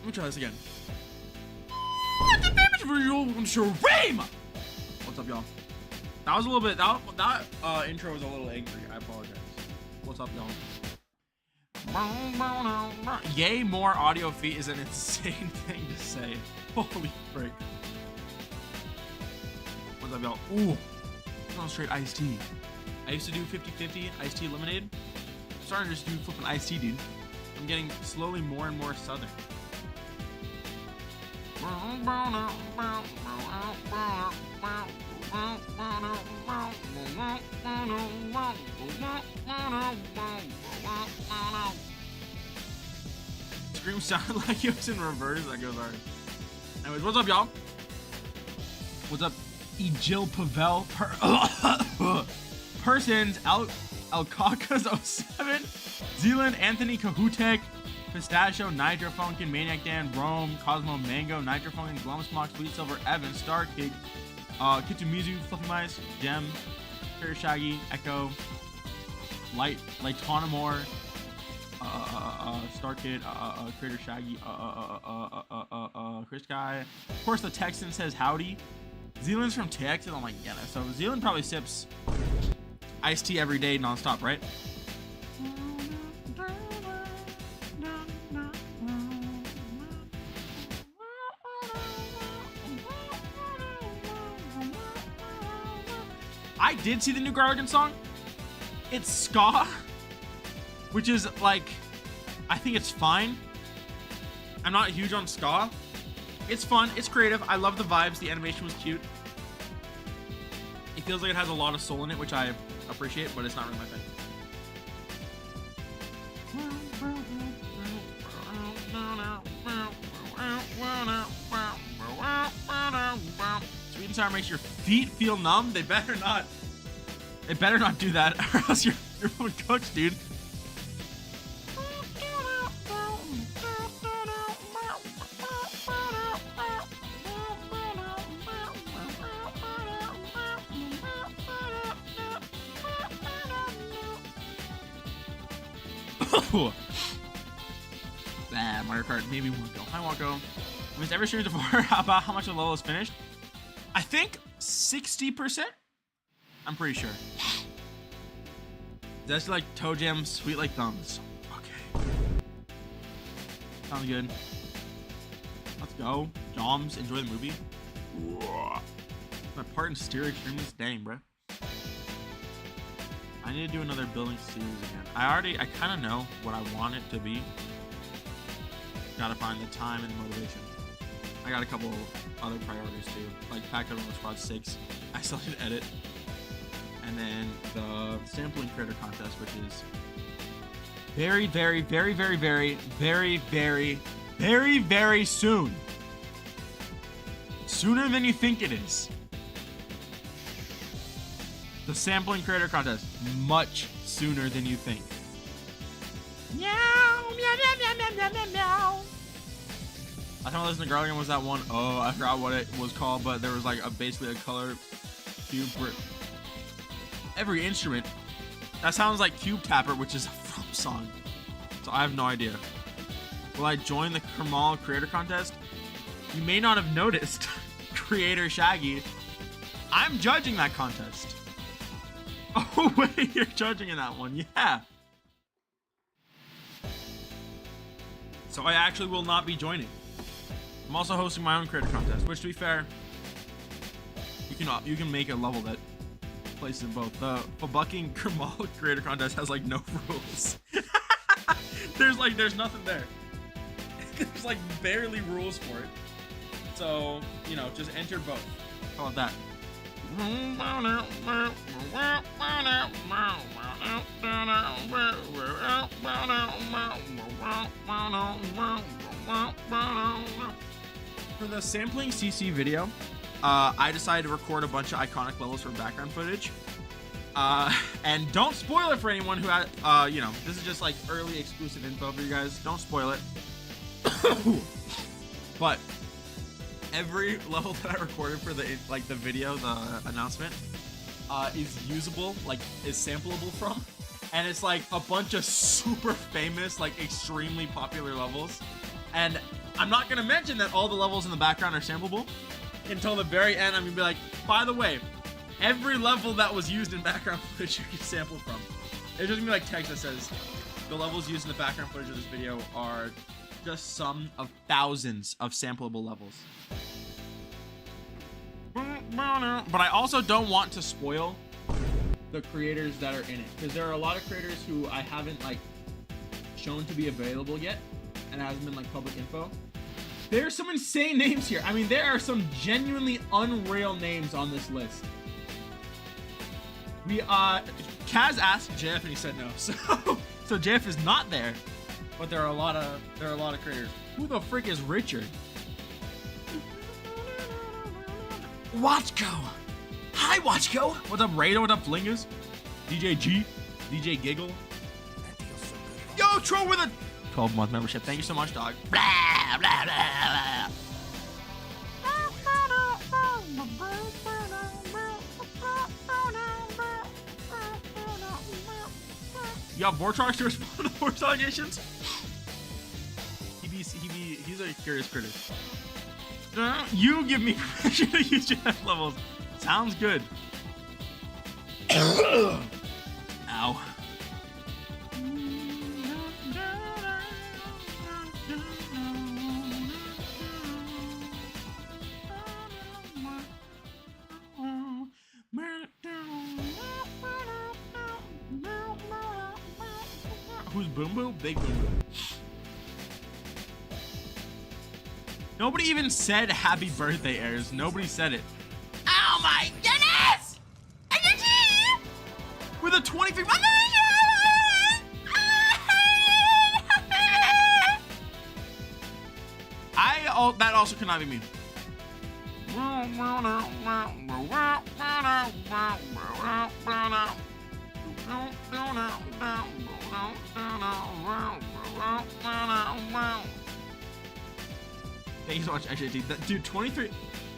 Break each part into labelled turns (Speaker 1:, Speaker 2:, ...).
Speaker 1: Let me try this again. The damage visual from Shreem! What's up, y'all? That was a little bit, that intro was a little angry. I apologize. What's up, y'all? Yay, more audio feet is an insane thing to say. Holy frick. What's up, y'all? Ooh, I'm going straight iced tea. I used to do 50-50 iced tea lemonade. I'm starting to just do flipping iced tea, dude. I'm getting slowly more and more southern. Scream sounded like it was in reverse. That goes hard. Anyways, what's up, y'all? What's up, Jill Pavel? Persons, Alcacas 07, Zealand, Anthony Kahutek, Pistachio, Nitro Funkin, Maniac Dan, Rome, Cosmo Mango, Nitro Funkin, Glumsmock, Sweet Silver, Evan, Star Kid, Kitumizu, Fluffy Mice, Gem, Pure Shaggy, Echo, Lightonamore, Star Kid, Creator Shaggy, Chris Guy. Of course, the Texan says howdy. Zealand's from Texas. I'm like, yeah. So Zealand probably sips iced tea every day, nonstop, right? I did see the new Garligan song. It's ska, which is like, I think it's fine. I'm not huge on ska. It's fun, it's creative. I love the vibes. The animation was cute. It feels like it has a lot of soul in it, which I appreciate, but it's not really my thing. Sweet and sour makes your feet feel numb. They better not. They better not do that, or else you're cooked, dude. Mario Kart, maybe Wonko. Hi, Wonko. I missed every stream before about how much the level is finished. I think 60%. I'm pretty sure. That's like Toe Jam, sweet like thumbs. Okay. Sounds good. Let's go. Joms, enjoy the movie. My part in Steer Extremist, dang, bro. I need to do another building series again. I kind of know what I want it to be. Gotta find the time and the motivation. I got a couple other priorities too, like Pack Up Squad 6. I still need to edit. And then the sampling creator contest, which is very, very, very, very, very, very, very, very, very soon. Sooner than you think it is. The sampling creator contest, much sooner than you think. Meow, meow, meow, meow, meow, meow, meow. Last time I listened to Garligan was that one. Oh, I forgot what it was called, but there was like basically a color cube for every instrument. That sounds like Cube Tapper, which is a From song. So I have no idea. Will I join the Kermal creator contest? You may not have noticed, Creator Shaggy. I'm judging that contest. Oh wait, you're judging in that one, yeah. So I actually will not be joining. I'm also hosting my own creator contest, which to be fair, you can make a level that places in both. The Fabucking Kermal creator contest has like no rules. there's nothing there. There's like barely rules for it. So, you know, just enter both. How about that? For the sampling CC video, I decided to record a bunch of iconic levels for background footage. And don't spoil it for anyone who had, you know, this is just like early exclusive info for you guys. Don't spoil it. But every level that I recorded for the video, the announcement, is usable, like is sampleable from, and it's like a bunch of super famous, like extremely popular levels. And I'm not gonna mention that all the levels in the background are sampleable until the very end. I'm gonna be like, by the way, every level that was used in background footage you can sample from. It's just gonna be like text that says, the levels used in the background footage of this video are just some of thousands of sampleable levels. But I also don't want to spoil the creators that are in it, because there are a lot of creators who I haven't like shown to be available yet, and it hasn't been like public info. There's some insane names here. I mean, there are some genuinely unreal names on this list. We Kaz asked JF and he said no, so JF is not there, but there are a lot of creators. Who the frick is Richard? Watchko. Hi, Watchko. What's up, Raider? What's up, Flingus? DJ G, DJ Giggle. That feels so good. Yo, Tro with a 12-month membership. Thank you so much, dog. Blah, blah, blah, blah. You have Vortrox to respond to force allegations? He's a curious critter. You give me permission to use your F levels. Sounds good. Ow. Who's Boom Boom? Big Boom Boom. Nobody even said happy birthday, Airs. Nobody said it. Oh my goodness! With a 23 month. That also cannot be me. Thank you so much, XJT. Dude, 23.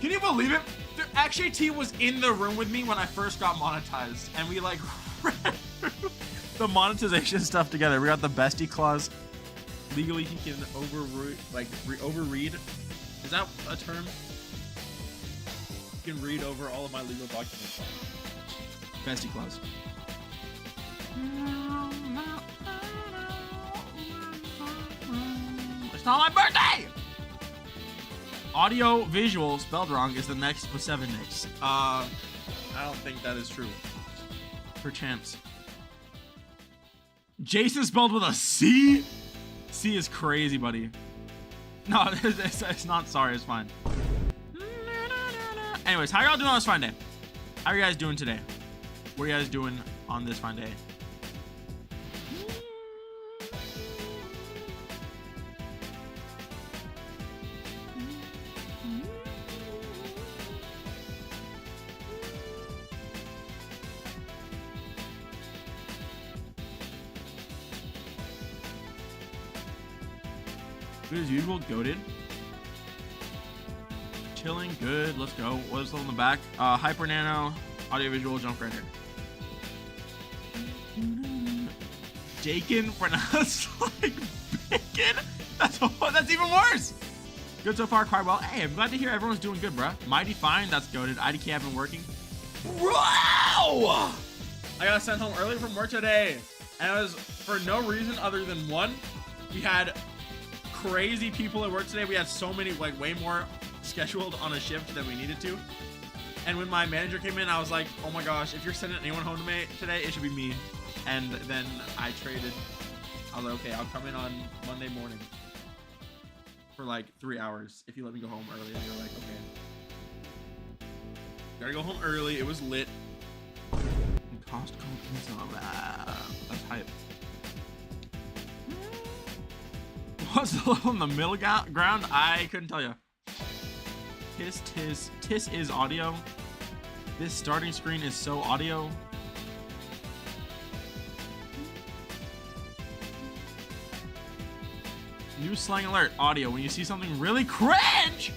Speaker 1: Can you believe it? Dude, XJT was in the room with me when I first got monetized, and we like ran through the monetization stuff together. We got the bestie clause. Legally, he can overread. Is that a term? You can read over all of my legal documents. Bestie clause. It's not my birthday! AudioVisual spelled wrong is the next with 7 nicks. I don't think that is true. Perchance. Jason spelled with a C? C is crazy, buddy. No, it's not sorry, it's fine. Anyways, how y'all doing on this fine day? How are you guys doing today? What are you guys doing on this fine day? Good as usual, goated. Chilling, good, let's go. What's on the back? Hyper Nano, AudioVisual, Jump Grinder. Dakin, pronounced like bacon? That's even worse! Good so far, quite well. Hey, I'm glad to hear everyone's doing good, bruh. Mighty fine, that's goated. IDK have been working. Wow! I got sent home early from work today, and it was for no reason other than one, we had crazy people at work today. We had so many, like way more scheduled on a shift than we needed to. And when my manager came in, I was like, oh my gosh, if you're sending anyone home to me today, it should be me. And then I traded. I was like, okay, I'll come in on Monday morning for like 3 hours if you let me go home early. And you're like, okay. Gotta go home early. It was lit. Costco pizza. That's hype. What's the level in the middle ground? I couldn't tell you. Tis is audio. This starting screen is so audio. New slang alert, audio. When you see something really cringe,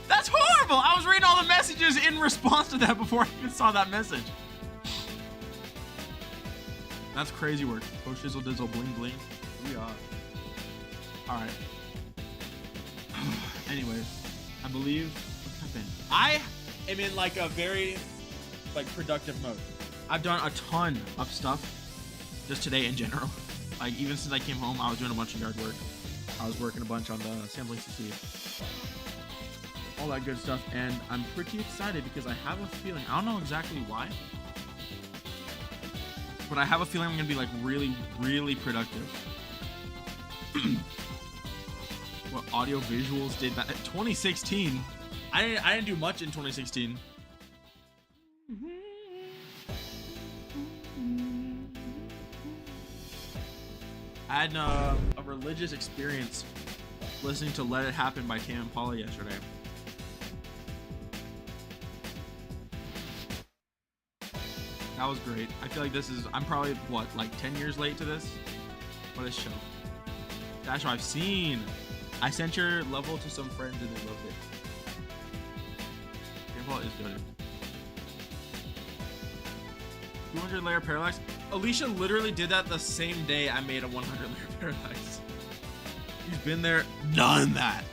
Speaker 1: that's horrible. I was reading all the messages in response to that before I even saw that message. That's crazy work. Oh shizzle dizzle bling bling. We are. All right. Anyways, I believe what's happened. I am in like a very like productive mode. I've done a ton of stuff just today in general. Like even since I came home, I was doing a bunch of yard work. I was working a bunch on the sampling CC. All that good stuff, and I'm pretty excited because I have a feeling, I don't know exactly why, but I have a feeling I'm gonna be like really, really productive. What AudioVisuals did that 2016. I didn't do much in 2016. I had a religious experience listening to Let It Happen by Tame Impala yesterday. That was great. I feel like I'm probably, what, like 10 years late to this? What a show. That's what I've seen. I sent your level to some friends and they loved it. Tame Impala is good. 200 layer parallax. Alicia literally did that the same day I made a 100 layer parallax. She's been there, done that.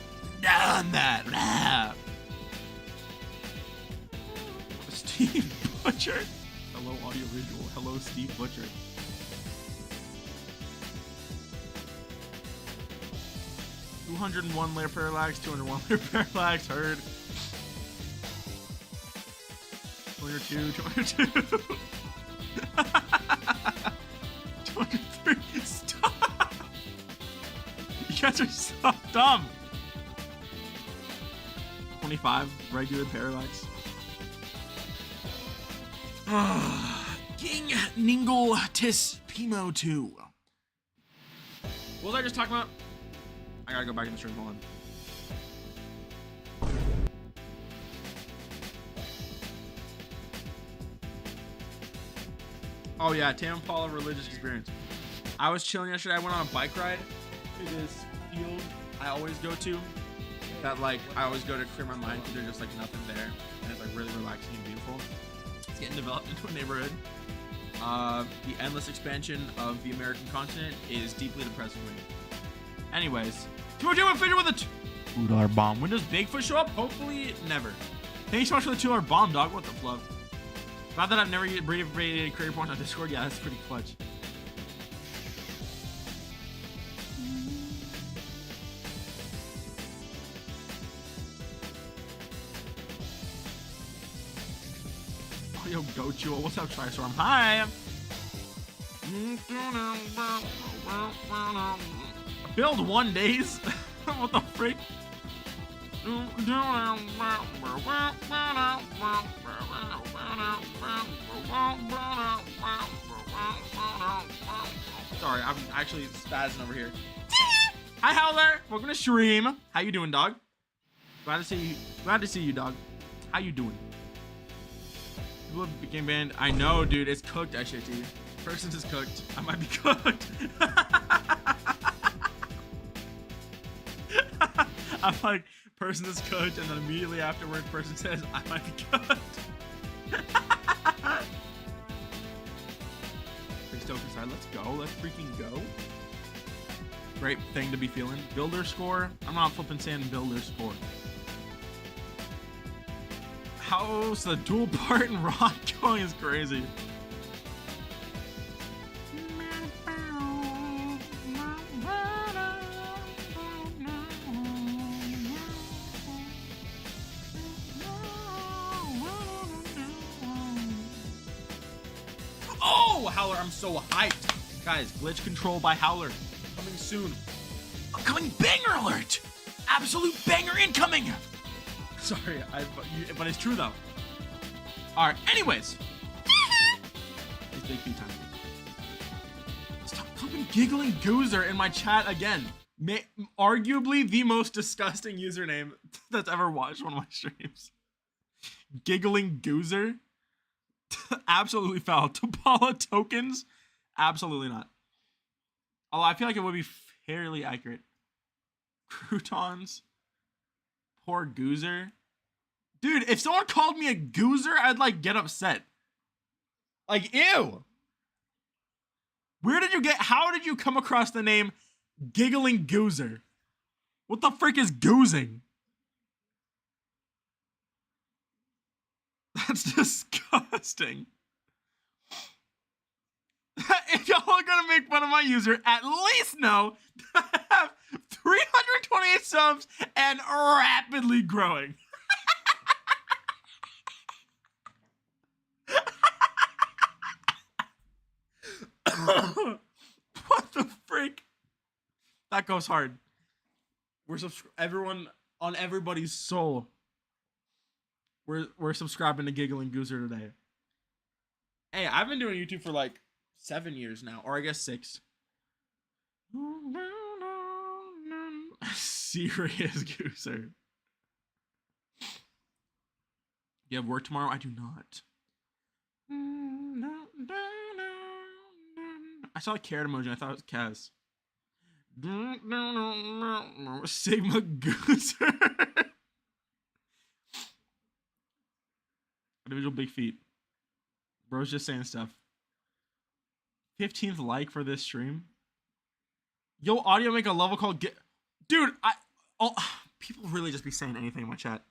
Speaker 1: Steve Butcher. Hello, AudioVisual. Hello, Steve Butcher. $201 layer parallax, 201 layer parallax, heard. 202, 202. 203, stop! You guys are so dumb. 25, regular parallax. King Ningle Tis Pimo 2. What was I just talking about? I gotta go back in the stream, hold on. Oh yeah, Tame Impala religious experience. I was chilling yesterday. I went on a bike ride to this field I always go to. That like I always go to clear my mind because there's just like nothing there, and it's like really relaxing and beautiful. It's getting developed into a neighborhood. The endless expansion of the American continent is deeply depressing me. Anyways, $2 figure with a $2 bomb. When does Bigfoot show up? Hopefully never. Thanks so much for the $2 bomb, dog. What the fluff? Not that I've never rated career points on Discord. Yeah, that's pretty clutch. Oh, yo, Gochu. What's up, Tristorm? Hi. Build 1 days? What the freak? Sorry, I'm actually spazzing over here. Hi, Howler. Welcome to stream. How you doing, dog? Glad to see you. Glad to see you, dog. How you doing? People became banned. I know, dude. It's cooked, SHT. Persons is cooked. I might be cooked. I'm like, person is cooked, and then immediately afterward, person says, I might be cooked. Pretty stoked inside. Let's go. Let's freaking go. Great thing to be feeling. Builder score. I'm not flipping saying builder score. How's the dual part and rock going is crazy. Oh, Howler, I'm so hyped. Guys, glitch control by Howler. Coming soon. Upcoming banger alert. Absolute banger incoming. Sorry, but it's true though. All right, anyways. It's big feet time. Stop fucking Giggling Goozer in my chat again. Arguably the most disgusting username that's ever watched one of my streams. Giggling Goozer. Absolutely foul. Topala tokens? Absolutely not. Although I feel like it would be fairly accurate. Croutons. Poor Goozer. Dude, if someone called me a Goozer, I'd like get upset. Like, ew. How did you come across the name Giggling Goozer? What the frick is goozing? That's disgusting. If y'all are gonna make fun of my user, at least know that I have 328 subs and rapidly growing. What the freak? That goes hard. We're everyone on everybody's soul. We're subscribing to Giggling Goozer today. Hey, I've been doing YouTube for like 7 years now, or I guess 6. Serious Goozer. You have work tomorrow? I do not. I saw a carrot emoji. I thought it was Kaz. Sigma Goozer. Individual big feet. Bro's just saying stuff. 15th like for this stream. Yo, audio make a level called Dude, people really just be saying anything in my chat.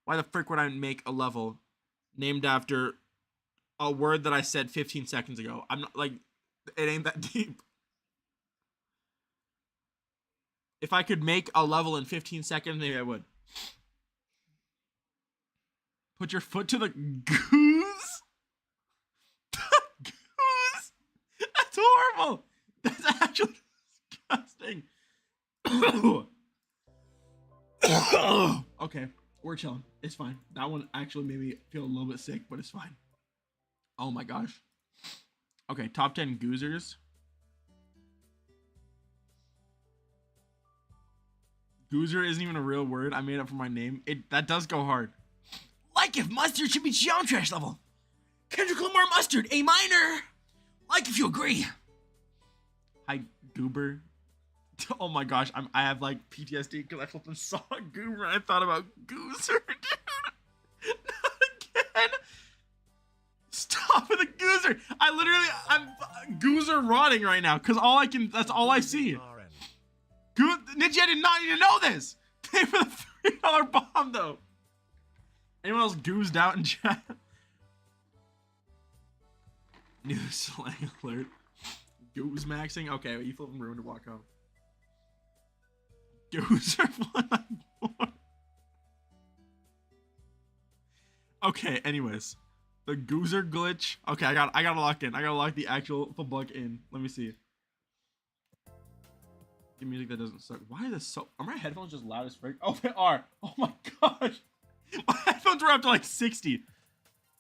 Speaker 1: Why the frick would I make a level named after a word that I said 15 seconds ago? I'm not like, it ain't that deep. If I could make a level in 15 seconds, maybe I would. Put your foot to the goose? Goose? That's horrible. That's actually disgusting. Okay, we're chilling. It's fine. That one actually made me feel a little bit sick, but it's fine. Oh my gosh. Okay, top 10 goozers. Goozer isn't even a real word. I made up for my name. That does go hard. Like if mustard should be Geom Trash level. Kendrick Lamar mustard, A minor. Like if you agree. Hi, Goober. Oh my gosh, I have like PTSD because I flipping saw Goober and I thought about Goozer, dude. Not again. Stop with the Goozer. I'm Goozer rotting right now because that's all I see. Ninja did not need to know this. Pay for the $3 bomb though. Anyone else goozed out in chat? New slang alert. Goose maxing? Okay, you flipping ruined to walk home. Goozer 194. Okay, anyways. The Goozer glitch. Okay, I gotta lock in. I gotta lock the actual bug in. Let me see. Get music that doesn't suck. Why is this so? Are my headphones just loud as frick? Oh, they are. Oh my gosh. My headphones were up to like 60.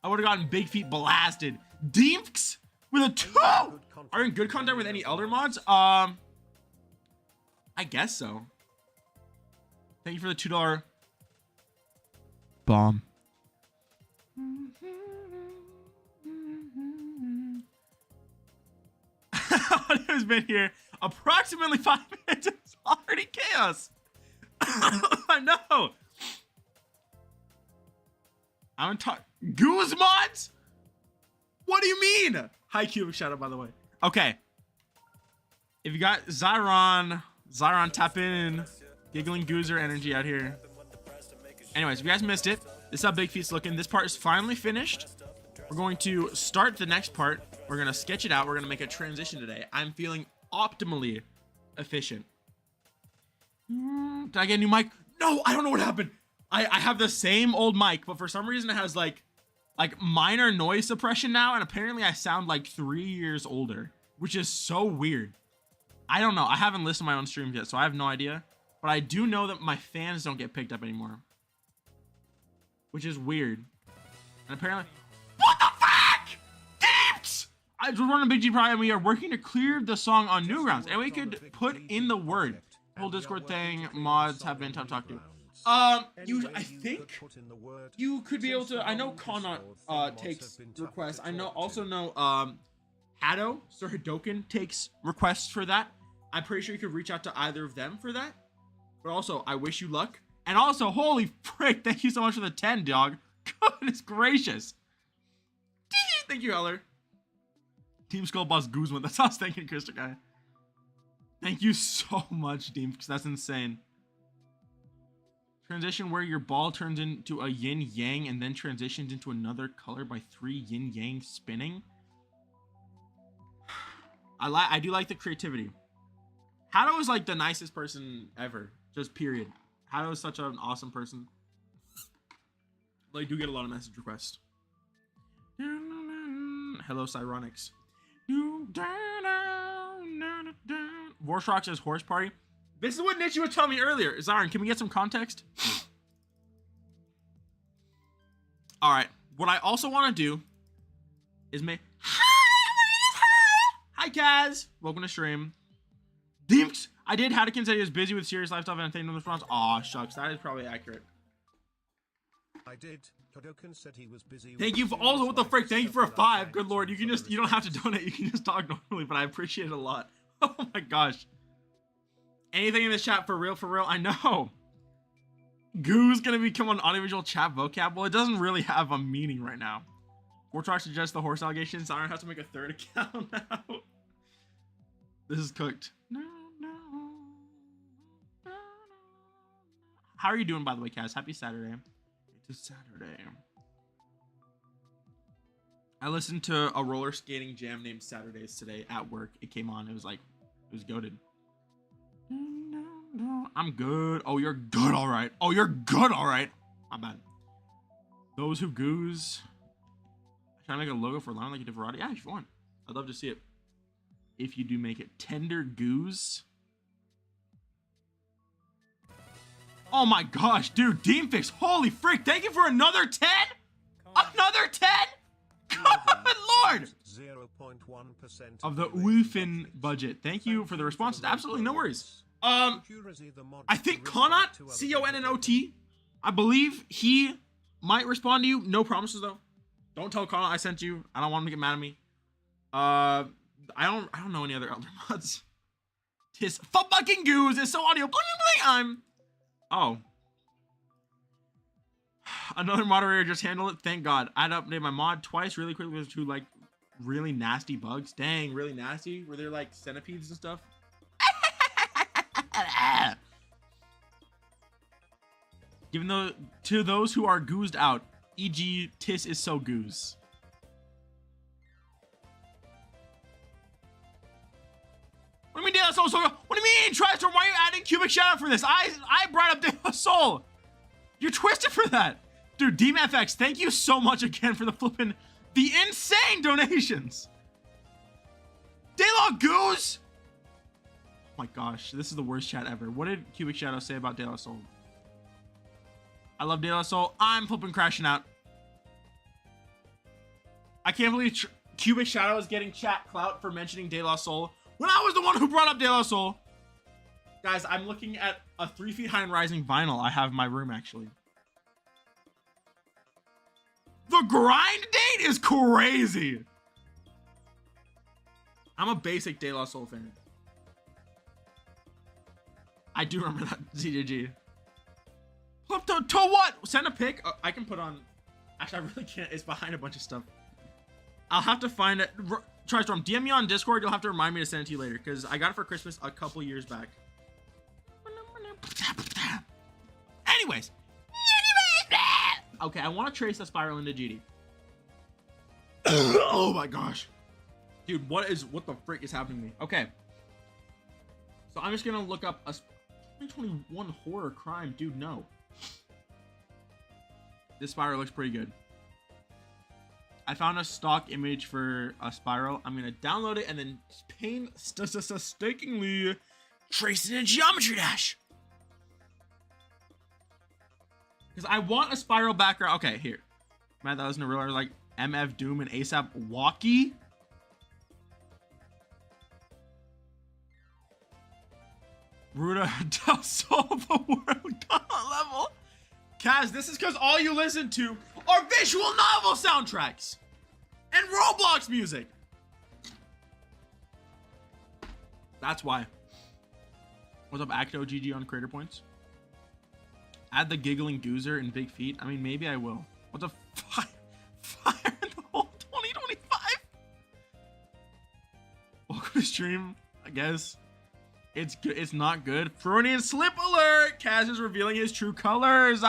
Speaker 1: I would have gotten Big Feet blasted. Deemks with a 2. Are you in good contact with any Elder mods? I guess so. Thank you for the $2 bomb. Audio's been here approximately 5 minutes. It's already chaos. I know. I'm talking Goose mods. What do you mean? Hi, Cubic Shadow, by the way. Okay. If you got Zyron tap in. Giggling Goozer energy out here. Anyways, if you guys missed it, this is how Big Feet's looking. This part is finally finished. We're going to start the next part. We're going to sketch it out. We're going to make a transition today. I'm feeling optimally efficient. Did I get a new mic? No, I don't know what happened. I have the same old mic, but for some reason it has like minor noise suppression now, and apparently I sound like 3 years older, which is so weird. I don't know. I haven't listened to my own streams yet, so I have no idea. But I do know that my fans don't get picked up anymore, which is weird. And apparently, what the fuck? Deeps! I was running Big G Pride, and we are working to clear the song on Newgrounds, and we could put in the word. The whole Discord thing, mods have been tough to talk to. I think you could be able to. I know Connaught takes requests. I also know Hado, Sir Hadoken takes requests for that. I'm pretty sure you could reach out to either of them for that. But also, I wish you luck. And also, holy frick, thank you so much for the 10, dog. Goodness gracious. Thank you, Eller. Team Skull Boss Guzman. That's what I was thinking, Krista Guy. Thank you so much, Deem, because that's insane. Transition where your ball turns into a yin yang and then transitions into another color by 3 yin yang spinning. I do like the creativity. Hato is like the nicest person ever. Just period. Hato is such an awesome person. Like, do get a lot of message requests. Hello, Cyronics. Vorsrock says horse party. This is what Nichi was telling me earlier. Zarin, can we get some context? All right. What I also want to do is make... Hi, Kaz. Welcome to stream. Dimks. I did. Haddokin said he was busy with serious life stuff and I think no response. Aw, shucks. That is probably accurate.
Speaker 2: I did. Haddokin said he was busy.
Speaker 1: Thank you for also, what the frick? Thank you for a 5. Good lord. You can just, you don't have to donate. You can just talk normally, but I appreciate it a lot. Oh my gosh. Anything in this chat for real, I know. Goo's gonna become an audiovisual chat vocab. Well, it doesn't really have a meaning right now. Wartrock suggests the horse allegations. So I don't have to make a 3rd account now. This is cooked. How are you doing, by the way, Kaz? Happy Saturday. It's Saturday. I listened to a roller skating jam named Saturdays today at work. It came on. It was goated. I'm good. Oh, you're good. All right. Oh, you're good. All right. My bad. Those who goose. Trying to make a logo for Lion like you did for Roddy. Yeah, if you want. I'd love to see it. If you do make it. Tender goose. Oh my gosh, dude. Deemfix. Holy frick. Thank you for another 10? Another 10? Good lord.
Speaker 2: 0.1%
Speaker 1: of the Woofin budget. Thank you for the responses. Absolutely no worries. I think Connaught, C-O-N-N-O-T, I believe he might respond to you. No promises though. Don't tell Connaught I sent you. I don't want him to get mad at me. I don't know any other elder mods. Tis fucking goose. It's so audio. Oh. Another moderator just handled it. Thank God. I had to update my mod twice really quickly with 2 like really nasty bugs. Dang, really nasty. Were there like centipedes and stuff? Given to those who are goozed out, e.g. Tis is so goose. What do you mean De La Soul? What do you mean, Tristorm? Why are you adding cubic shoutout for this? I brought up De La Soul. You're twisted for that. Dude, DeemFX, thank you so much again for the insane donations. De La Goose. Oh my gosh, this is the worst chat ever. What did Cubic Shadow say about De La Soul? I love De La Soul. I'm flipping crashing out. I can't believe Cubic Shadow is getting chat clout for mentioning De La Soul when I was the one who brought up De La Soul. Guys, I'm looking at a 3 feet high and rising vinyl I have in my room, actually. The grind date is crazy. I'm a basic De La Soul fan. I do remember that, ZJG. To what? Send a pic? I can put on... Actually, I really can't. It's behind a bunch of stuff. I'll have to find it. Tristorm, DM me on Discord. You'll have to remind me to send it to you later, because I got it for Christmas a couple years back. Anyways. Okay, I want to trace the spiral into GD. Oh my gosh. Dude, what the frick is happening to me? Okay. So I'm just going to look up a 2021 horror crime. Dude, no. This spiral looks pretty good. I found a stock image for a spiral. I'm going to download it and then painstakingly trace it in Geometry Dash. Because I want a spiral background. Okay, here. Man, that wasn't a real, like MF Doom and ASAP Walkie. Ruda Del Sol, the world gauntlet level. Kaz, this is because all you listen to are visual novel soundtracks and Roblox music. That's why. What's up, Acto GG on creator points? Add the Giggling Goozer and Big Feet. I mean, maybe I will. What the fire in the whole 2025? Welcome to stream, I guess. It's good. It's not good. Freudian slip alert. Kaz is revealing his true colors.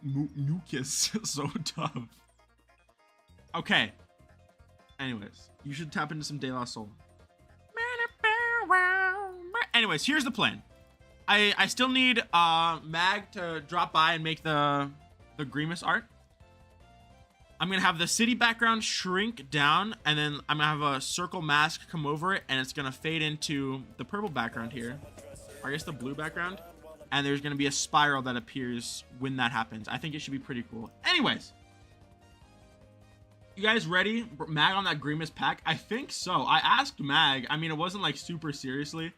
Speaker 1: Mucus. So tough. Okay. Anyways, you should tap into some De La Soul. Anyways, here's the plan. I still need Mag to drop by and make the Grimace art. I'm gonna have the city background shrink down, and then I'm gonna have a circle mask come over it, and it's gonna fade into the purple background here, or I guess the blue background, and there's gonna be a spiral that appears when that happens. I think it should be pretty cool. Anyways, you guys ready? Mag on that Grimace pack? I think so. I asked Mag. I mean, it wasn't like super seriously.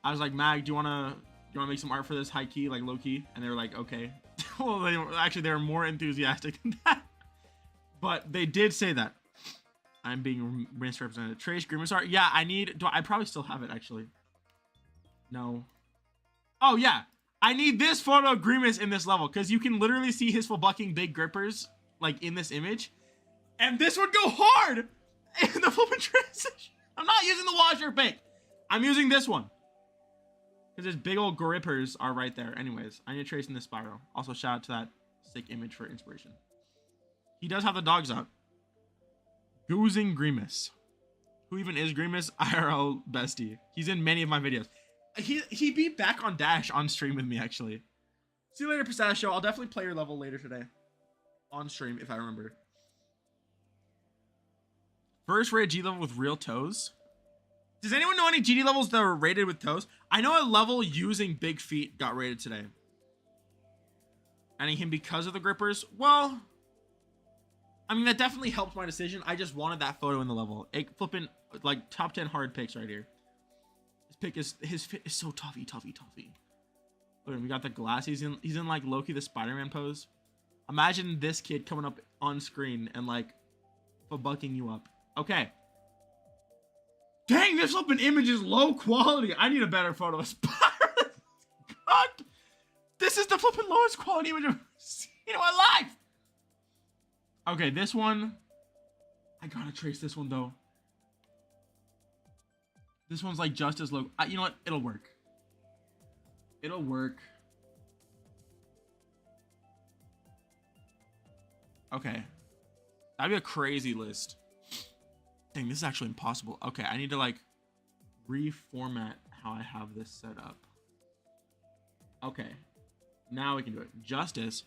Speaker 1: I was like, Mag, do you wanna make some art for this high key, like low key? And they were like, okay. Well, they were more enthusiastic than that. But they did say that. I'm being misrepresented. Trace Grimace art. Yeah, I probably still have it actually. No. Oh yeah. I need this photo of Grimace in this level, because you can literally see his fucking big grippers like in this image. And this would go hard in the flipping transition. I'm not using the washer pick. I'm using this one. Because his big old grippers are right there. Anyways, I need to trace in this spiral. Also, shout out to that sick image for inspiration. He does have the dogs out. Goozing Grimace. Who even is Grimace? IRL bestie. He's in many of my videos. He be back on Dash on stream with me, actually. See you later, Pistachio. I'll definitely play your level later today. On stream, if I remember. First rated G level with real toes. Does anyone know any GD levels that were rated with toes? I know a level using big feet got rated today. Adding him because of the grippers. Well, I mean, that definitely helped my decision. I just wanted that photo in the level. It flipping like top 10 hard picks right here. His fit is so toughy. Look at him, we got the glass. He's in like Loki the Spider-Man pose. Imagine this kid coming up on screen and like bucking you up. Okay. Dang, this flipping image is low quality. I need a better photo of Spider. God, this is the flipping lowest quality image I've seen in my life. Okay, this one, I gotta trace this one though. This one's like just as low. You know what? It'll work. It'll work. Okay. That'd be a crazy list. Dang, this is actually impossible. Okay, I need to like reformat how I have this set up. Okay. Now we can do it. Justice.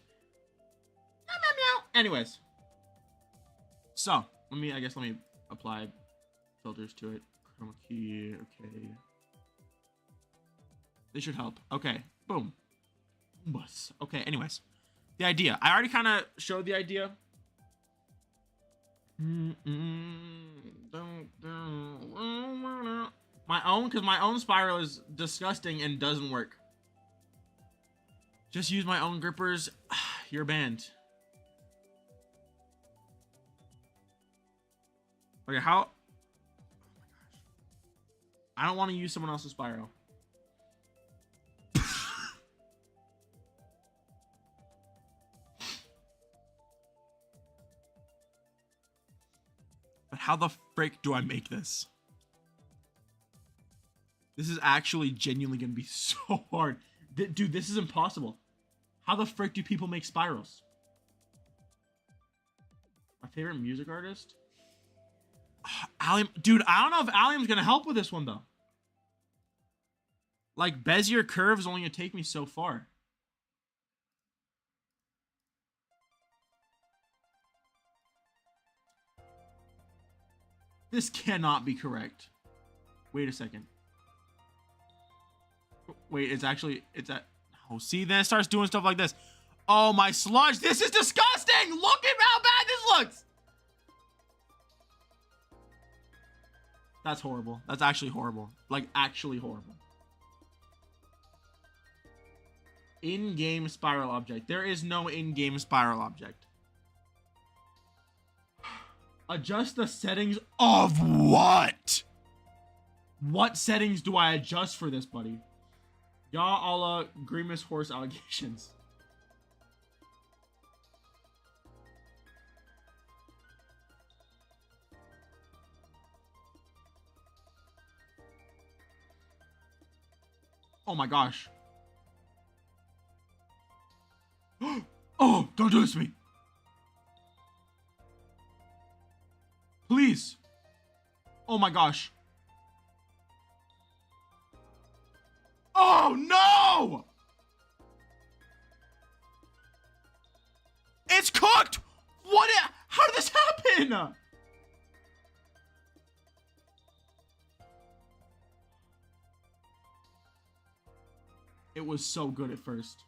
Speaker 1: Meow, meow, meow. Anyways. So, let me apply filters to it. Chroma key, okay. They should help. Okay, boom. Bus. Okay, anyways. The idea. I already kind of showed the idea. Because my own spiral is disgusting and doesn't work. Just use my own grippers. You're banned. Okay, how? Oh my gosh. I don't want to use someone else's spiral. But how the frick do I make this? This is actually genuinely going to be so hard. Dude, this is impossible. How the frick do people make spirals? My favorite music artist? Allium. Dude, I don't know if Allium's going to help with this one, though. Like, Bezier Curve is only going to take me so far. This cannot be correct. Wait a second. Wait, it's at... Oh, see, then it starts doing stuff like this. Oh, my sludge. This is disgusting. Look at how bad this looks. That's horrible. That's actually horrible. Like, actually horrible. In-game spiral object. There is no in-game spiral object. Adjust the settings of what? What settings do I adjust for this, buddy? Y'all a Grimace horse allegations. Oh my gosh. Oh, don't do this to me. Please. Oh my gosh. Oh no! It's cooked! What? How did this happen? It was so good at first.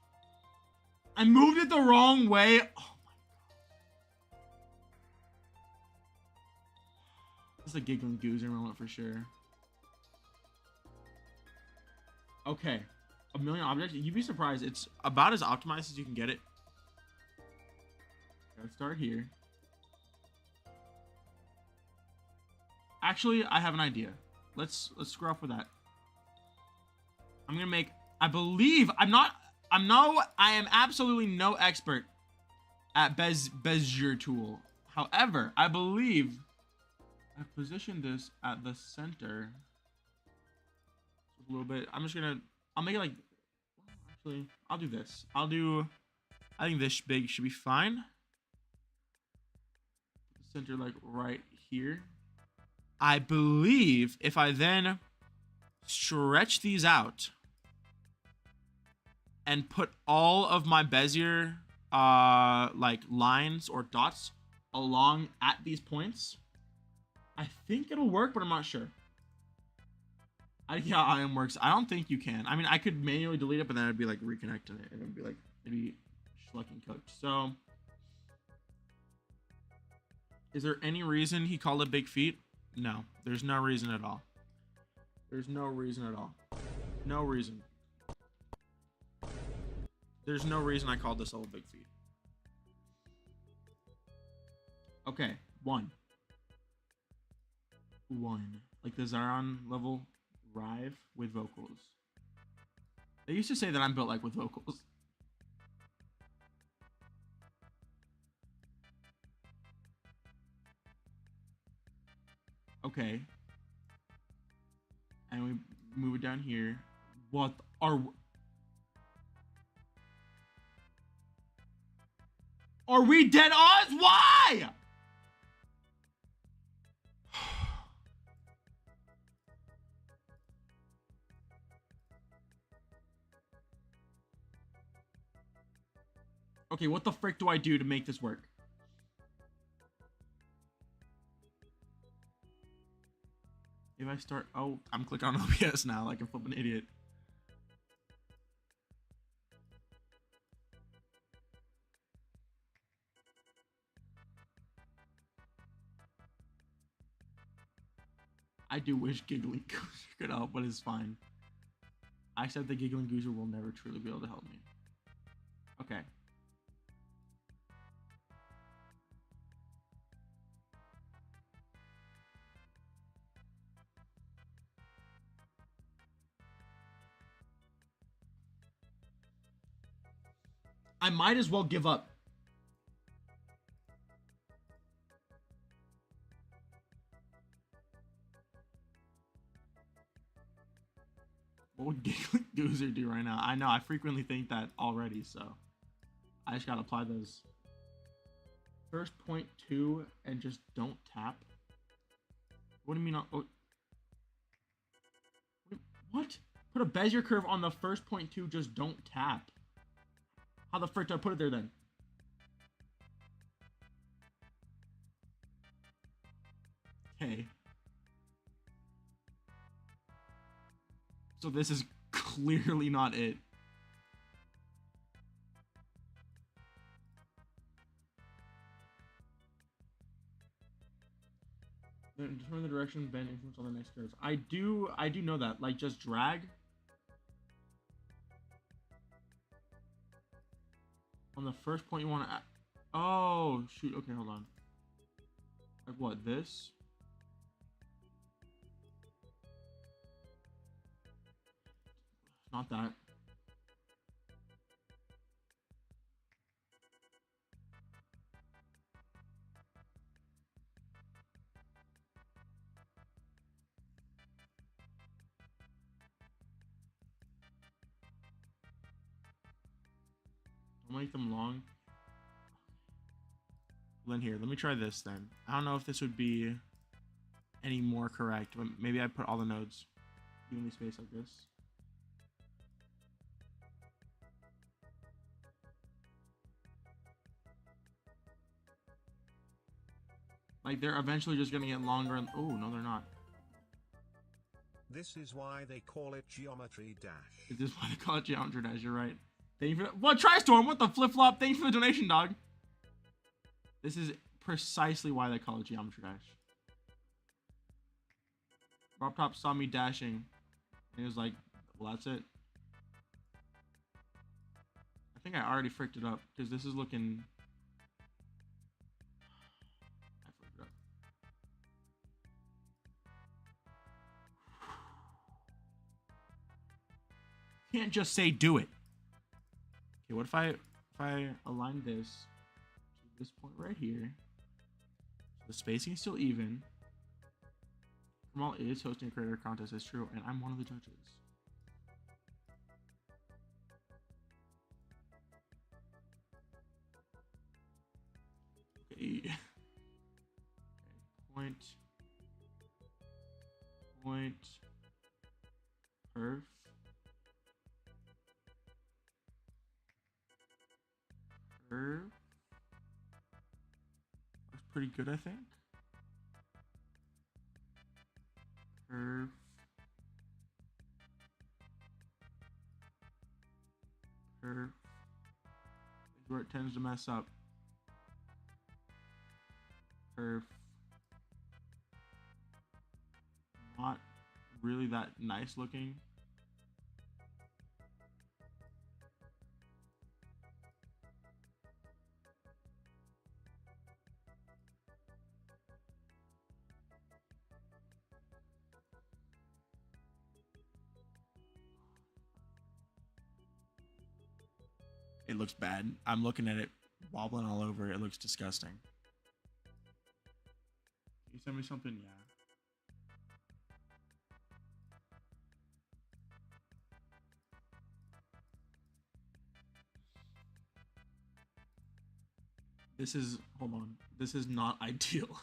Speaker 1: I moved it the wrong way. Oh my god. This is a Giggling Goozer moment for sure. Okay. A million objects? You'd be surprised. It's about as optimized as you can get it. Let's start here. Actually, I have an idea. Let's screw off with that. I'm gonna make, I am absolutely no expert at Bezier tool. However, I believe I've positioned this at the center a little bit. I'll make it like, actually, I'll do this. I think this big should be fine. Center like right here. I believe if I then stretch these out and put all of my Bezier like lines or dots along at these points, I think it'll work, but I'm not sure. Yeah, IM works. I don't think you can. I mean, I could manually delete it, but then I'd be like reconnecting it, and it'd be like schlucking cooked. So, is there any reason he called it big feet? No, there's no reason at all. There's no reason at all. No reason. There's no reason I called this level big feet. Okay, one. Like the Zaron level Rive with vocals. They used to say that I'm built like with vocals. Okay. And we move it down here. What are we dead odds? Why? Okay, what the frick do I do to make this work? If I start, oh, I'm clicking on OBS now like I'm flipping an idiot. I do wish Giggling Goozer could help, but it's fine. I said the Giggling Goozer will never truly be able to help me. Okay. I might as well give up. What would Giggling Goozer do right now? I know, I frequently think that already, so I just gotta apply those. First 0.2 and just don't tap. What do you mean? Oh, what? Put a Bezier curve on the first 0.2, just don't tap. How the frick do I put it there then? Okay. So this is clearly not it. Determine the direction, bend, influence on the next curves. I do know that. Like, just drag on the first point you want to. Oh shoot! Okay, hold on. Like what? This? Not that. I'll make them long. Well, then here, let me try this then. I don't know if this would be any more correct, but maybe I put all the nodes evenly spaced like this. Like they're eventually just gonna get longer and oh no they're not.
Speaker 2: This is why they call it Geometry Dash.
Speaker 1: This is why they call it Geometry Dash, you're right. Thank you for what Tristorm, what the flip flop, thanks for the donation, dog. This is precisely why they call it Geometry Dash. Rob Top saw me dashing and he was like, well that's it. I think I already fricked it up because this is looking can't just say do it. Okay, what if I align this to this point right here? So the spacing is still even. Kamal is hosting a creator contest, it's true, and I'm one of the judges. Okay. Okay. Point. Perf. Curve. That's pretty good, I think. Curve. Curve. This is where it tends to mess up. Curve. Not really that nice looking. It looks bad. I'm looking at it wobbling all over. It looks disgusting. Can you send me something? Yeah. This is, hold on. This is not ideal.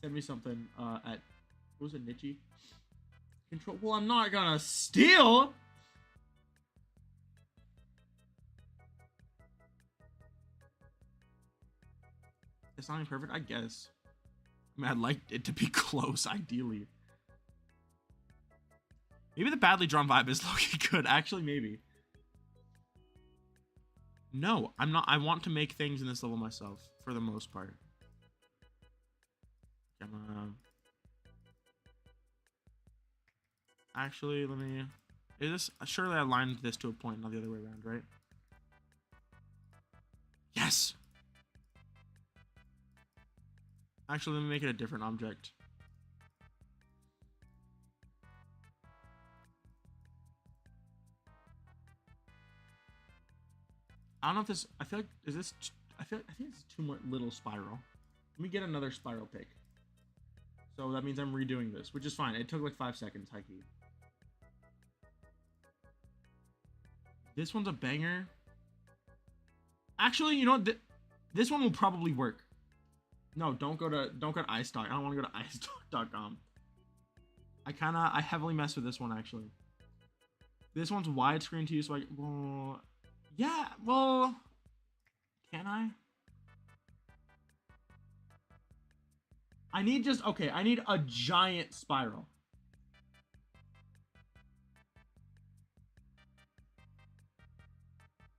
Speaker 1: Send me something at, what was it, Nichi? Control, well, I'm not gonna steal! It's not even perfect, I guess. I mean, I'd like it to be close, ideally. Maybe the badly drawn vibe is looking good. Actually, maybe. No, I'm not. I want to make things in this level myself, for the most part. I'm gonna... Actually, let me... Is this... Surely I aligned this to a point, not the other way around, right? Yes! Actually, let me make it a different object. I don't know if this... I feel like... Is this... I think it's too much little spiral. Let me get another spiral pick. So that means I'm redoing this, which is fine. It took like 5 seconds, high key. This one's a banger. Actually, you know what? This one will probably work. No, don't go to iStock. I don't want to go to iStock.com. I heavily mess with this one actually. This one's widescreen too, so well, yeah, well, can I? I need I need a giant spiral.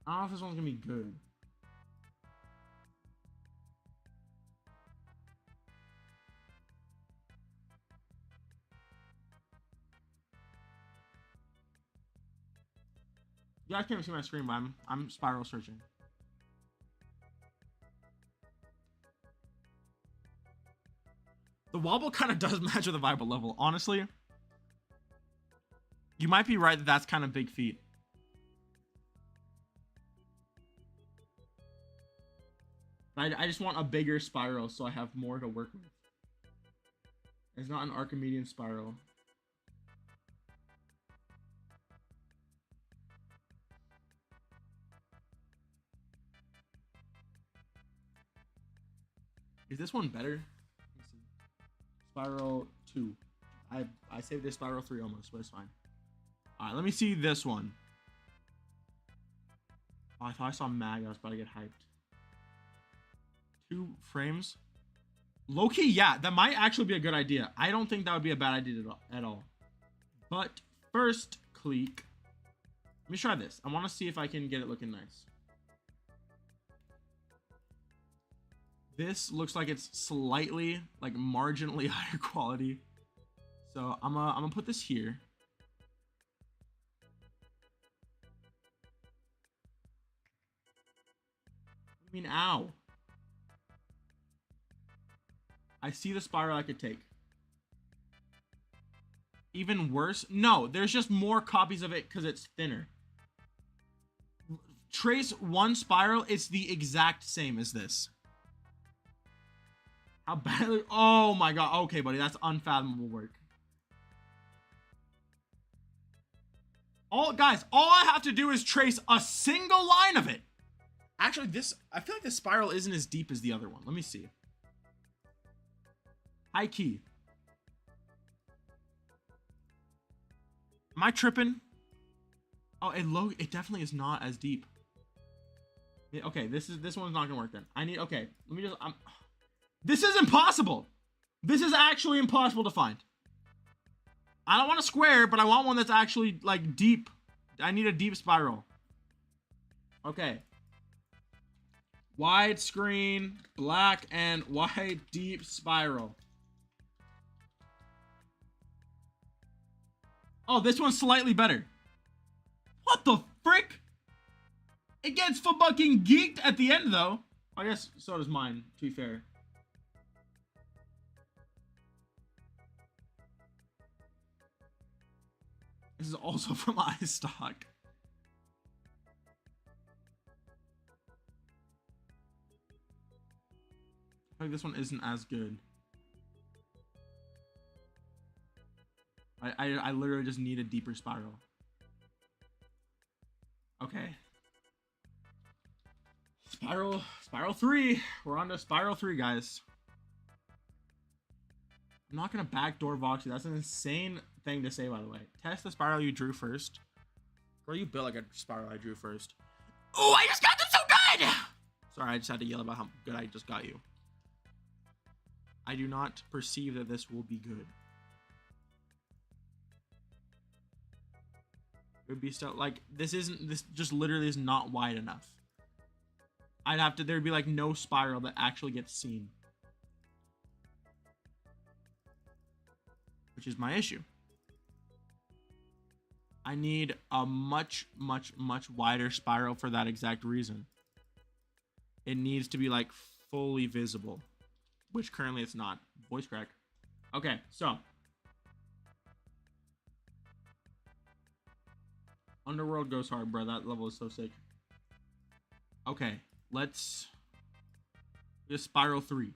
Speaker 1: I don't know if this one's gonna be good. Yeah, I can't see my screen, but I'm spiral searching. The wobble kind of does match with the vibe level, honestly. You might be right that that's kind of big feat. I just want a bigger spiral so I have more to work with. It's not an Archimedean spiral. Is this one better? Let's see. Spiral 2. I saved this Spiral 3 almost, but it's fine. All right, let me see this one. Oh, I thought I saw Mag. I was about to get hyped. 2 frames. Low-key, yeah, that might actually be a good idea. I don't think that would be a bad idea at all. But first, click. Let me try this. I want to see if I can get it looking nice. This looks like it's slightly, like marginally higher quality. So I'm gonna put this here. I mean, ow. I see the spiral I could take. Even worse? No, there's just more copies of it because it's thinner. Trace one spiral, it's the exact same as this. How badly? Oh my god. Okay, buddy, that's unfathomable work. Guys, all I have to do is trace a single line of it. Actually, I feel like this spiral isn't as deep as the other one. Let me see. High key. Am I tripping? Oh, it definitely is not as deep. Okay, this one's not gonna work then. Okay, let me just, this is impossible. This is actually impossible to find. I don't want a square, but I want one that's actually like deep. I need a deep spiral. Okay. Widescreen, black and white, deep spiral. Oh, this one's slightly better. What the frick? It gets fucking geeked at the end, though. I guess so does mine, to be fair. This is also from iStock. I feel like this one isn't as good. I literally just need a deeper spiral. Okay. Spiral 3. We're on to Spiral 3, guys. I'm not gonna backdoor Voxy. That's an insane thing to say, by the way. Test the spiral you drew first. Girl, you built like a spiral I drew first. Oh, I just got them so good! Sorry, I just had to yell about how good I just got you. I do not perceive that this will be good. It would be so, like, this just literally is not wide enough. There'd be like no spiral that actually gets seen. Which is my issue. I need a much, much, much wider spiral for that exact reason. It needs to be like fully visible, which currently it's not. Voice crack. Okay, so. Underworld goes hard, bro. That level is so sick. Okay, let's just Spiral 3.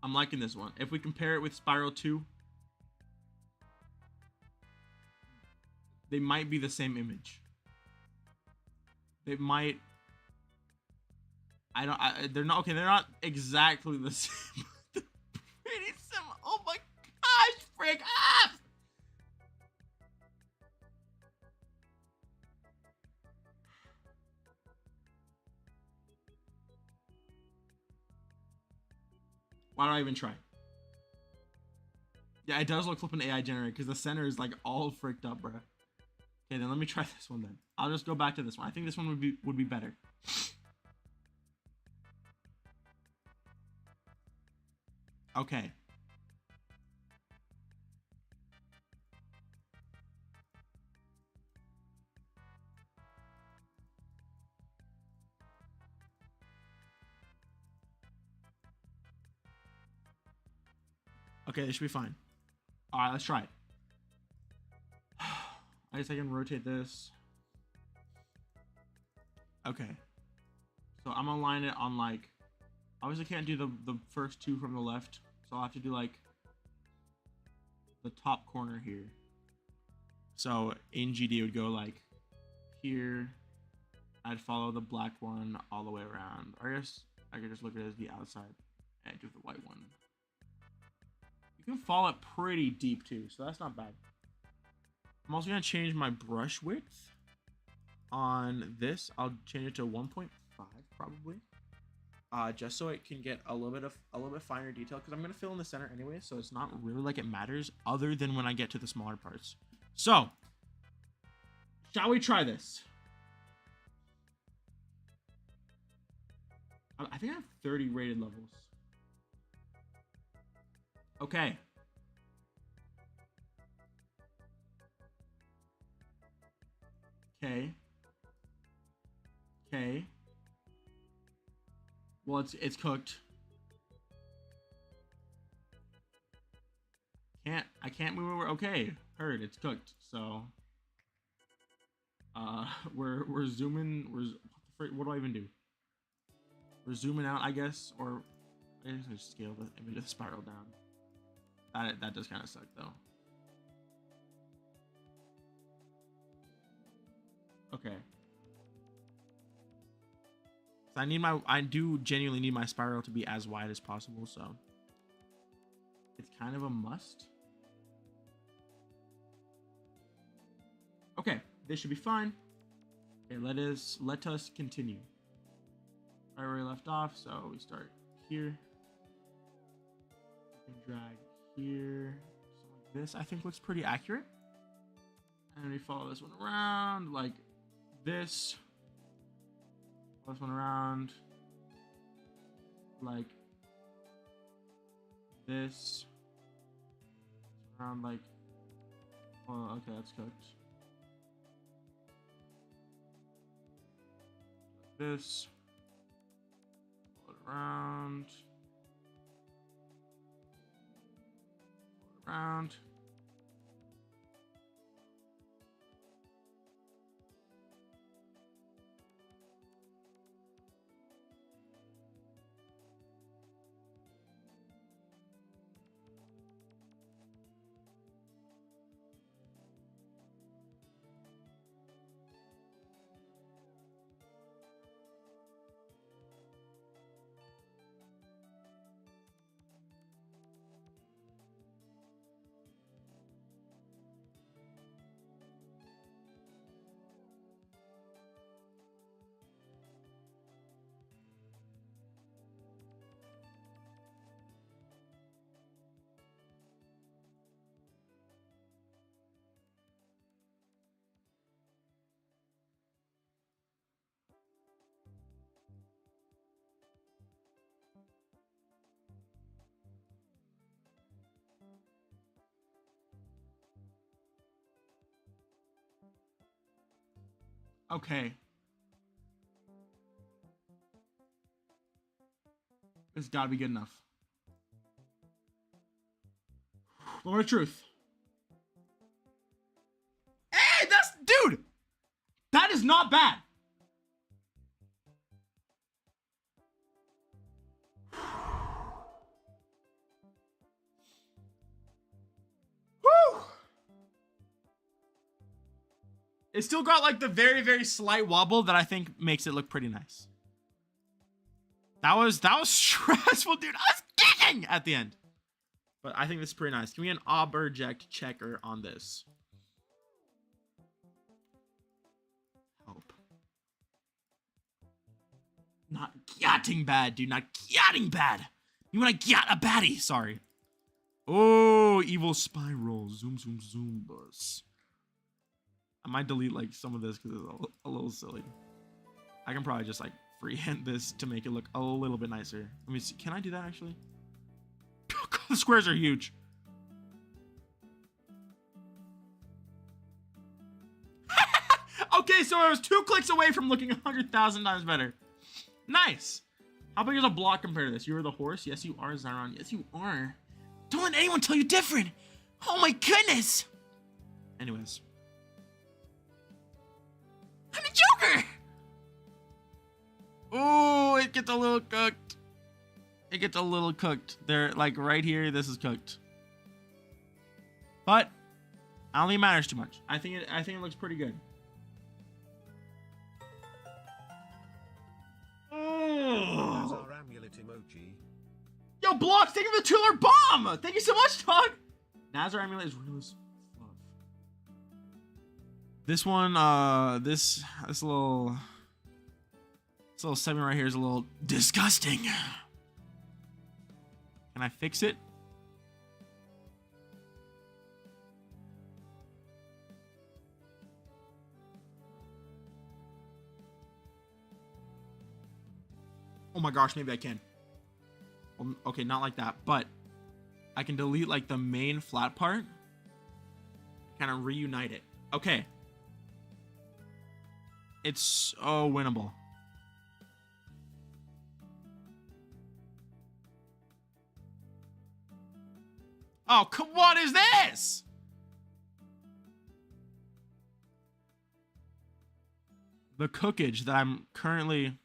Speaker 1: I'm liking this one. If we compare it with Spiral 2, they might be the same image. They might. They're not okay. They're not exactly the same. They're pretty similar. Oh my gosh, frick! Ah! Why do I even try? Yeah, it does look flipping AI generated because the center is like all fricked up, bro. Okay, then let me try this one then. I'll just go back to this one. I think this one would be better. Okay. Okay, this should be fine. All right, let's try it. I guess I can rotate this. Okay. So I'm gonna line it on like, obviously can't do the first two from the left. So I'll have to do like the top corner here. So in GD would go like here. I'd follow the black one all the way around. Or I guess I could just look at it as the outside. edge of the white one. You can fall it pretty deep too, so that's not bad. I'm also gonna change my brush width on this. I'll change it to 1.5 probably, just so it can get a little bit finer detail, because I'm gonna fill in the center anyway, so it's not really like it matters other than when I get to the smaller parts. So, shall we try this? I think I have 30 rated levels. Okay. Okay. Okay. Well, it's cooked. I can't move over. Okay, heard it's cooked. So, we're zooming. What do I even do? We're zooming out, I guess, or I guess I just scale the image of the spiral down. That does kind of suck though. Okay. So I do genuinely need my spiral to be as wide as possible, so it's kind of a must. Okay, this should be fine. Okay, let us continue. Right where we left off, so we start here. We can drag here. So like this, I think looks pretty accurate. And we follow this one around like this. This one around like this. Around like, oh, okay, that's cooked. This. Pull it around. Pull it around. Okay. It's gotta be good enough. Moment of truth. Hey, dude! That is not bad. Woo! It's still got like the very, very slight wobble that I think makes it look pretty nice. That was stressful, dude. I was kicking at the end. But I think this is pretty nice. Can we get an object checker on this? Help. Not getting bad, dude. Not getting bad. You wanna get a baddie? Sorry. Oh, evil spiral. Zoom, zoom, zoom, bus. I might delete like some of this because it's a little silly. I can probably just like freehand this to make it look a little bit nicer. Let me see. Can I do that actually? The squares are huge. Okay, so I was 2 clicks away from looking 100,000 times better. Nice. How big is a block compared to this? You are the horse? Yes, you are, Zyron. Yes, you are. Don't let anyone tell you different. Oh my goodness. Anyways. I'm a Joker. Oh, it gets a little cooked. It gets a little cooked. There, like right here, this is cooked. But I don't think it matters too much. I think it looks pretty good.
Speaker 2: There's our amulet emoji.
Speaker 1: Yo, Blocks, thank you for the $2 bomb. Thank you so much, dog. Nazar Amulet is real as fuck. This one, this little segment right here is a little disgusting. Can I fix it? Oh my gosh, maybe I can. Okay, not like that, but I can delete like the main flat part, kind of reunite it. Okay. It's so winnable. Oh, what is this? The cookage that I'm currently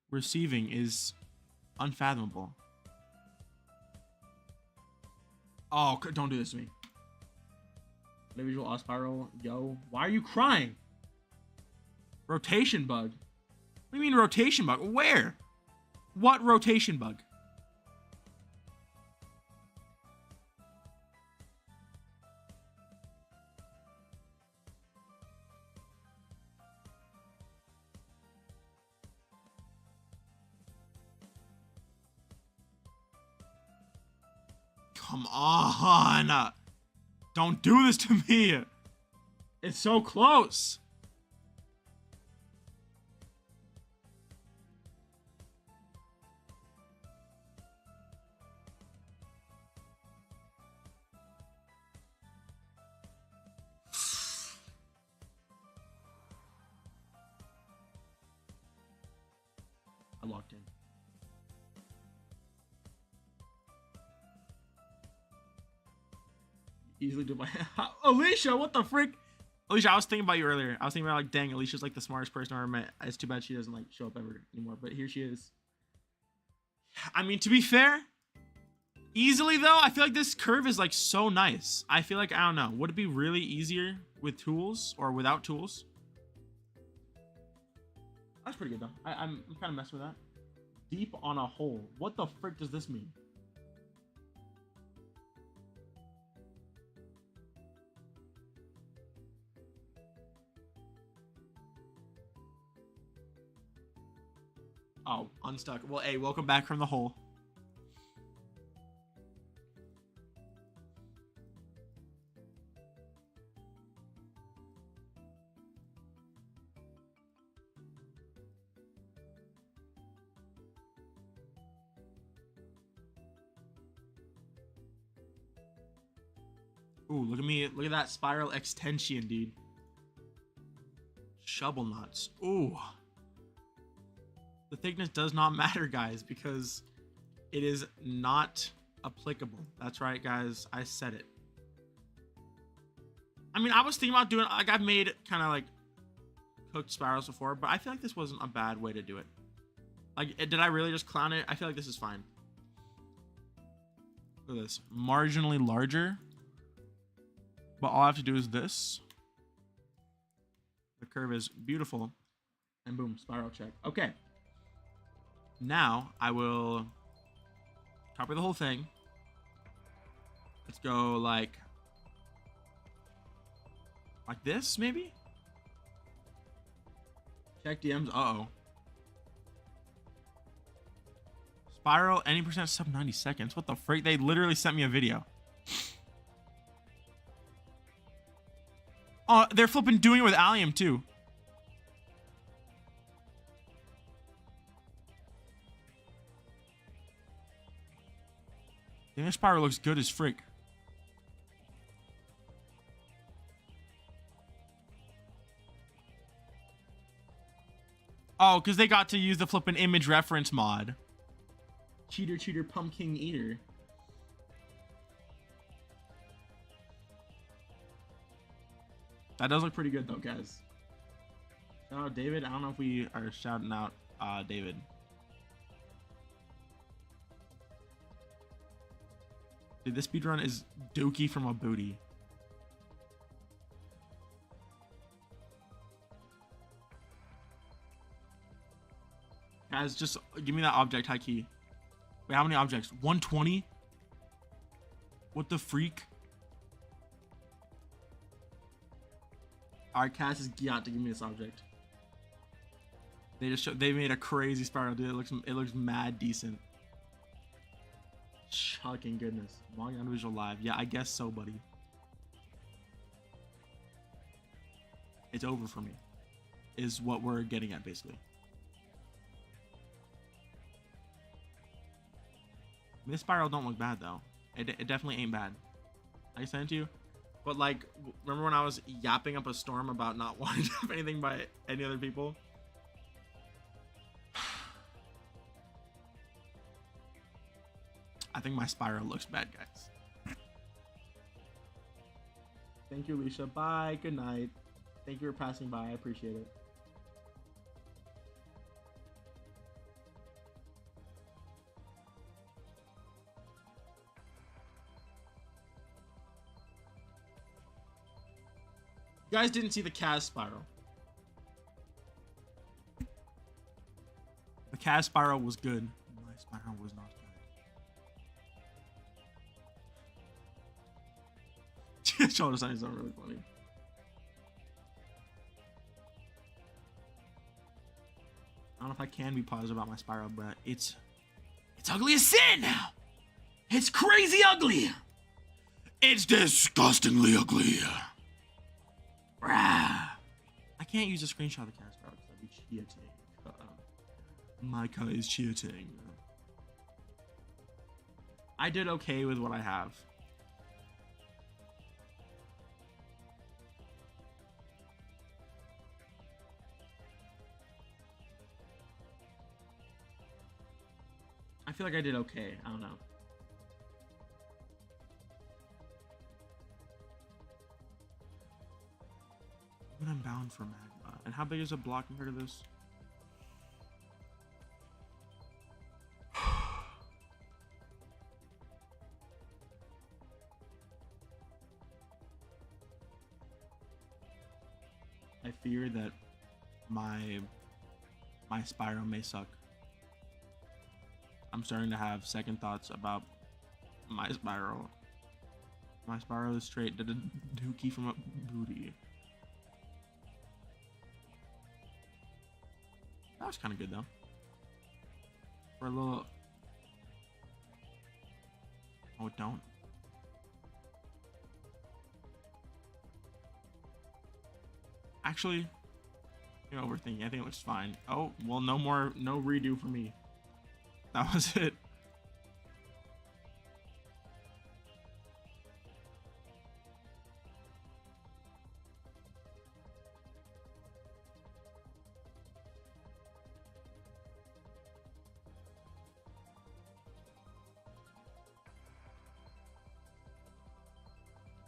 Speaker 1: receiving is unfathomable. Oh, don't do this to me. AudioVisual off spiral, yo. Why are you crying? Rotation bug. What do you mean rotation bug? Where? What rotation bug? Come on. Don't do this to me. It's so close. I locked in. Easily do my Alicia, what the frick? Alicia, I was thinking about you earlier. I was thinking about like, dang, Alicia's like the smartest person I ever met. It's too bad she doesn't like show up ever anymore, but here she is. I mean, to be fair, easily though, I feel like this curve is like so nice. I feel like, I don't know, would it be really easier with tools or without tools? That's pretty good though. I'm kind of messing with that. Deep on a hole. What the frick does this mean? Oh, unstuck. Well, hey, welcome back from the hole. Ooh, look at me. Look at that spiral extension, dude. Shovel nuts. Ooh. The thickness does not matter, guys, because it is not applicable. That's right, guys. I said it. I mean, I was thinking about doing, like, I've made kind of like cooked spirals before, but I feel like this wasn't a bad way to do it. Like, did I really just clown it? I feel like this is fine. Look at this. Marginally larger. But all I have to do is this. The curve is beautiful. And boom, spiral check. Okay. Now I will copy the whole thing. Let's go like this, maybe? Check DMs. Uh-oh. Spiral, any percent sub 90 seconds. What the freak? They literally sent me a video. Oh, they're flipping doing it with allium too. This spiral looks good as frick. Oh, because they got to use the flipping image reference mod. Cheater, pumpkin eater. That does look pretty good though, guys. Shout out David. I don't know if we are shouting out David. Dude, this speedrun is dookie from a booty. Guys, just give me that object high key. Wait, how many objects? 120? What the freak? Alright, Cass is got to give me this object. They made a crazy spiral, dude. It looks mad decent. Fucking goodness. Long AudioVisual live. Yeah, I guess so, buddy. It's over for me. Is what we're getting at, basically. This spiral don't look bad though. It definitely ain't bad. I sent it to you. But like, remember when I was yapping up a storm about not wanting to have anything by any other people? I think my spiral looks bad, guys. Thank you, Alicia. Bye. Good night. Thank you for passing by. I appreciate it. You guys didn't see the Kaz spiral. The Kaz spiral was good. My spiral was not good. Shoulder signs are really funny. I don't know if I can be positive about my spiral, but it's ugly as sin now. It's crazy ugly. It's disgustingly ugly. I can't use a screenshot of the Kaz spiral because that'd be cheating. Micah is cheating. I did okay with what I have. I feel like I did okay. I don't know. But I'm bound for magma. And how big is a block compared to this? I fear that my spiral may suck. I'm starting to have second thoughts about my spiral. My spiral is straight dookie from a booty. That was kind of good though. For a little. Oh, don't. Actually, you're overthinking. I think it looks fine. Oh, well, no redo for me. That was it.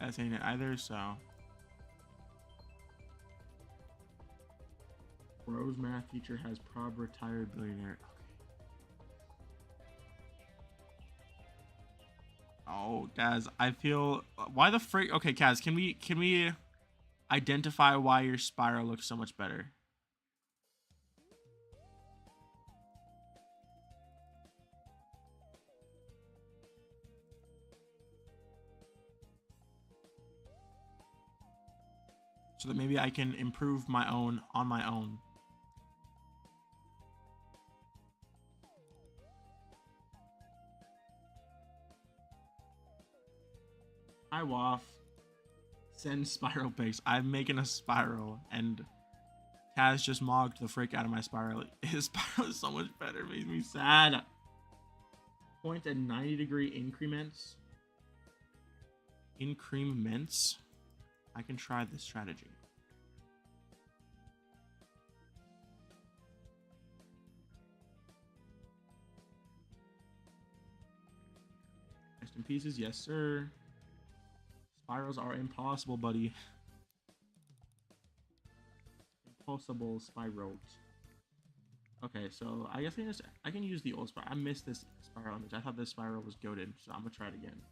Speaker 1: That's ain't it either, so. Bro's math teacher has prob retired billionaire. Oh, Kaz, I feel. Why the frick? Okay, Kaz, can we identify why your spiral looks so much better? So that maybe I can improve my own on my own. Hi, Waff. Send spiral pics. I'm making a spiral, and Kaz just mogged the frick out of my spiral. His spiral is so much better. It makes me sad. Point at 90-degree increments. Increments? I can try this strategy. Rest in pieces, yes, sir. Spirals are impossible, buddy. Impossible spirals. Okay, so I guess I can use the old spiral. I missed this spiral image. I thought this spiral was goated, so I'm gonna try it again.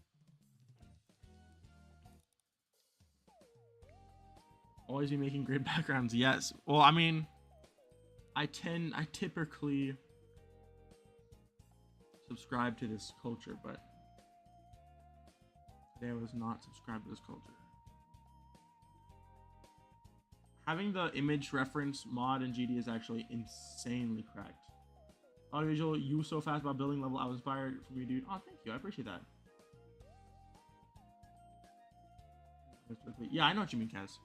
Speaker 1: Always be making great backgrounds. Yes. Well, I mean, I typically subscribed to this culture, but today I was not subscribed to this culture. Having the image reference mod in GD is actually insanely cracked. AudioVisual, you so fast about building level. I was inspired from you, dude. Oh, thank you. I appreciate that. Yeah, I know what you mean, Kaz.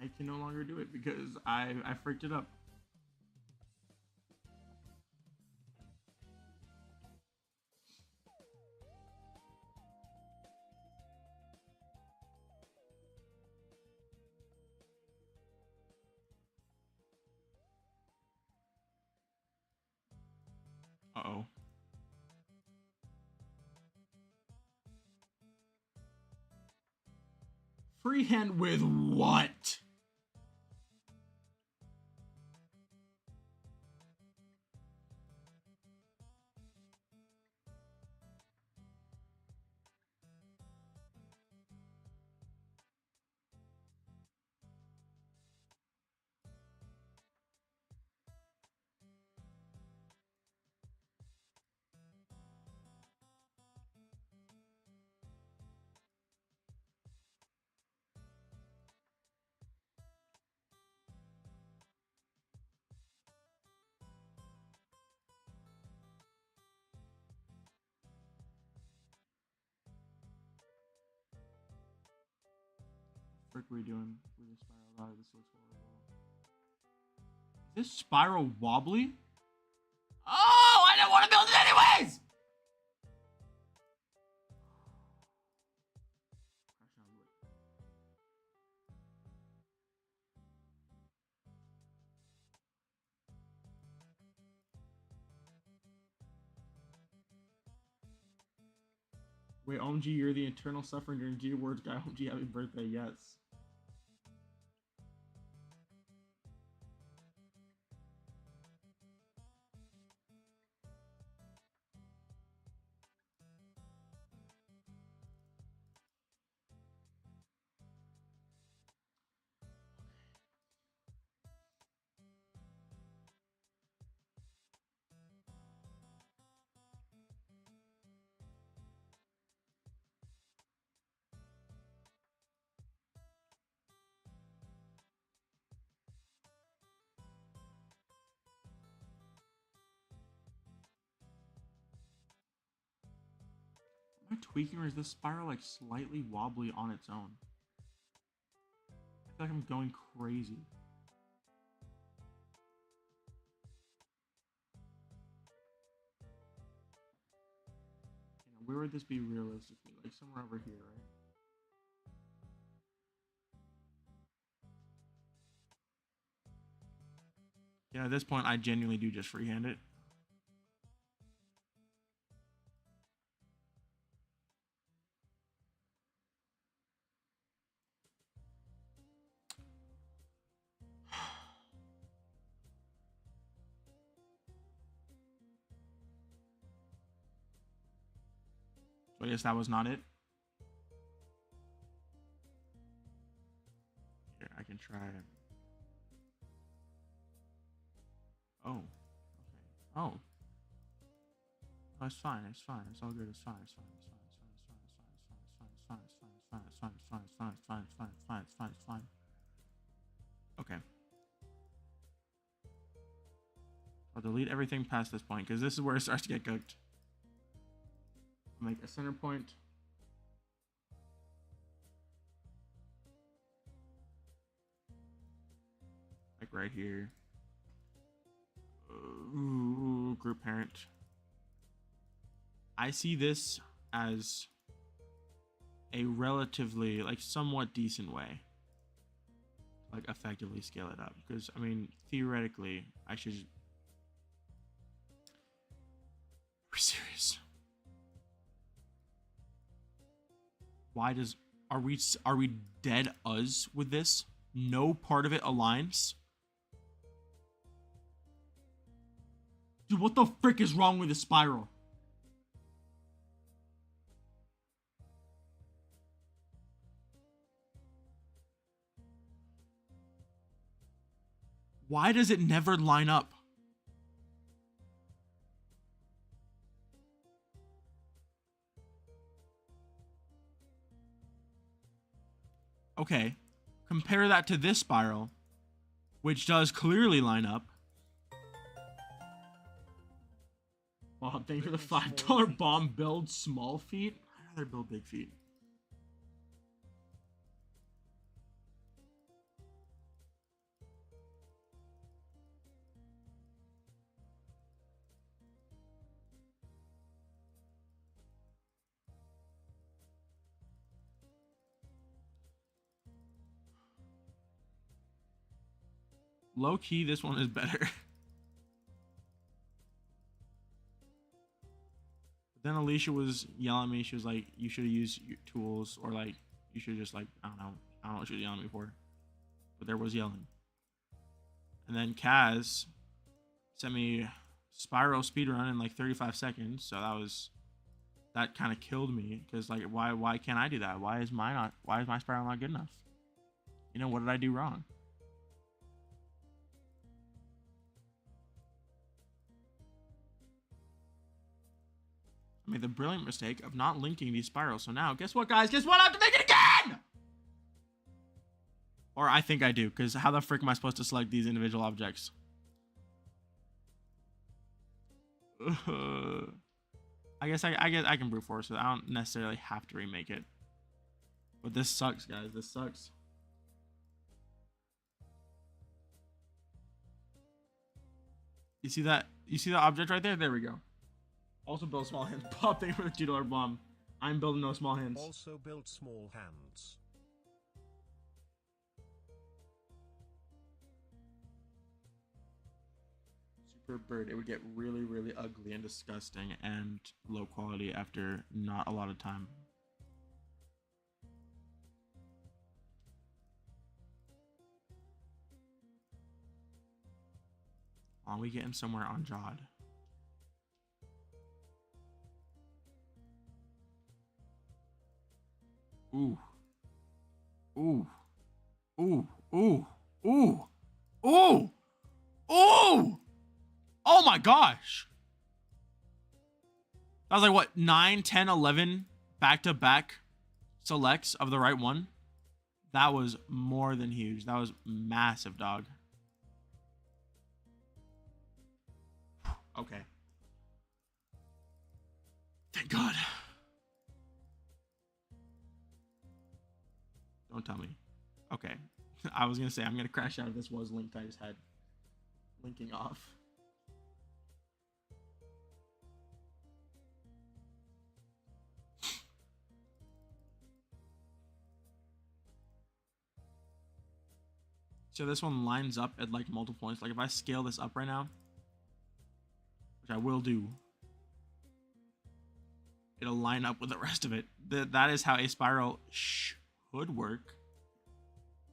Speaker 1: I can no longer do it because I freaked it up. Uh-oh. Freehand with what? What are we doing with this spiral? This looks horrible. Is this spiral wobbly? Oh, I didn't want to build it anyways! Wait, OMG, you're the eternal suffering during G words guy. OMG, happy birthday, yes. Am I tweaking or is this spiral like slightly wobbly on its own? I feel like I'm going crazy. Where would this be realistically? Like somewhere over here, right? Yeah, at this point, I genuinely do just freehand it. So I guess that was not it. Here, I can try it. Oh. Okay. Oh. Oh, it's fine. It's fine. It's all good. It's fine. It's fine. It's fine. It's fine. It's fine. It's fine. It's fine. It's fine. It's fine. It's fine. It's fine. It's fine. It's fine. It's fine. Okay. I'll delete everything past this point because this is where it starts to get cooked. I'll make a center point. Like right here. Ooh, group parent. I see this as a relatively, like, somewhat decent way to, like, effectively scale it up. Because, I mean, theoretically, I should... We're serious. Why does, are we dead us with this? No part of it aligns? Dude, what the frick is wrong with the spiral? Why does it never line up? Okay, compare that to this spiral, which does clearly line up. Well, thank you for the $5 bomb. Build small feet. I'd rather build big feet. Low key, this one is better. Then Alicia was yelling at me. She was like, you should have used your tools, or like, you should just like, I don't know what she was yelling at me for. But there was yelling. And then Kaz sent me Spyro speedrun in like 35 seconds. So that kind of killed me. Because like, why can't I do that? Why is my Spyro not good enough? You know, what did I do wrong? I made the brilliant mistake of not linking these spirals. So now, guess what, guys? Guess what? I have to make it again! Or I think I do, because how the frick am I supposed to select these individual objects? I guess I can brute force it. I don't necessarily have to remake it. But this sucks, guys. This sucks. You see that? You see the object right there? There we go. Also build small hands. Pop, thank you for the $2 bomb. I'm building no small hands.
Speaker 2: Also build small hands.
Speaker 1: Super bird. It would get really, really ugly and disgusting and low quality after not a lot of time. Are we getting somewhere on Jod? Ooh. Ooh. Ooh. Ooh. Ooh. Ooh. Ooh. Oh my gosh. That was like what, 9, 10, 11 back-to-back selects of the right one? That was more than huge. That was massive, dog. Okay. Thank God. Don't tell me. Okay. I was going to say, I'm going to crash out if this was linked. I just had linking off. So this one lines up at like multiple points. Like if I scale this up right now, which I will do, it'll line up with the rest of it. That is how a spiral should work.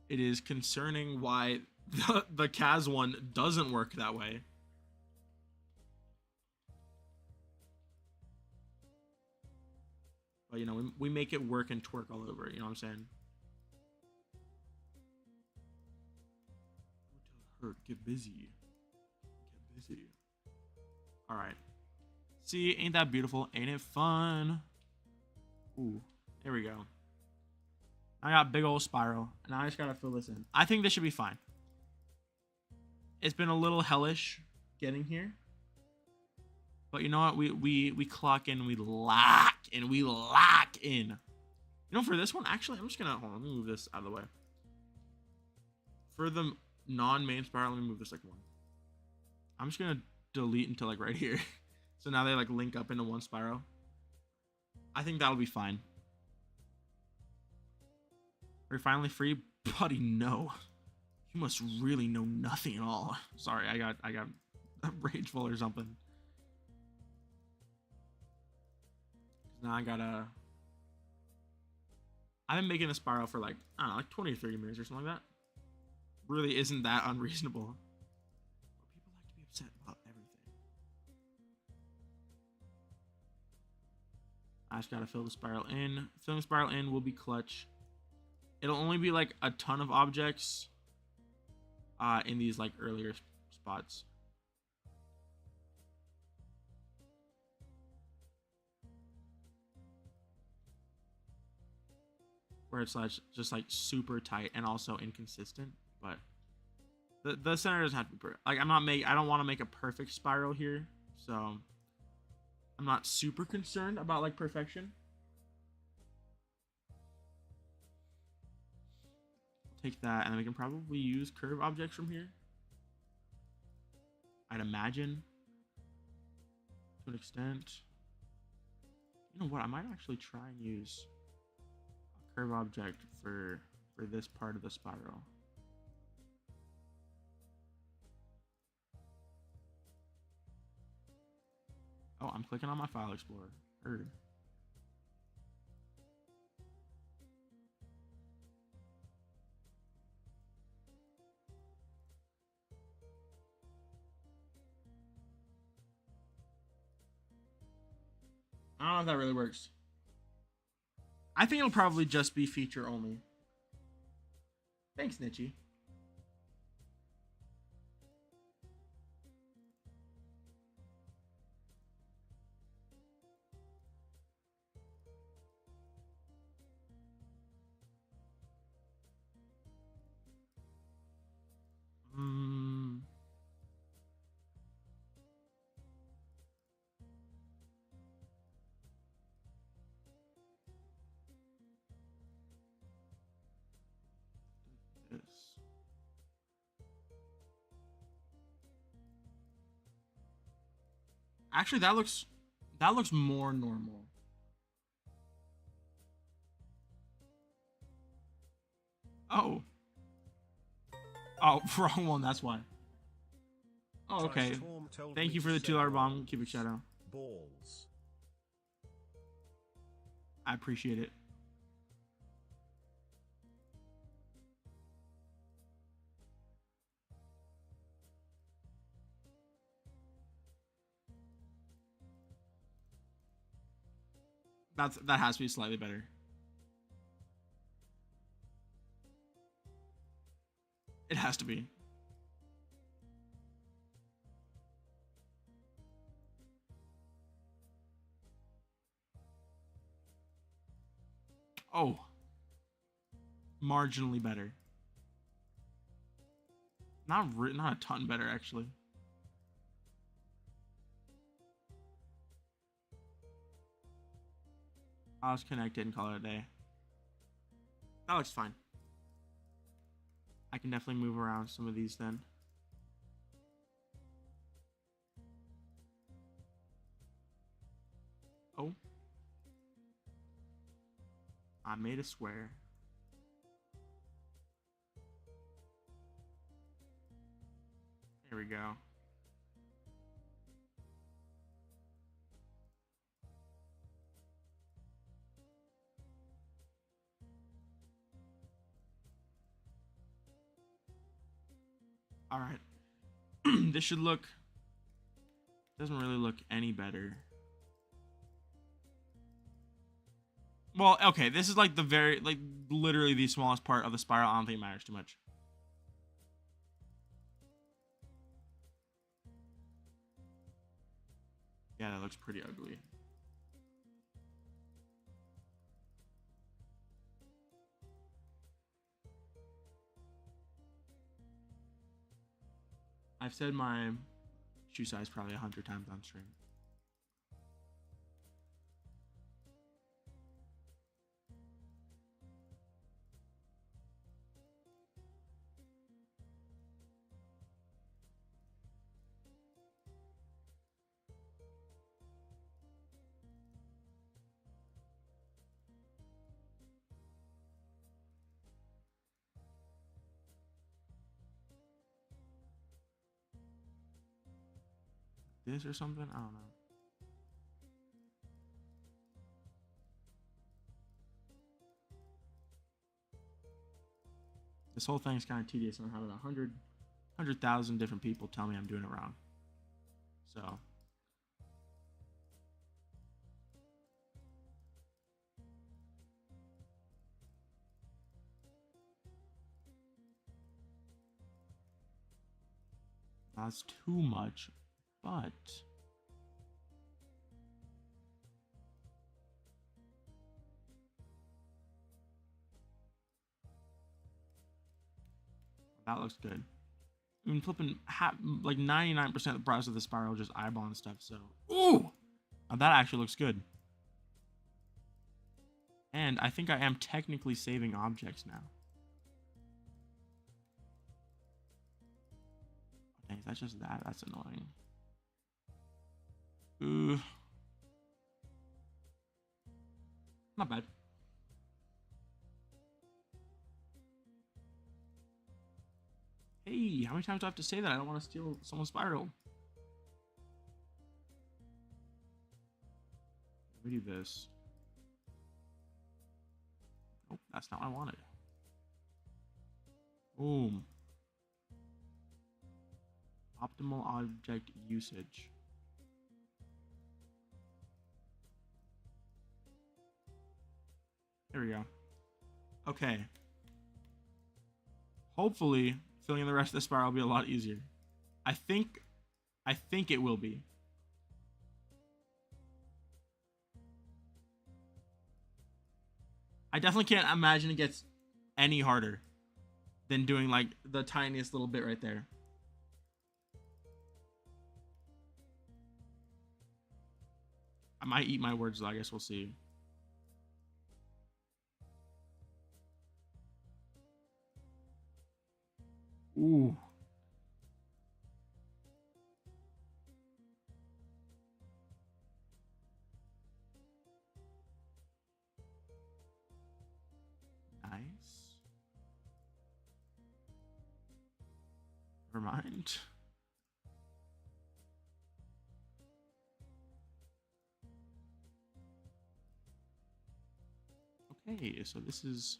Speaker 1: It is concerning why the Kaz one doesn't work that way. But you know, we make it work and twerk all over it, you know what I'm saying? Hurt, get busy. Get busy. Alright. See, ain't that beautiful? Ain't it fun? Ooh, there we go. I got big old spiral, and I just gotta fill this in. I think this should be fine. It's been a little hellish getting here. But you know what? We clock in, we lock in, we lock in. You know, for this one, actually, I'm just gonna, hold on, let me move this out of the way. For the non-main spiral, let me move this like one. I'm just gonna delete until like right here. So now they like link up into one spiral. I think that'll be fine. Are you finally free? Buddy, no. You must really know nothing at all. Sorry, I got rageful or something. Now I gotta I've been making a spiral for like, I don't know, like 20 or 30 minutes or something like that. Really isn't that unreasonable. But people like to be upset about everything. I just gotta fill the spiral in. Filling the spiral in will be clutch. It'll only be like a ton of objects in these like earlier spots. Where it's like just like super tight and also inconsistent, but the center doesn't have to be perfect. Like I don't want to make a perfect spiral here, so I'm not super concerned about like perfection. Take that, and then we can probably use curve objects from here. I'd imagine to an extent. You know what? I might actually try and use a curve object for this part of the spiral. Oh, I'm clicking on my file explorer. Heard. I don't know if that really works. I think it'll probably just be feature only. Thanks, Nitchy. Actually, that looks more normal. Oh. Oh, wrong one. That's why. Oh, okay. Thank you for the $2 bomb, Cubic Shadow.
Speaker 2: Balls.
Speaker 1: I appreciate it. That has to be slightly better. It has to be. Oh. Marginally better. Not a ton better, actually. I'll just connect it and call it a day. That looks fine. I can definitely move around some of these then. Oh. I made a square. There we go. All right. This should look... Doesn't really look any better. Well, okay. This is like the very... Like, literally the smallest part of the spiral. I don't think it matters too much. Yeah, that looks pretty ugly. I've said my shoe size probably 100 times on stream. This or something? I don't know. This whole thing is kind of tedious, and I'm having 100,000 different people tell me I'm doing it wrong. So. That's too much, but that looks good. I mean, flipping like 99% of the price of the spiral just eyeballing stuff. So, ooh, now that actually looks good. And I think I am technically saving objects now. Okay, is that just that? That's annoying. Ooh. Not bad. Hey, how many times do I have to say that? I don't want to steal someone's spiral. Let me do this. Nope, that's not what I wanted. Boom. Optimal object usage. There we go. Okay. Hopefully, filling in the rest of the spiral will be a lot easier. I think it will be. I definitely can't imagine it gets any harder than doing like the tiniest little bit right there. I might eat my words though, I guess we'll see. Ooh. Nice. Never mind. Okay, so this is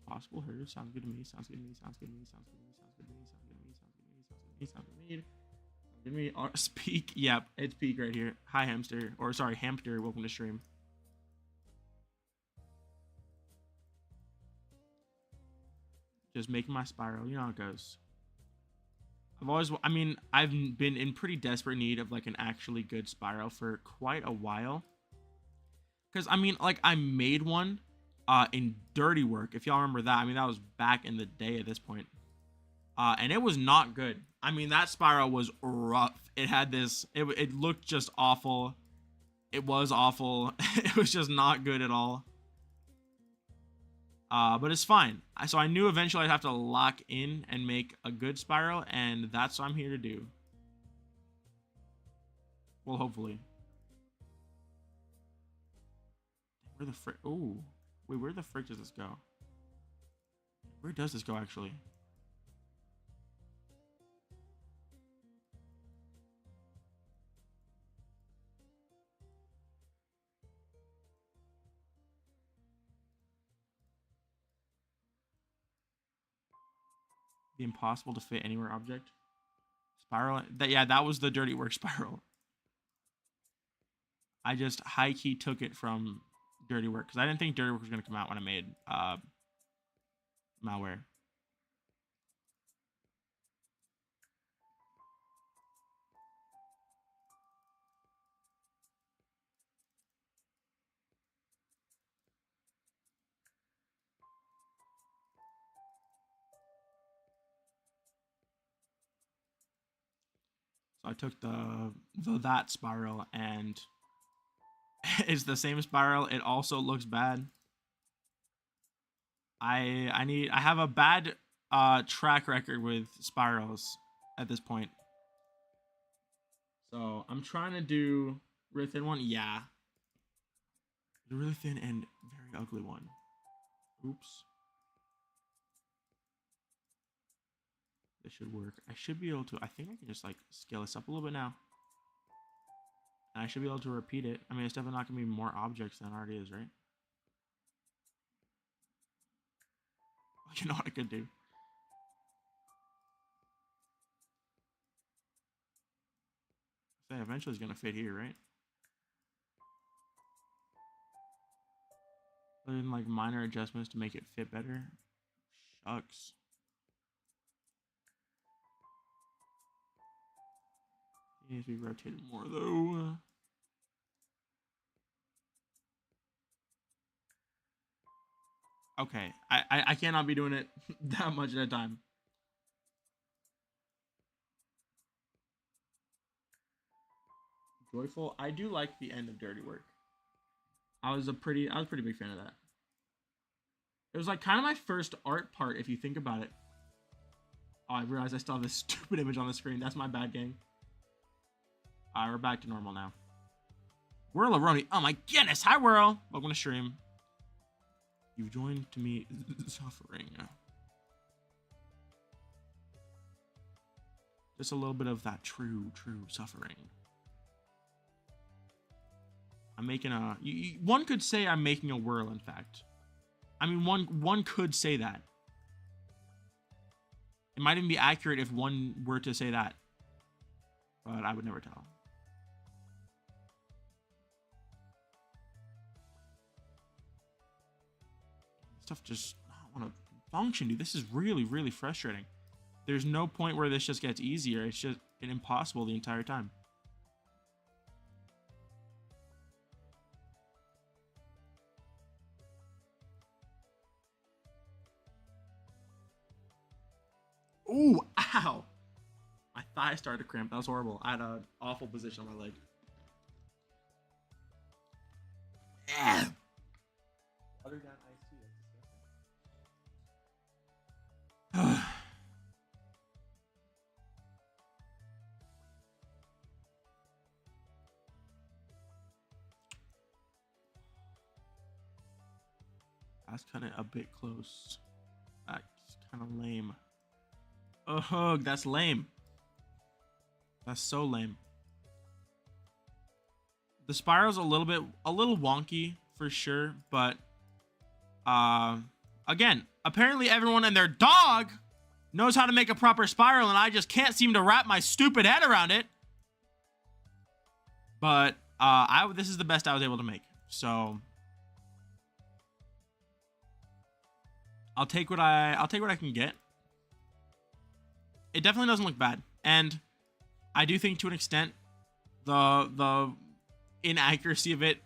Speaker 1: possible. Her sounds good to me. Sounds good to me. Sounds good to me. Sounds good to me. Sounds good to me. Sounds good to me. Sounds good to me. Sounds good to me. Sounds good to me. Give me speak. Yep, it's peak right here. Hi, hamster. Or sorry, hamster. Welcome to stream. Just making my spiral. You know how it goes. I've been in pretty desperate need of like an actually good spiral for quite a while. Because I mean, like I made one in Dirty Work. If y'all remember that, I mean that was back in the day at this point. And it was not good. I mean, that spiral was rough. It had this, it looked just awful. It was awful. It was just not good at all. But it's fine. So I knew eventually I'd have to lock in and make a good spiral, and that's what I'm here to do. Well, hopefully. Where the frick? Ooh. Wait, where the frick does this go? Where does this go, actually? The impossible to fit anywhere object. Spiral. That was the Dirty Work spiral. I just high-key took it from Dirty Work because I didn't think Dirty Work was going to come out when I made malware. So I took that spiral and it's the same spiral. It also looks bad. I have a bad track record with spirals at this point. So I'm trying to do really thin one. Yeah. The really thin and very ugly one. Oops. This should work. I should be able to, I think I can just like scale this up a little bit now. And I should be able to repeat it. I mean, it's definitely not going to be more objects than it already is, right? You know what I could do? So eventually it's gonna fit here, right? Other than like minor adjustments to make it fit better. Shucks. It needs to be rotated more though. Okay, I cannot be doing it that much at a time. Joyful. I do like the end of Dirty Work. I was a pretty big fan of that. It was like kind of my first art part, if you think about it. Oh, I realized I still have this stupid image on the screen. That's my bad, gang. Alright, we're back to normal now. Whirl-a-roni. Oh my goodness. Hi, Whirl. Welcome to stream. You've joined to me suffering. Just a little bit of that true suffering. I'm making a... one could say I'm making a whirl, in fact. I mean, one could say that. It might even be accurate if one were to say that. But I would never tell. Stuff just not want to function, dude. This is really frustrating. There's no point where this just gets easier. It's just impossible the entire time. Ooh, ow. My thigh started to cramp. That was horrible. I had an awful position on my leg. Watered down iced tea. That's disgusting. That's kind of a bit close. That's kind of lame. Uhhh, that's lame. That's so lame. The spiral's a little wonky for sure, but again, apparently everyone and their dog knows how to make a proper spiral, and I just can't seem to wrap my stupid head around it. But this is the best I was able to make, so I'll take what I can get. It definitely doesn't look bad, and I do think to an extent the inaccuracy of it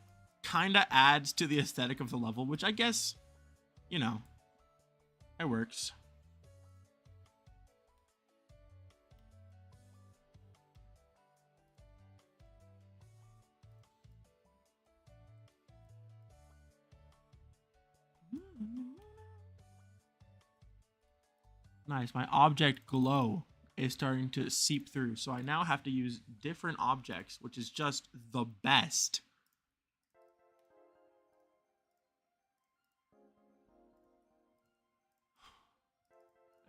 Speaker 1: kind of adds to the aesthetic of the level, which I guess, you know, it works. Nice. My object glow is starting to seep through, so I now have to use different objects, which is just the best.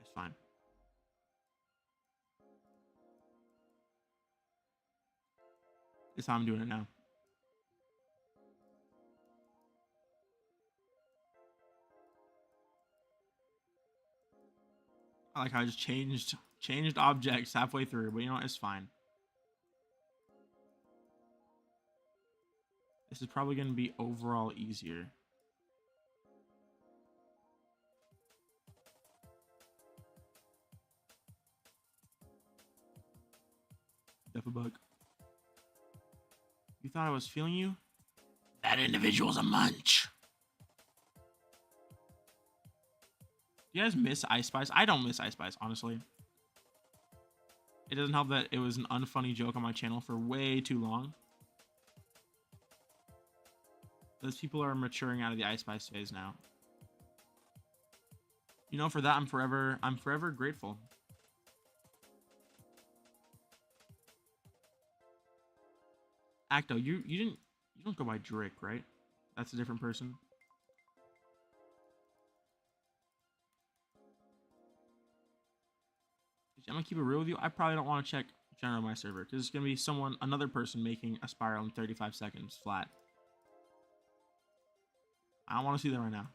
Speaker 1: It's fine. It's how I'm doing it now. I like how I just changed objects halfway through, but you know what? It's fine. This is probably going to be overall easier. Def a bug. You thought I was feeling you? That individual's a munch. Do you guys miss Ice Spice? I don't miss Ice Spice, honestly. It doesn't help that it was an unfunny joke on my channel for way too long. Those people are maturing out of the Ice Spice phase now. You know, for that, I'm forever grateful. Acto, you don't go by Drake, right? That's a different person. I'm gonna keep it real with you. I probably don't want to check general my server because it's gonna be another person making a spiral in 35 seconds flat. I don't want to see that right now.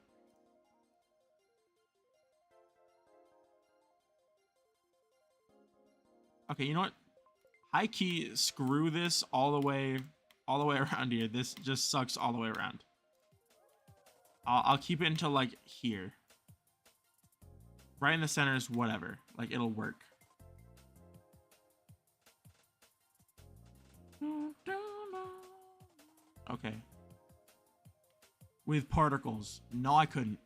Speaker 1: Okay, you know what? High key, screw this all the way around here. This just sucks all the way around. I'll keep it until like here. Right in the center is whatever. Like it'll work. Okay. With particles. No, I couldn't.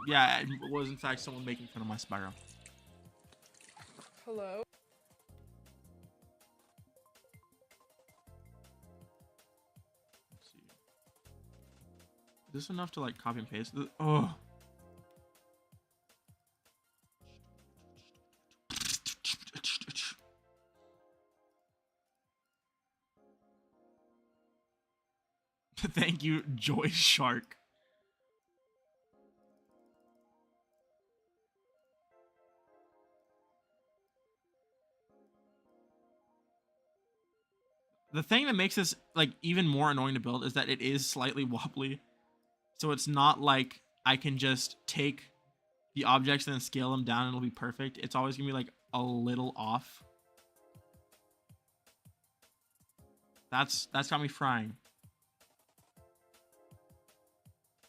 Speaker 1: Yeah, it was in fact someone making fun of my spiral.
Speaker 3: Hello?
Speaker 1: Let's see. Is this enough to like copy and paste? Oh. Thank you, Joy Shark. The thing that makes this like even more annoying to build is that it is slightly wobbly. So it's not like I can just take the objects and then scale them down and it'll be perfect. It's always gonna be like a little off. That's got me frying.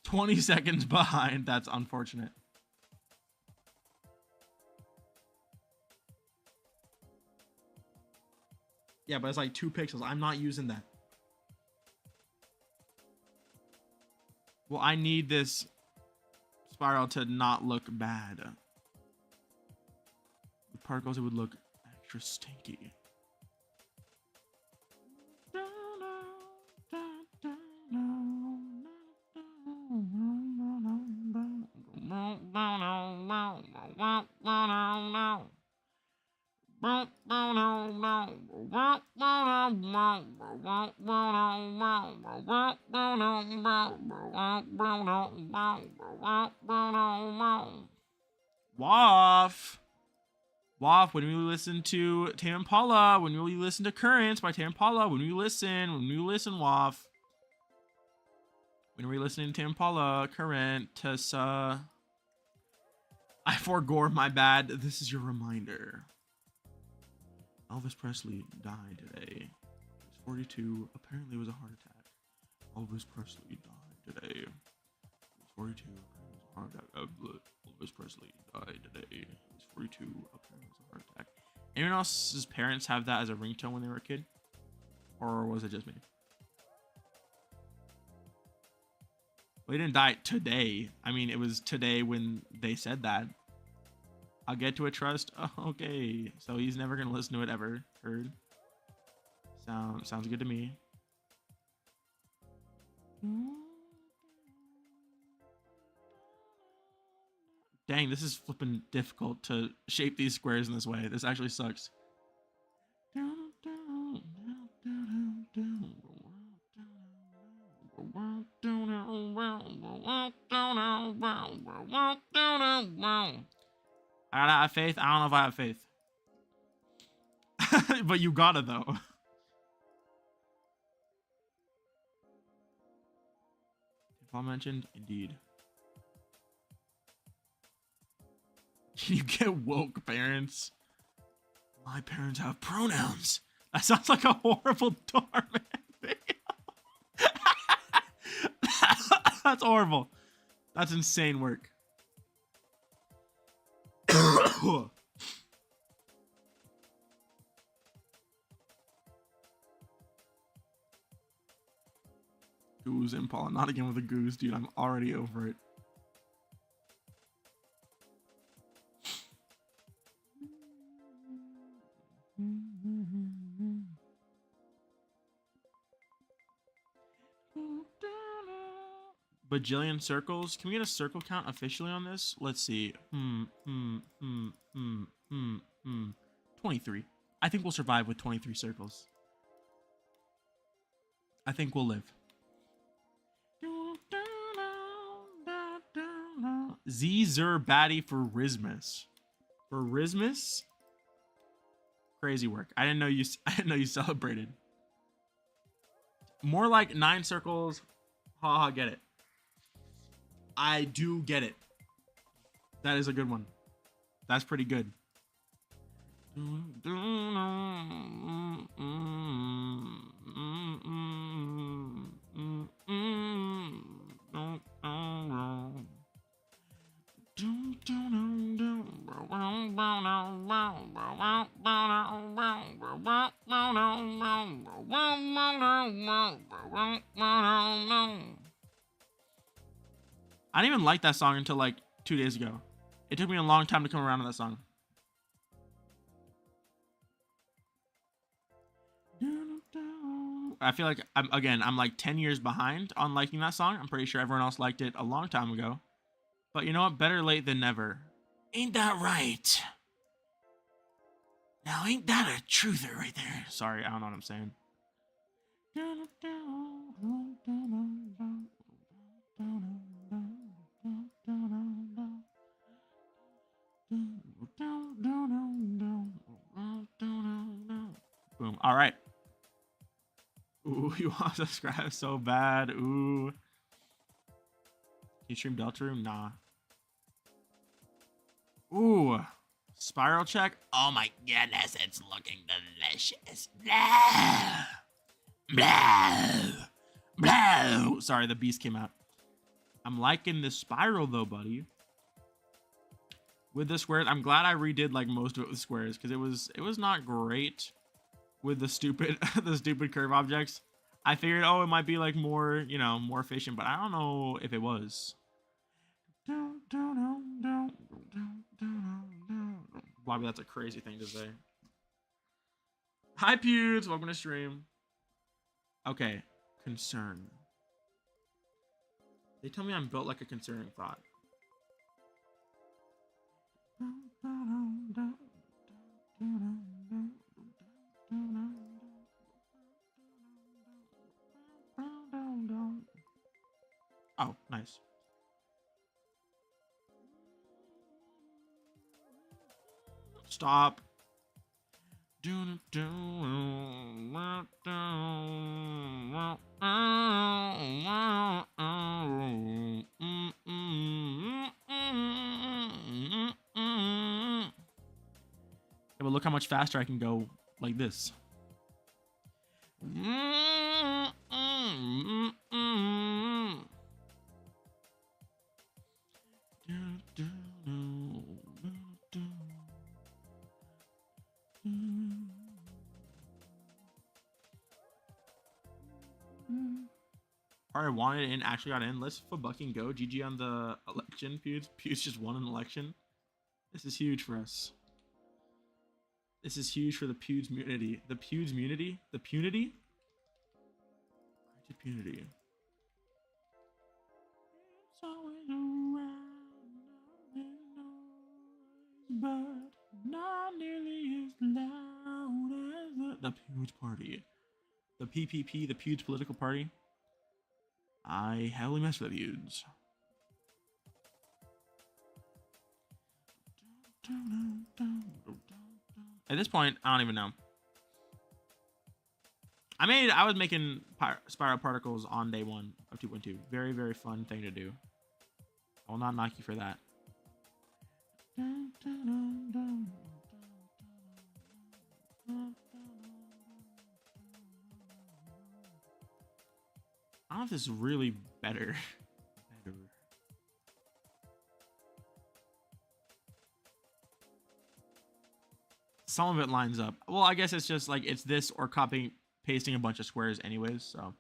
Speaker 1: 20 seconds behind. That's unfortunate. Yeah, but it's like 2 pixels. I'm not using that. Well, I need this spiral to not look bad. The particles, it would look extra stinky. Waff, when we listen to Tame Impala, when we listen to Currents by Tame Impala, when we listen, Waff. When we're listening to Tame Impala, Current, Tessa. I forgore, my bad. This is your reminder. Elvis Presley died today. He was 42. Apparently it was a heart attack. Elvis Presley died today. He was 42. Apparently it was a heart attack. Elvis Presley died today. He was 42. Apparently it was a heart attack. Anyone else's parents have that as a ringtone when they were a kid? Or was it just me? Well, he didn't die today. I mean, it was today when they said that. I'll get to a trust. Oh, okay. So he's never going to listen to it ever. Heard. Sounds good to me. Dang, this is flipping difficult to shape these squares in this way. This actually sucks. I gotta have faith. I don't know if I have faith. But you gotta, though. If I mentioned, indeed. Can you get woke, parents? My parents have pronouns. That sounds like a horrible Darman video. That's horrible. That's insane work. Goose Impala. Not again with a goose, dude. I'm already over it. Bajillion circles. Can we get a circle count officially on this? Let's see. 23. I think we'll survive with 23 circles. I think we'll live. Z-Zer Batty for Rismus. For Rismus? Crazy work. I didn't know you celebrated. More like 9 circles. Haha, get it. I do get it. That is a good one. That's pretty good. I didn't even like that song until like 2 days ago. It took me a long time to come around to that song. I feel like I'm like 10 years behind on liking that song. I'm pretty sure everyone else liked it a long time ago. But you know what? Better late than never. Ain't that right? Now ain't that a truther right there? Sorry, I don't know what I'm saying. Boom. All right. Ooh, you want to subscribe so bad. Ooh. Can you stream Deltarune? Nah. Ooh. Spiral check. Oh my goodness, it's looking delicious. Blah. Blah. Blah. Sorry, the beast came out. I'm liking this spiral though, buddy. With the squares, I'm glad I redid like most of it with squares because it was not great with the stupid the stupid curve objects. I figured, oh, it might be like more, you know, more efficient, but I don't know if it was. Bobby, that's a crazy thing to say. Hi, Pewds. Welcome to stream. Okay. Concern. They tell me I'm built like a concerning thought. Oh, nice. Stop. But look how much faster I can go like this. Alright, wanted in, actually got in. Let's fucking go. GG on the election, Pewds. Pewds just won an election. This is huge for us. This is huge for the Pewds community. The Pewds community? The punity? Punity. It's always around, but not nearly as loud as the Pewds party. The PPP, the Pewds political party. I heavily mess with the Pewds. At this point, I don't even know. I was making spiral particles on day 1 of 2.2. Very, very fun thing to do. I will not knock you for that. I don't know if this is really better. Some of it lines up. Well, I guess it's just like it's this or pasting a bunch of squares anyways, so.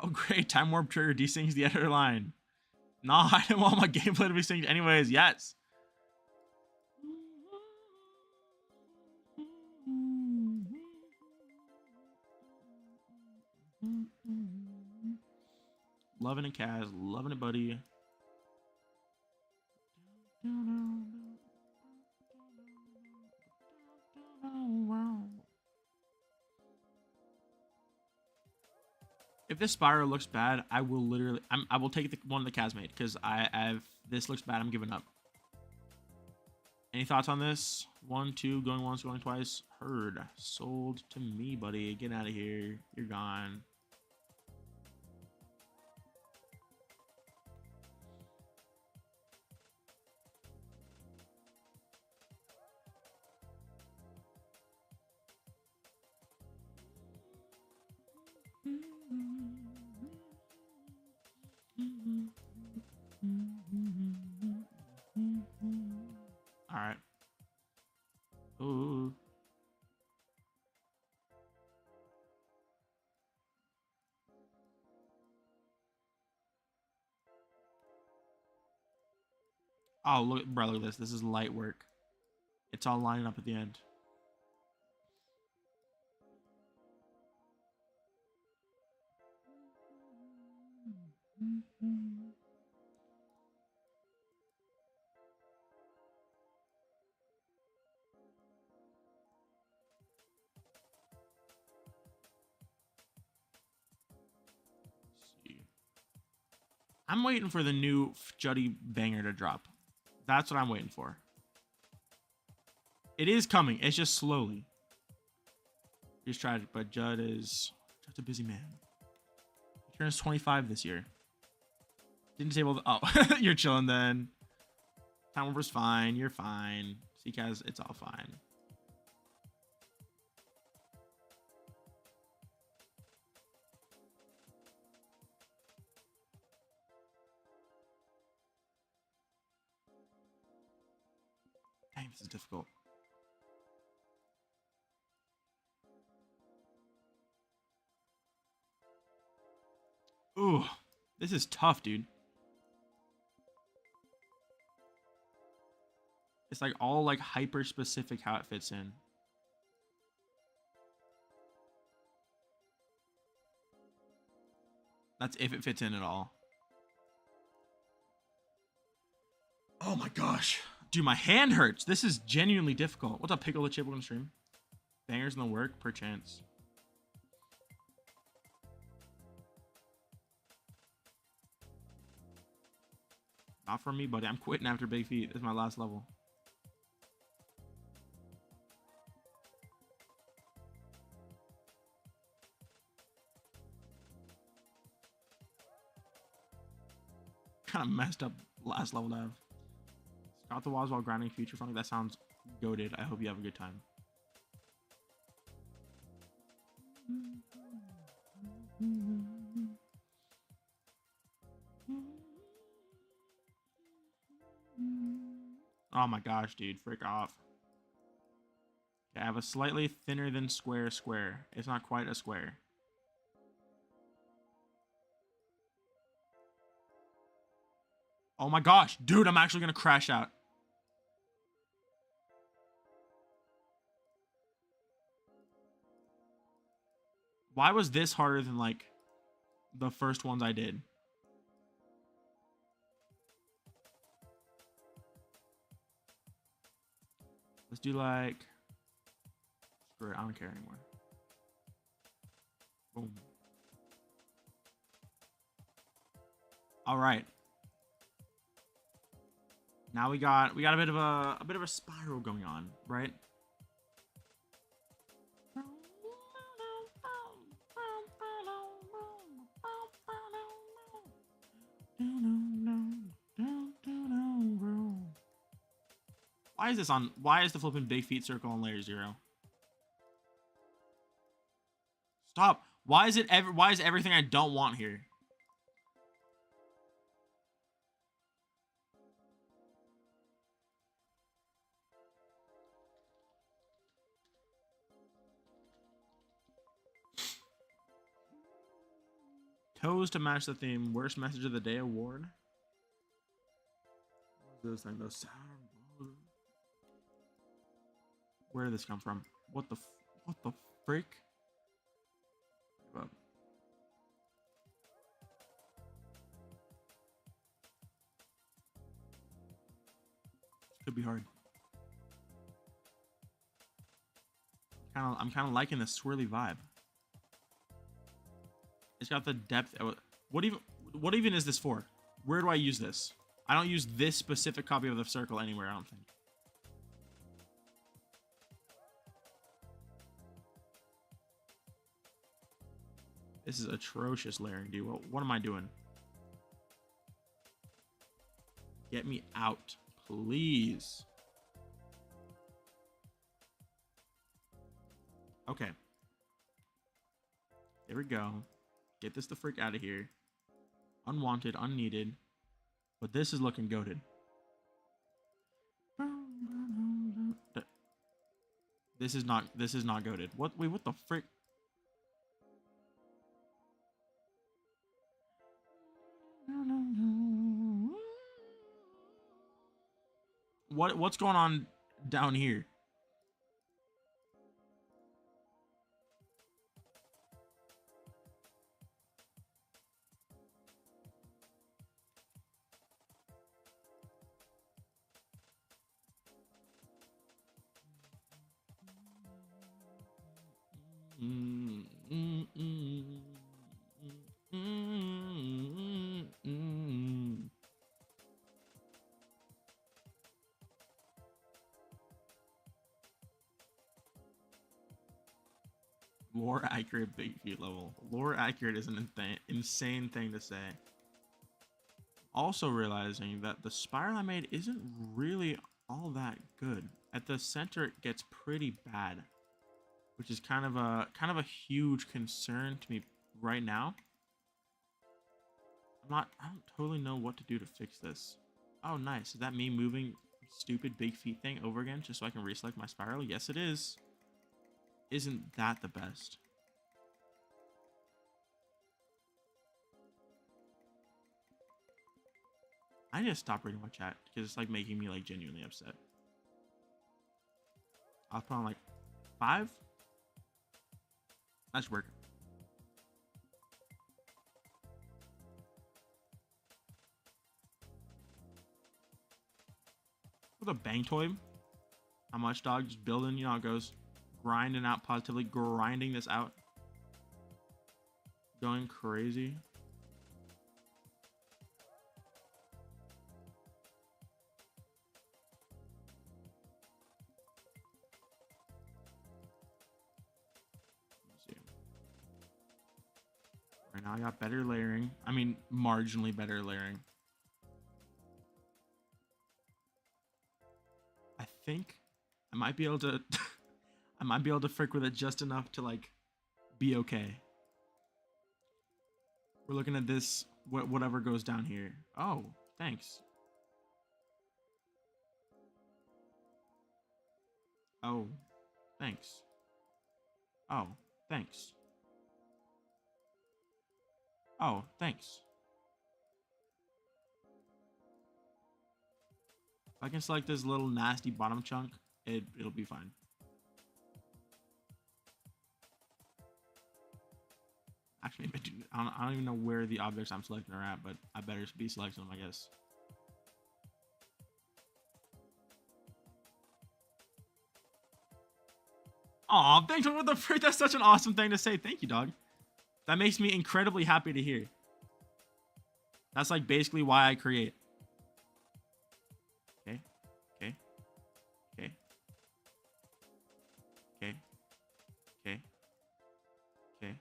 Speaker 1: Oh great, time warp trigger desyncs the editor line. Nah, I didn't want my gameplay to be synced anyways, yes. Loving it, Kaz. Loving it, buddy. If this spiral looks bad, I will literally... I will take the one the Kaz made, because this looks bad, I'm giving up. Any thoughts on this? 1, 2, going once, going twice. Heard. Sold to me, buddy. Get out of here. You're gone. All right. Ooh. Oh, look, bro, look at this. This is light work. It's all lining up at the end. I'm waiting for the new Juddy banger to drop. That's what I'm waiting for. It is coming. It's just slowly. He's tragic, but Judd's a busy man. He turns 25 this year. Didn't disable the... Oh, you're chilling then. Time Warper's fine. You're fine. Seekaz, it's all fine. Dang, this is difficult. Ooh, this is tough, dude. It's like all like hyper specific how it fits in. That's if it fits in at all. Oh my gosh. Dude, my hand hurts. This is genuinely difficult. What's up, Pickle the Chip? We're gonna stream. Bangers in the work, perchance. Not for me, buddy. I'm quitting after Big Feet. This is my last level. Kind of messed up last level to have. Got the walls while grinding future funding. That sounds goated. I hope you have a good time. Oh my gosh, dude. Frick off. Okay, I have a slightly thinner than square square. It's not quite a square. Oh my gosh. Dude, I'm actually going to crash out. Why was this harder than, like, the first ones I did? Let's do, like... Screw it, I don't care anymore. Boom. All right. Now we got a bit of a spiral going on, right? Why is this on? Why is the flipping Big Feet circle on layer 0? Stop. Why is everything I don't want here? Toes to match the theme. Worst message of the day award. What is this thing? Where did this come from? What the frick? Could be hard. I'm kind of liking the swirly vibe. It's got the depth. What even is this for? Where do I use this? I don't use this specific copy of the circle anywhere, I don't think. This is atrocious layering, dude. What am I doing? Get me out, please. Okay. There we go. Get this the frick out of here. Unwanted, unneeded. But this is looking goated. This is not goated. What? Wait, what the frick? What's going on down here? Lore accurate big feet level. Lore accurate is an insane thing to say. Also realizing that the spiral I made isn't really all that good. At the center it gets pretty bad, which is kind of a huge concern to me right now. I don't totally know what to do to fix this. Oh, nice. Is that me moving stupid big feet thing over again just so I can reselect my spiral? Yes, it is. Isn't that the best? I need to stop reading my chat because it's like making me like genuinely upset. I'll put on like 5. That should work. With a bang toy. How much, dog? Just building, you know how it goes. Grinding out, positively grinding this out. Going crazy. Let's see. Right now I got better layering. I mean, marginally better layering. I think I might be able to I might be able to frick with it just enough to like be okay. We're looking at this, whatever goes down here. Oh, thanks. Oh, thanks. Oh, thanks. Oh, thanks. If I can select this little nasty bottom chunk, it'll be fine. Actually, I don't even know where the objects I'm selecting are at, but I better be selecting them, I guess. Aw, thanks. What the frick? That's such an awesome thing to say. Thank you, dog. That makes me incredibly happy to hear. That's like basically why I create. Okay. Okay. Okay. Okay. Okay. Okay.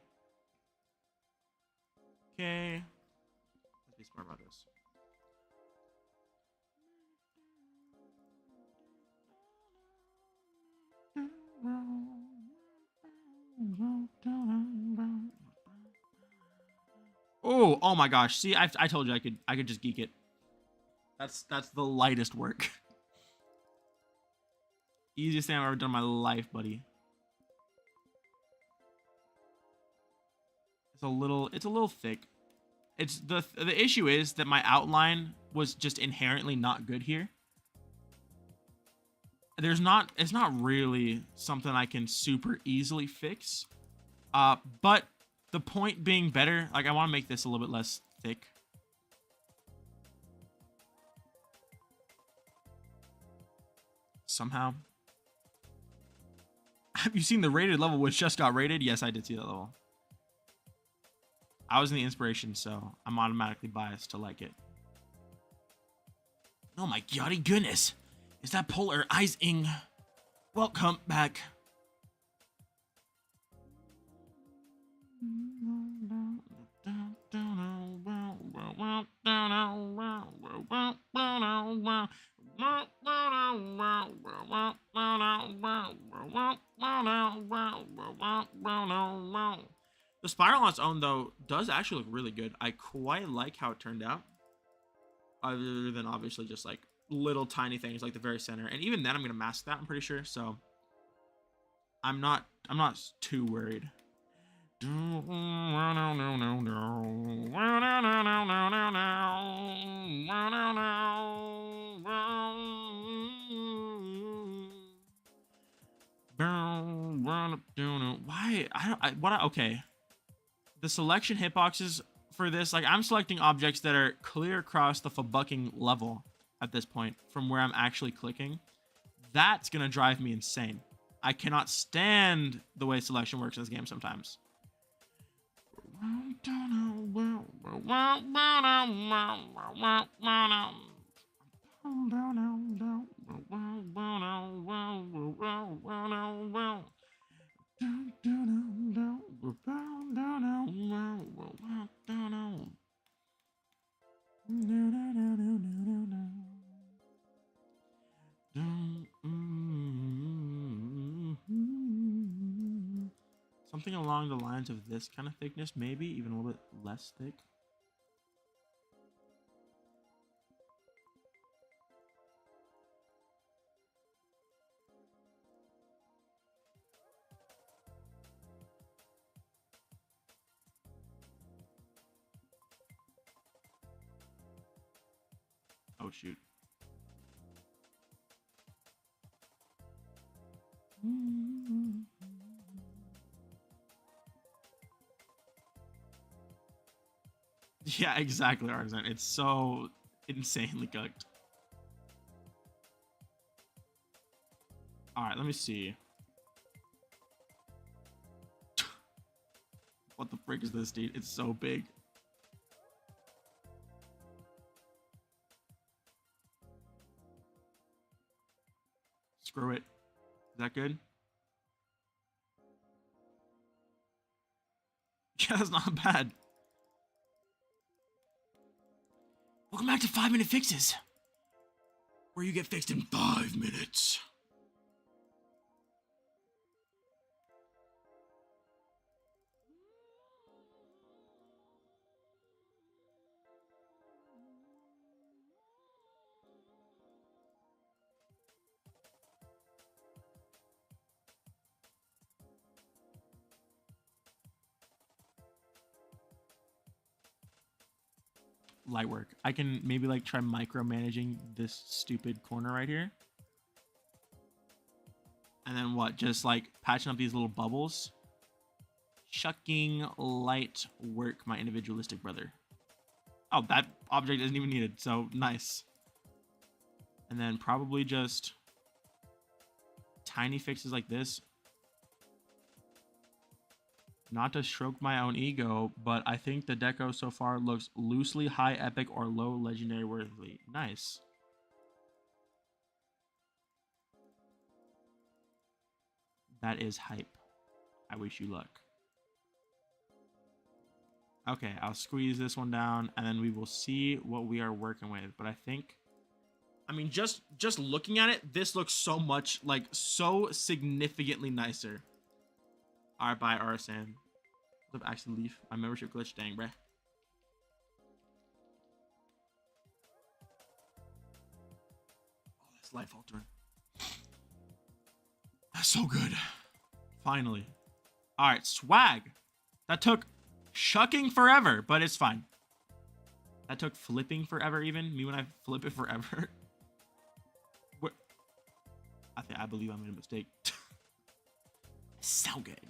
Speaker 1: Okay. Let's be smart about this. Oh my gosh. See, I told you I could just geek it. That's the lightest work. Easiest thing I've ever done in my life, buddy. It's a little thick. It's the issue is that my outline was just inherently not good here. It's not really something I can super easily fix. But the point being better, like I want to make this a little bit less thick. Somehow. Have you seen the rated level which just got rated? Yes, I did see that level. I was in the inspiration, so I'm automatically biased to like it. Oh my goddy goodness. Is that polarizing? Welcome back. The spiral on its own, though, does actually look really good. I quite like how it turned out. Other than obviously just like little tiny things like the very center. And even then I'm gonna mask that, I'm pretty sure. So I'm not too worried. Why? Okay. The selection hitboxes for this, like I'm selecting objects that are clear across the fucking level at this point from where I'm actually clicking. That's gonna drive me insane. I cannot stand the way selection works in this game sometimes. Something along the lines of this kind of thickness, maybe even a little bit less thick. Oh, shoot. Yeah, exactly, Artisan. It's so insanely cooked. Alright, let me see. What the frick is this, dude? It's so big. Screw it. Is that good? Yeah, that's not bad. Welcome back to 5-Minute Fixes, where you get fixed in 5 minutes. Light work. I can maybe like try micromanaging this stupid corner right here. And then what? Just like patching up these little bubbles. Shucking light work, my individualistic brother. Oh, that object isn't even needed, so nice. And then probably just tiny fixes like this. Not to stroke my own ego, but I think the deco so far looks loosely high epic or low legendary worthy. Nice. That is hype. I wish you luck. Okay, I'll squeeze this one down and then we will see what we are working with. But I think, I mean, just looking at it, this looks so much, like, so significantly nicer. Alright, bye, Arsan. What's up, Axel Leaf? My membership glitch, dang, bruh. Oh, that's life altering. That's so good. Finally. Alright, swag. That took shucking forever, but it's fine. That took flipping forever even. Me when I flip it forever. What? I believe I made a mistake. So good.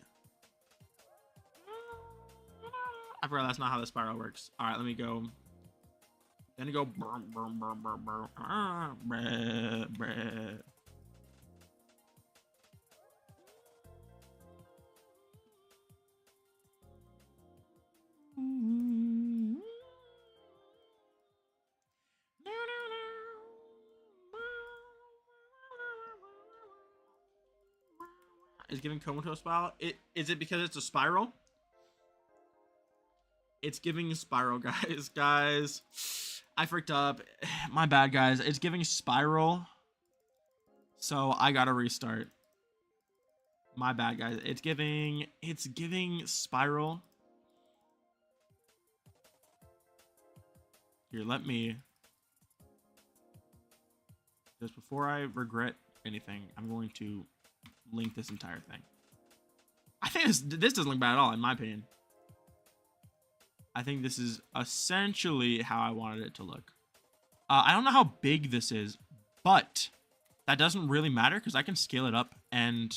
Speaker 1: I forgot that's not how the spiral works. Alright, let me go. Then you go. Is giving comatose spiral. Is it because it's a spiral? It's giving a spiral, guys. I freaked up. My bad, guys. It's giving spiral. So I gotta restart. My bad, guys. It's giving spiral. Here, let me, just before I regret anything, I'm going to link this entire thing. I think this doesn't look bad at all, in my opinion. I think this is essentially how I wanted it to look. I don't know how big this is, but that doesn't really matter because I can scale it up and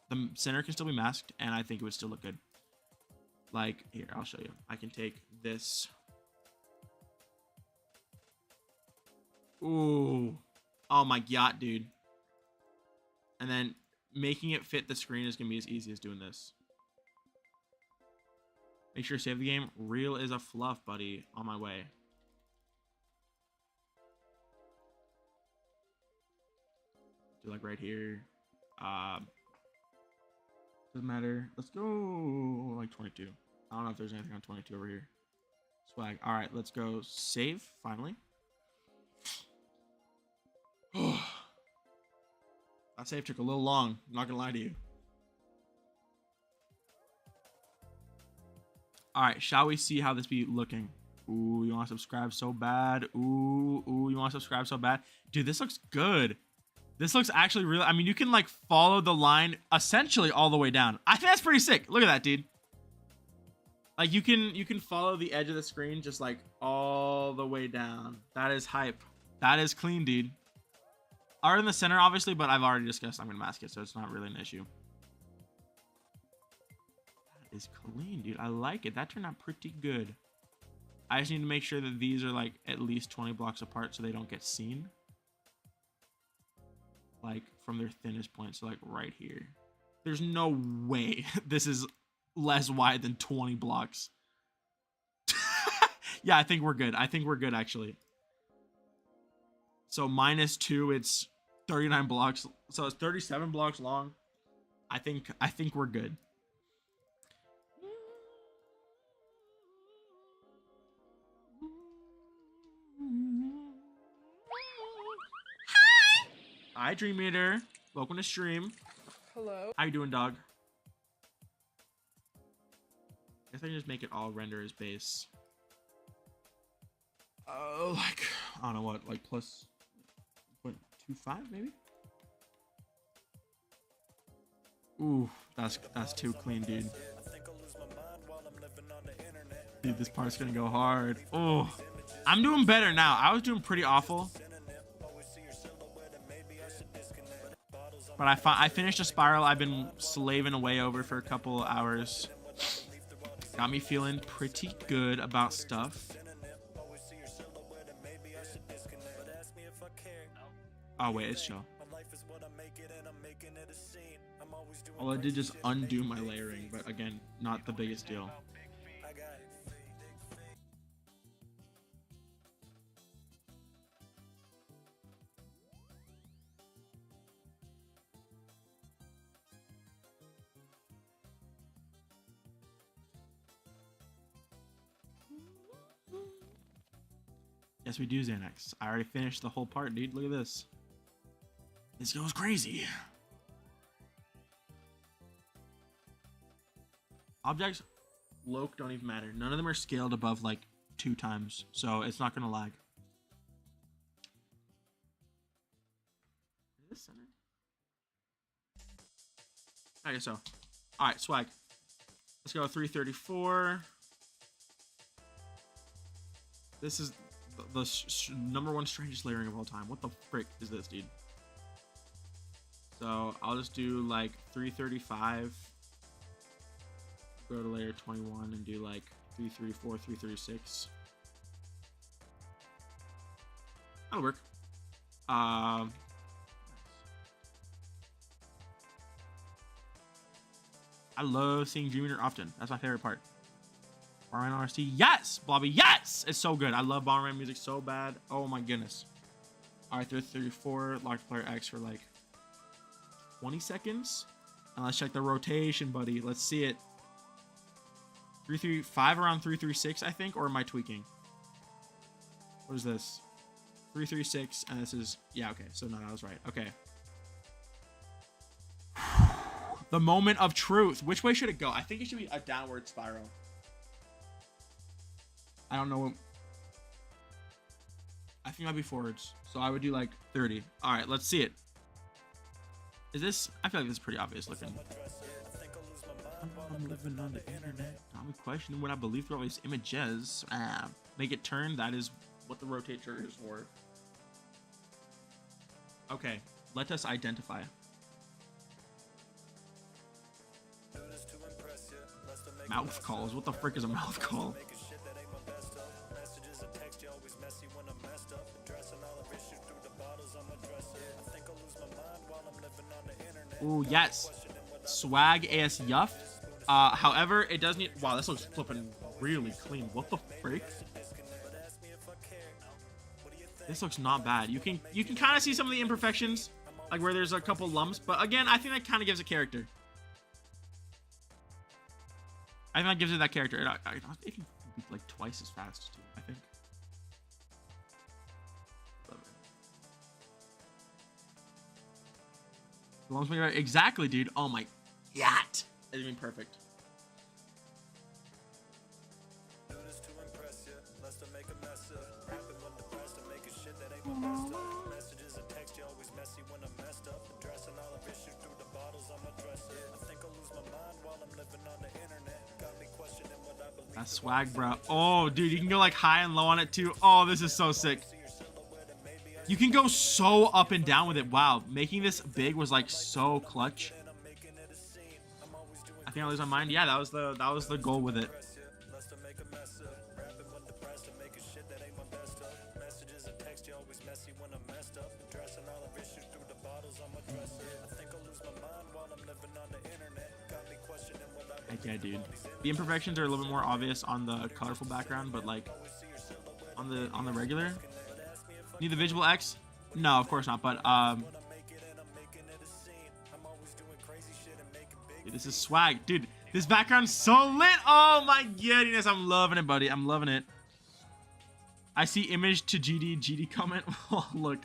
Speaker 1: the center can still be masked and I think it would still look good. Like, here, I'll show you. I can take this. Ooh. Oh my god, dude. And then making it fit the screen is going to be as easy as doing this. Make sure to save the game. Real is a fluff, buddy. On my way. Do like right here. Doesn't matter. Let's go like 22. I don't know if there's anything on 22 over here. Swag. All right, let's go save finally. That save took a little long. I'm not gonna lie to you. All right, shall we see how this be looking? Ooh, you want to subscribe so bad. Ooh, you want to subscribe so bad. Dude, this looks good. This looks actually really, I mean, you can like follow the line essentially all the way down. I think that's pretty sick. Look at that, dude. Like you can follow the edge of the screen just like all the way down. That is hype. That is clean, dude. Art in the center, obviously, but I've already discussed I'm going to mask it, so it's not really an issue. Is clean, dude. I like it. That turned out pretty good. I just need to make sure that these are like at least 20 blocks apart so they don't get seen. Like from their thinnest point, so like right here. There's no way this is less wide than 20 blocks. Yeah, I think we're good. I think we're good actually. So -2, it's 39 blocks. So it's 37 blocks long. I think we're good. Hi, Dream Eater. Welcome to stream.
Speaker 3: Hello.
Speaker 1: How you doing, dog? I guess I can just make it all render as base. Like, I don't know what, like plus 0.25 maybe? Ooh, that's too clean, dude. Dude, this part's gonna go hard. Oh, I'm doing better now. I was doing pretty awful. But I finished a spiral I've been slaving away over for a couple hours. Got me feeling pretty good about stuff. Oh wait, it's chill. Well, I did just undo my layering, but again, not the biggest deal. Yes, we do, Xanax. I already finished the whole part, dude. Look at this. This goes crazy. Objects, Loke don't even matter. None of them are scaled above like 2 times, so it's not gonna lag. Is this centered? I guess so. All right, swag. Let's go 334. This is the #1 strangest layering of all time. What the frick is this, dude? So I'll just do like 335. Go to layer 21 and do like 334, 336. That'll work. I love seeing Dream Eater often. That's my favorite part. Bomberman RST, yes! Blobby, yes! It's so good. I love Bomberman music so bad. Oh my goodness. All right, 334, locked player X for like 20 seconds. And let's check the rotation, buddy. Let's see it. 335 around 336, I think, or am I tweaking? What is this? 336, and this is, yeah, okay. So no, I was right. Okay. The moment of truth. Which way should it go? I think it should be a downward spiral. I don't know. I think I'd be forwards. So I would do like 30. All right, let's see it. Is this? I feel like this is pretty obvious looking. I'm living on the internet. I'm questioning what I believe through all these images. Make it turn. That is what the rotate trigger is for. Okay, let us identify. Mouth calls. What the frick is a mouth call? Ooh, yes. Swag AS Yuff. However, it does need... Wow, this looks flipping really clean. What the frick? This looks not bad. You can kind of see some of the imperfections, like where there's a couple lumps. But again, I think that kind of gives it character. I think that gives it that character. It can be like twice as fast too, I think. Love it. Exactly, dude. Oh my yacht. It's been perfect. That's swag, bro. Oh, dude, you can go like high and low on it too. Oh, this is so sick. You can go so up and down with it. Wow, making this big was like so clutch. I think I lose my mind. Yeah, that was the goal with it. Yeah, dude. The imperfections are a little bit more obvious on the colorful background, but like on the regular. Need the visual X? No, of course not. But dude, this is swag, dude. This background's so lit. Oh my goodness, I'm loving it, buddy. I'm loving it. I see image to GD comment. Oh, look.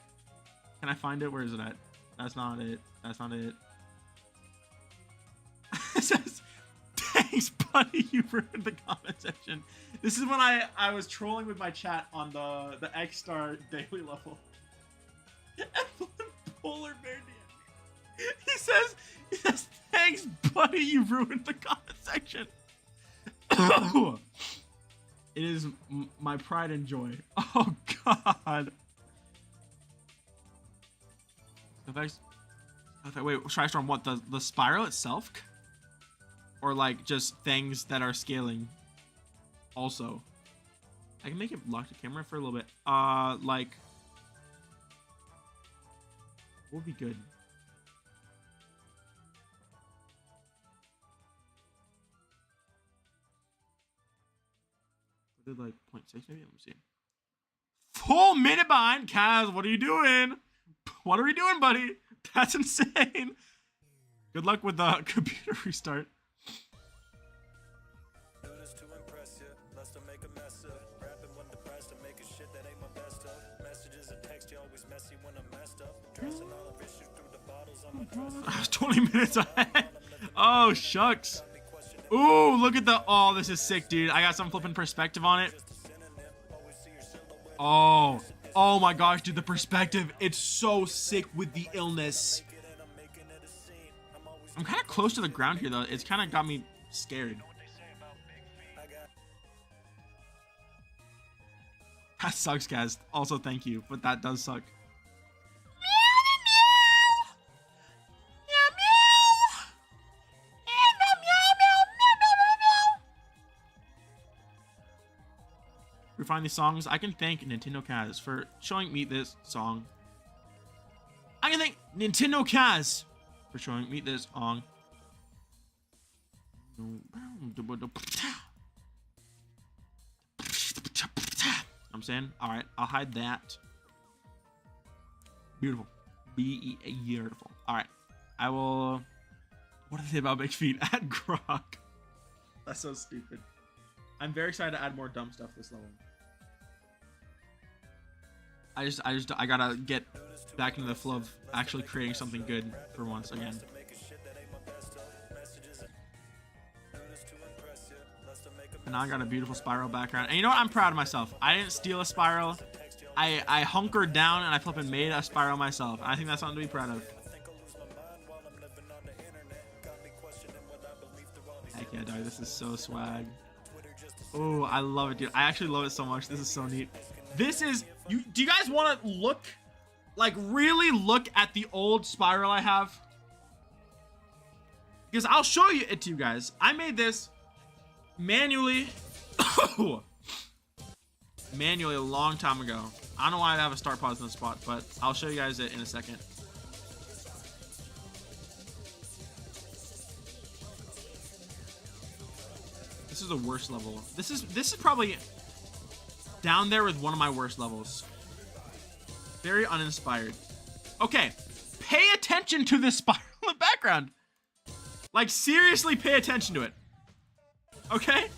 Speaker 1: Can I find it? Where is it at? That's not it. That's not it. It says, thanks, buddy. You ruined the comment section. This is when I was trolling with my chat on the X-Star daily level. Polar Bear DM. He says, thanks, buddy. You ruined the comment section. It is my pride and joy. Oh, God. Wait, try storm what? The spiral itself? Or like just things that are scaling also? I can make it lock the camera for a little bit. Like, what would be good? I did like 0.6 maybe. Let me see. Full minute behind. Kaz, what are you doing? What are we doing, buddy? That's insane. Good luck with the computer restart. I was 20 minutes ahead. Oh, shucks. Ooh, look at the... Oh, this is sick, dude. I got some flipping perspective on it. Oh. Oh my gosh, dude, the perspective. It's so sick with the illness. I'm kind of close to the ground here, though. It's kind of got me scared. That sucks, guys. Also, thank you, but that does suck. We find these songs. I can thank Nintendo Kaz for showing me this song. I can thank Nintendo Kaz for showing me this song. I'm saying, all right, I'll hide that. Beautiful, beautiful. All right, I will. What do they say about big feet? Add grok. That's so stupid. I'm very excited to add more dumb stuff this level. I gotta get back into the flow of actually creating something good for once again. And now I got a beautiful spiral background. And you know what? I'm proud of myself. I didn't steal a spiral. I hunkered down and I flipping made a spiral myself. I think that's something to be proud of. Heck yeah, dog. This is so swag. Oh, I love it, dude. I actually love it so much. This is so neat. This is you. Do you guys want to look, like, really look at the old spiral I have? Because I'll show you it to you guys. I made this manually, manually a long time ago. I don't know why I have a start pause in the spot, but I'll show you guys it in a second. This is the worst level. This is probably down there with one of my worst levels. Very uninspired. Okay, pay attention to this spiral in the background. Like, seriously, pay attention to it. Okay?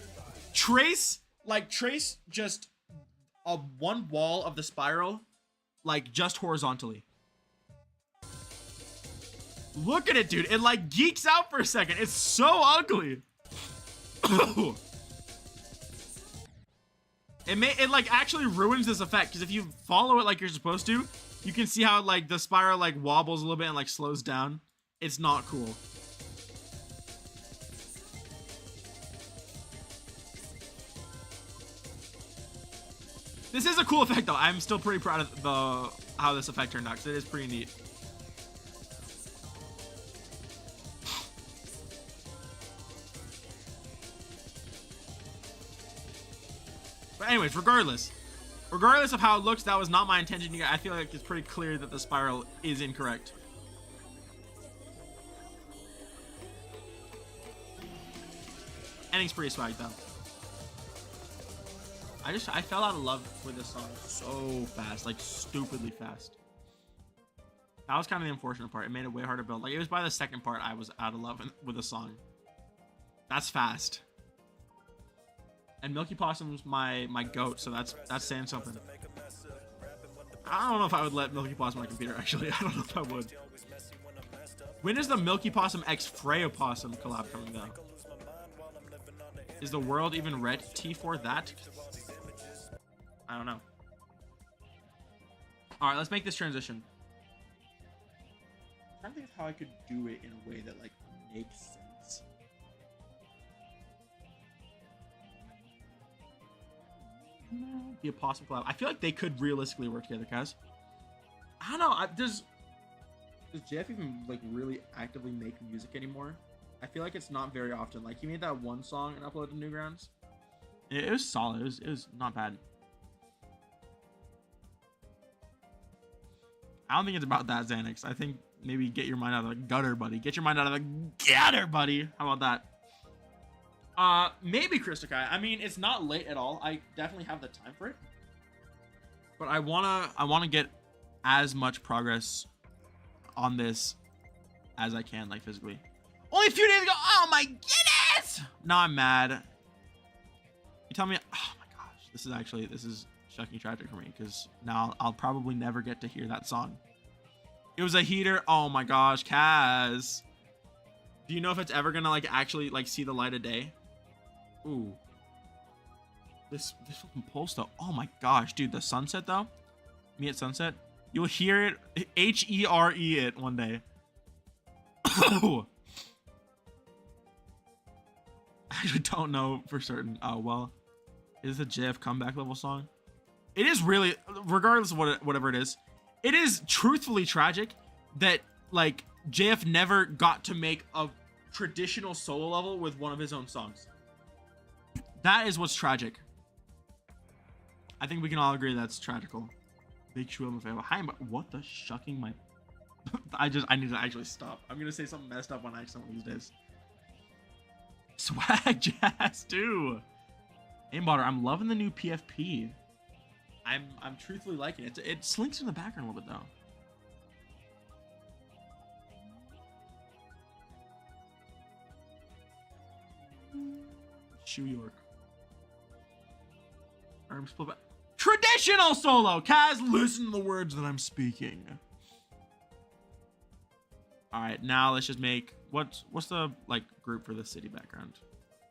Speaker 1: Trace just a one wall of the spiral, like, just horizontally. Look at it, dude. It, like, geeks out for a second. It's so ugly. It like actually ruins this effect, because if you follow it like you're supposed to, you can see how like the spiral like wobbles a little bit and like slows down. It's not cool. This is a cool effect though. I'm still pretty proud of how this effect turned out, because it is pretty neat. But anyways, regardless of how it looks, that was not my intention. I feel like it's pretty clear that the spiral is incorrect. Ending's pretty swag though. I fell out of love with this song so fast, like stupidly fast. That was kind of the unfortunate part. It made it way harder to build. Like, it was by the second part I was out of love with the song. That's fast. And Milky Possum's my goat, so that's saying something. I don't know if I would let Milky Possum on my computer, actually. I don't know if I would. When is the Milky Possum x Freya Possum collab coming though? Is the world even ready for that? I don't know. Alright, let's make this transition. I'm trying to think of how I could do it in a way that like makes sense. Be a possum collab. I feel like they could realistically work together, guys. I don't know. Does Jeff even like really actively make music anymore? I feel like it's not very often. Like, he made that one song and uploaded to Newgrounds. It was solid. It was not bad. I don't think it's about that, Xanax. I think maybe get your mind out of the gutter, buddy. Get your mind out of the gutter, buddy. How about that? Maybe Christokai. I mean, it's not late at all. I definitely have the time for it. But I wanna get as much progress on this as I can, like physically. Only a few days ago. Oh my goodness! Now I'm mad. You tell me. Oh my gosh, this is fucking tragic for me, because now I'll probably never get to hear that song. It was a heater. Oh my gosh, Kaz. Do you know if it's ever gonna like actually like see the light of day? Ooh. This fucking pulse though. Oh my gosh, dude, the sunset though. Me at sunset. You'll hear it. H-E-R-E it one day. I actually don't know for certain. Oh well. Is it a JF comeback level song? It is really, regardless of whatever it is truthfully tragic that like JF never got to make a traditional solo level with one of his own songs. That is what's tragic. I think we can all agree that's tragical. Big Shoe of a favor. Hi, what the shucking my I need to actually stop. I'm gonna say something messed up on accident these days. Swag Jazz too. Aimbotter, I'm loving the new PFP. I'm truthfully liking it. It slinks in the background a little bit though. Shoe York. Arm split back. Traditional solo! Kaz, listen to the words that I'm speaking. Alright, now let's just make what's the like group for the city background?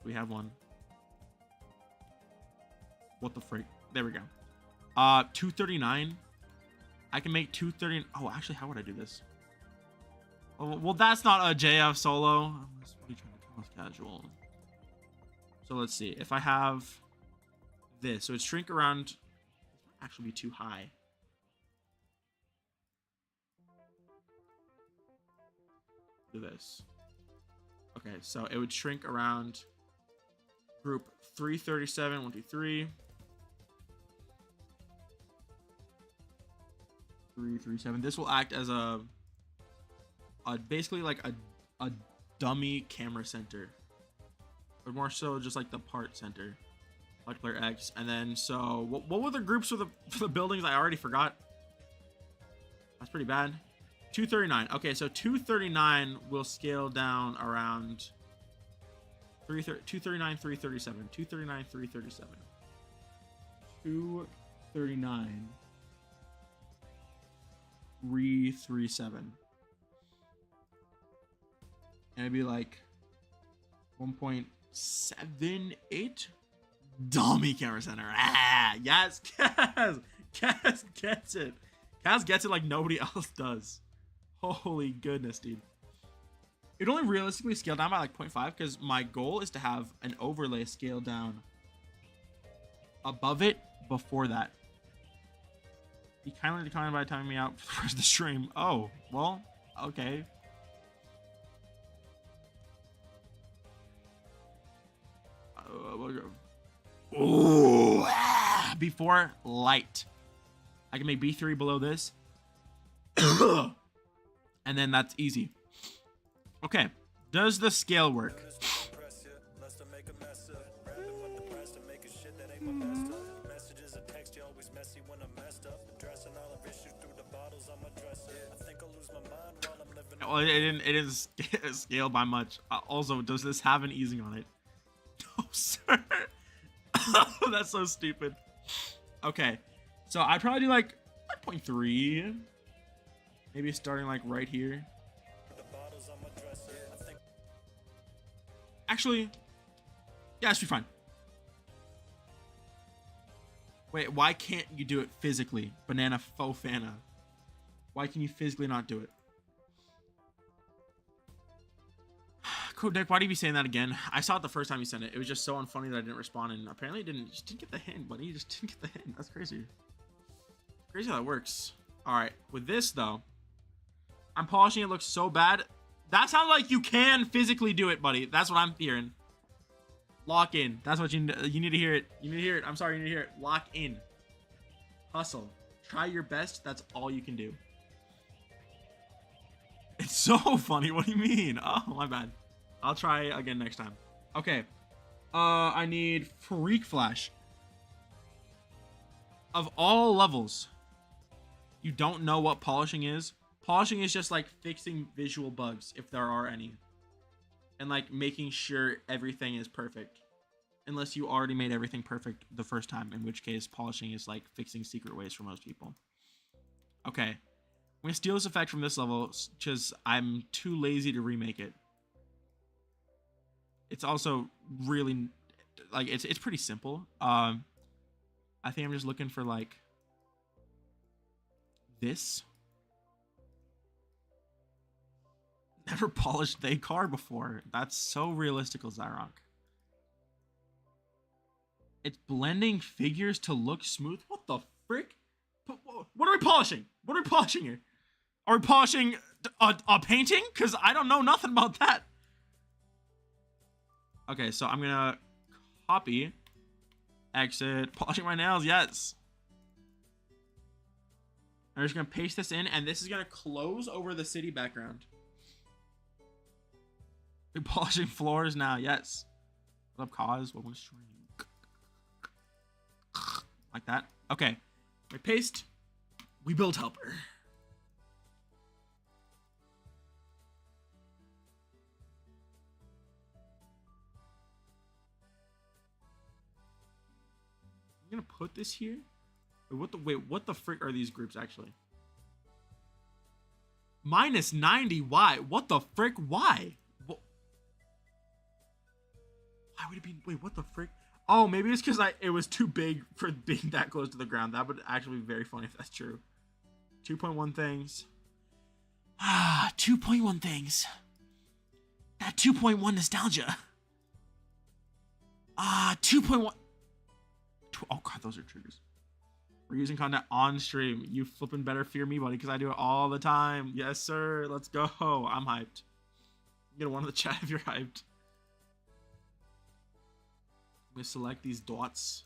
Speaker 1: We have one. What the freak? There we go. 239. I can make 230. Oh, actually, how would I do this? Oh, well, that's not a JF solo. What are you trying to tell us, casual? So let's see. If I have this, so it shrink around. This might actually be too high. Do this. Okay, so it would shrink around group 337, 1, 2, 3. 337. This will act as a basically like a dummy camera center, but more so just like the part center, like player X. And then so what were the groups for the buildings? I already forgot. That's pretty bad. 239. Okay, so 239 will scale down around 239, 337. 239, 337. 239. 337. And it'd be like 1.78 dummy camera center. Ah, yes, Kaz gets it. Kaz gets it like nobody else does. Holy goodness, dude. It only realistically scaled down by like 0.5 because my goal is to have an overlay scale down above it before that. He kindly declined by timing me out for the stream. Oh, well, okay. Ooh, before light. I can make B3 below this. And then that's easy. Okay, does the scale work? Well, it didn't scale by much. Also, does this have an easing on it? No, sir. That's so stupid. Okay, so I'd probably do like 0.3. Maybe starting like right here. Actually, yeah, it should be fine. Wait, why can't you do it physically? Banana Fofana. Why can you physically not do it? Kodek, why do you be saying that again? I saw it the first time you sent it. It was just so unfunny that I didn't respond, and apparently just didn't get the hint, buddy. You just didn't get the hint. That's crazy. Crazy how that works. All right, with this though, I'm polishing. It looks so bad. That sounds like you can physically do it, buddy. That's what I'm hearing. Lock in. That's what you need to hear it. You need to hear it. I'm sorry, you need to hear it. Lock in. Hustle. Try your best. That's all you can do. It's so funny. What do you mean? Oh, my bad. I'll try again next time. Okay. I need Freak Flash. Of all levels, you don't know what polishing is. Polishing is just like fixing visual bugs, if there are any. And like making sure everything is perfect. Unless you already made everything perfect the first time, in which case polishing is like fixing secret ways for most people. Okay. I'm gonna steal this effect from this level because I'm too lazy to remake it. It's also really like it's pretty simple. I think I'm just looking for like this. Never polished they car before. That's so realistical, Zyrock. It's blending figures to look smooth. What the frick? What are we polishing? What are we polishing here? Are we polishing a painting? Because I don't know nothing about that. Okay, so I'm gonna copy, exit, polishing my nails. Yes. I'm just gonna paste this in, and this is gonna close over the city background. We're polishing floors now. Yes. What up, cause? What was stream? Like that. Okay. We paste. We build helper. I'm gonna put this here. Wait, what the frick are these groups actually? Minus 90. Why? What the frick? Why? Why would it be? Wait, what the frick? Oh, maybe it's because it was too big for being that close to the ground. That would actually be very funny if that's true. 2.1 things. 2.1 things. That 2.1 nostalgia. 2.1. Oh god, those are triggers. We're using content on stream. You flipping better fear me, buddy, because I do it all the time. Yes, sir. Let's go. I'm hyped. Get one in the chat if you're hyped. I'm gonna select these dots.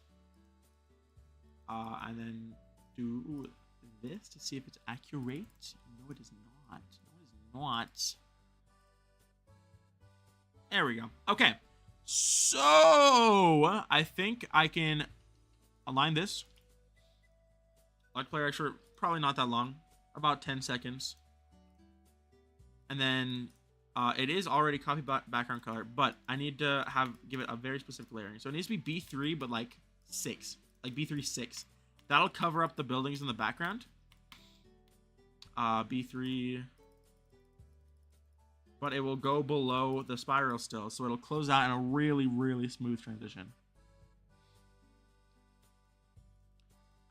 Speaker 1: And then do this to see if it's accurate. No, it is not. No, it is not. There we go. Okay. So I think I can align this. Like player expert, probably not that long, about 10 seconds. And then it is already copy background color, but I need to give it a very specific layering. So it needs to be B3, but like 6, like B3 6. That'll cover up the buildings in the background. B3, but it will go below the spiral still, so it'll close out in a really, really smooth transition.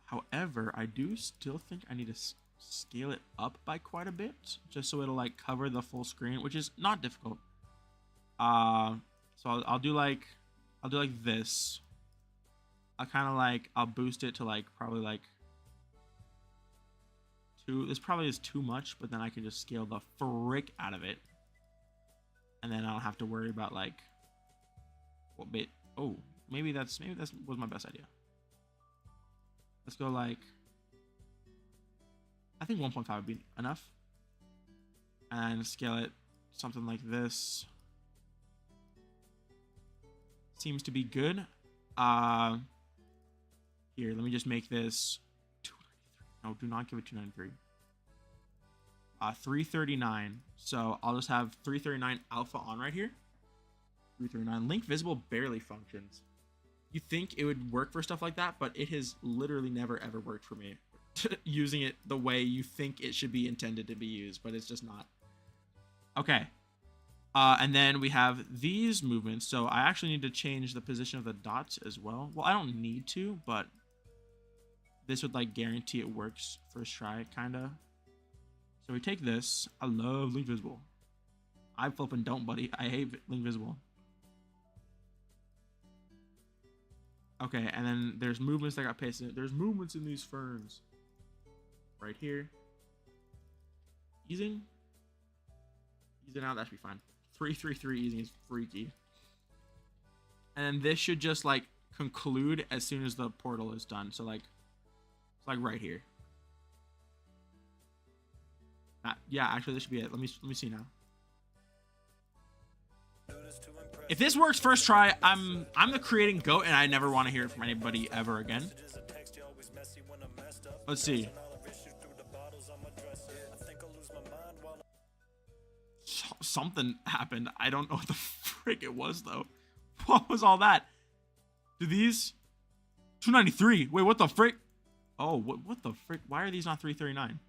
Speaker 1: However, I do still think I need to scale it up by quite a bit, just so it'll like cover the full screen, which is not difficult. So I'll do like this. I'll boost it to like probably like 2. This probably is too much, but then I can just scale the frick out of it, and then I don't have to worry about like what bit. Oh, maybe that's was my best idea. Let's go like, I think 1.5 would be enough. And scale it something like this. Seems to be good. Here, let me just make this 293. No, do not give it 293. 339. So I'll just have 339 alpha on right here. 339. Link visible barely functions. You think it would work for stuff like that, but it has literally never ever worked for me. Using it the way you think it should be intended to be used, but it's just not. Okay. And then we have these movements. So I actually need to change the position of the dots as well. Well, I don't need to, but this would like guarantee it works first try, kinda. So we take this. I love link visible. I flipping don't, buddy. I hate link visible. Okay, and then there's movements that got pasted. There's movements in these ferns. Right here. Easing. Easing out, that should be fine. 333 easing is freaky. And this should just like conclude as soon as the portal is done. So like, it's like right here. Yeah, actually this should be it. Let me see now. If this works first try, I'm the creating goat, and I never want to hear it from anybody ever again. Let's see. Something happened. I don't know what the frick it was though. What was all that? Do these 293? Wait, what the frick? Oh, what the frick? Why are these not 339?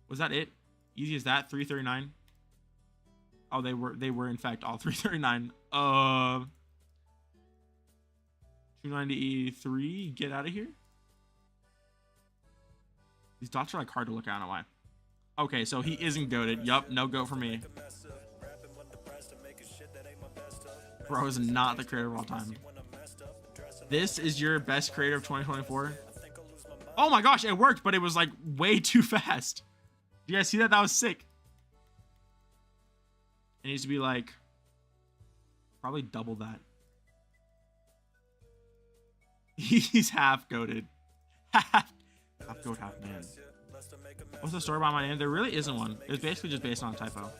Speaker 1: Was that it? Easy as that? 339. Oh, they were in fact all 339. 293. Get out of here. These dots are like hard to look at. I don't know why. Okay, so he isn't goated. Yup, no goat for me. Bro is not the creator of all time. This is your best creator of 2024? Oh my gosh, it worked, but it was like way too fast. Do you guys see that? That was sick. It needs to be like probably double that. He's half goated. Half goat, half man. What's the story about my name? There really isn't one. It was basically just based on a typo.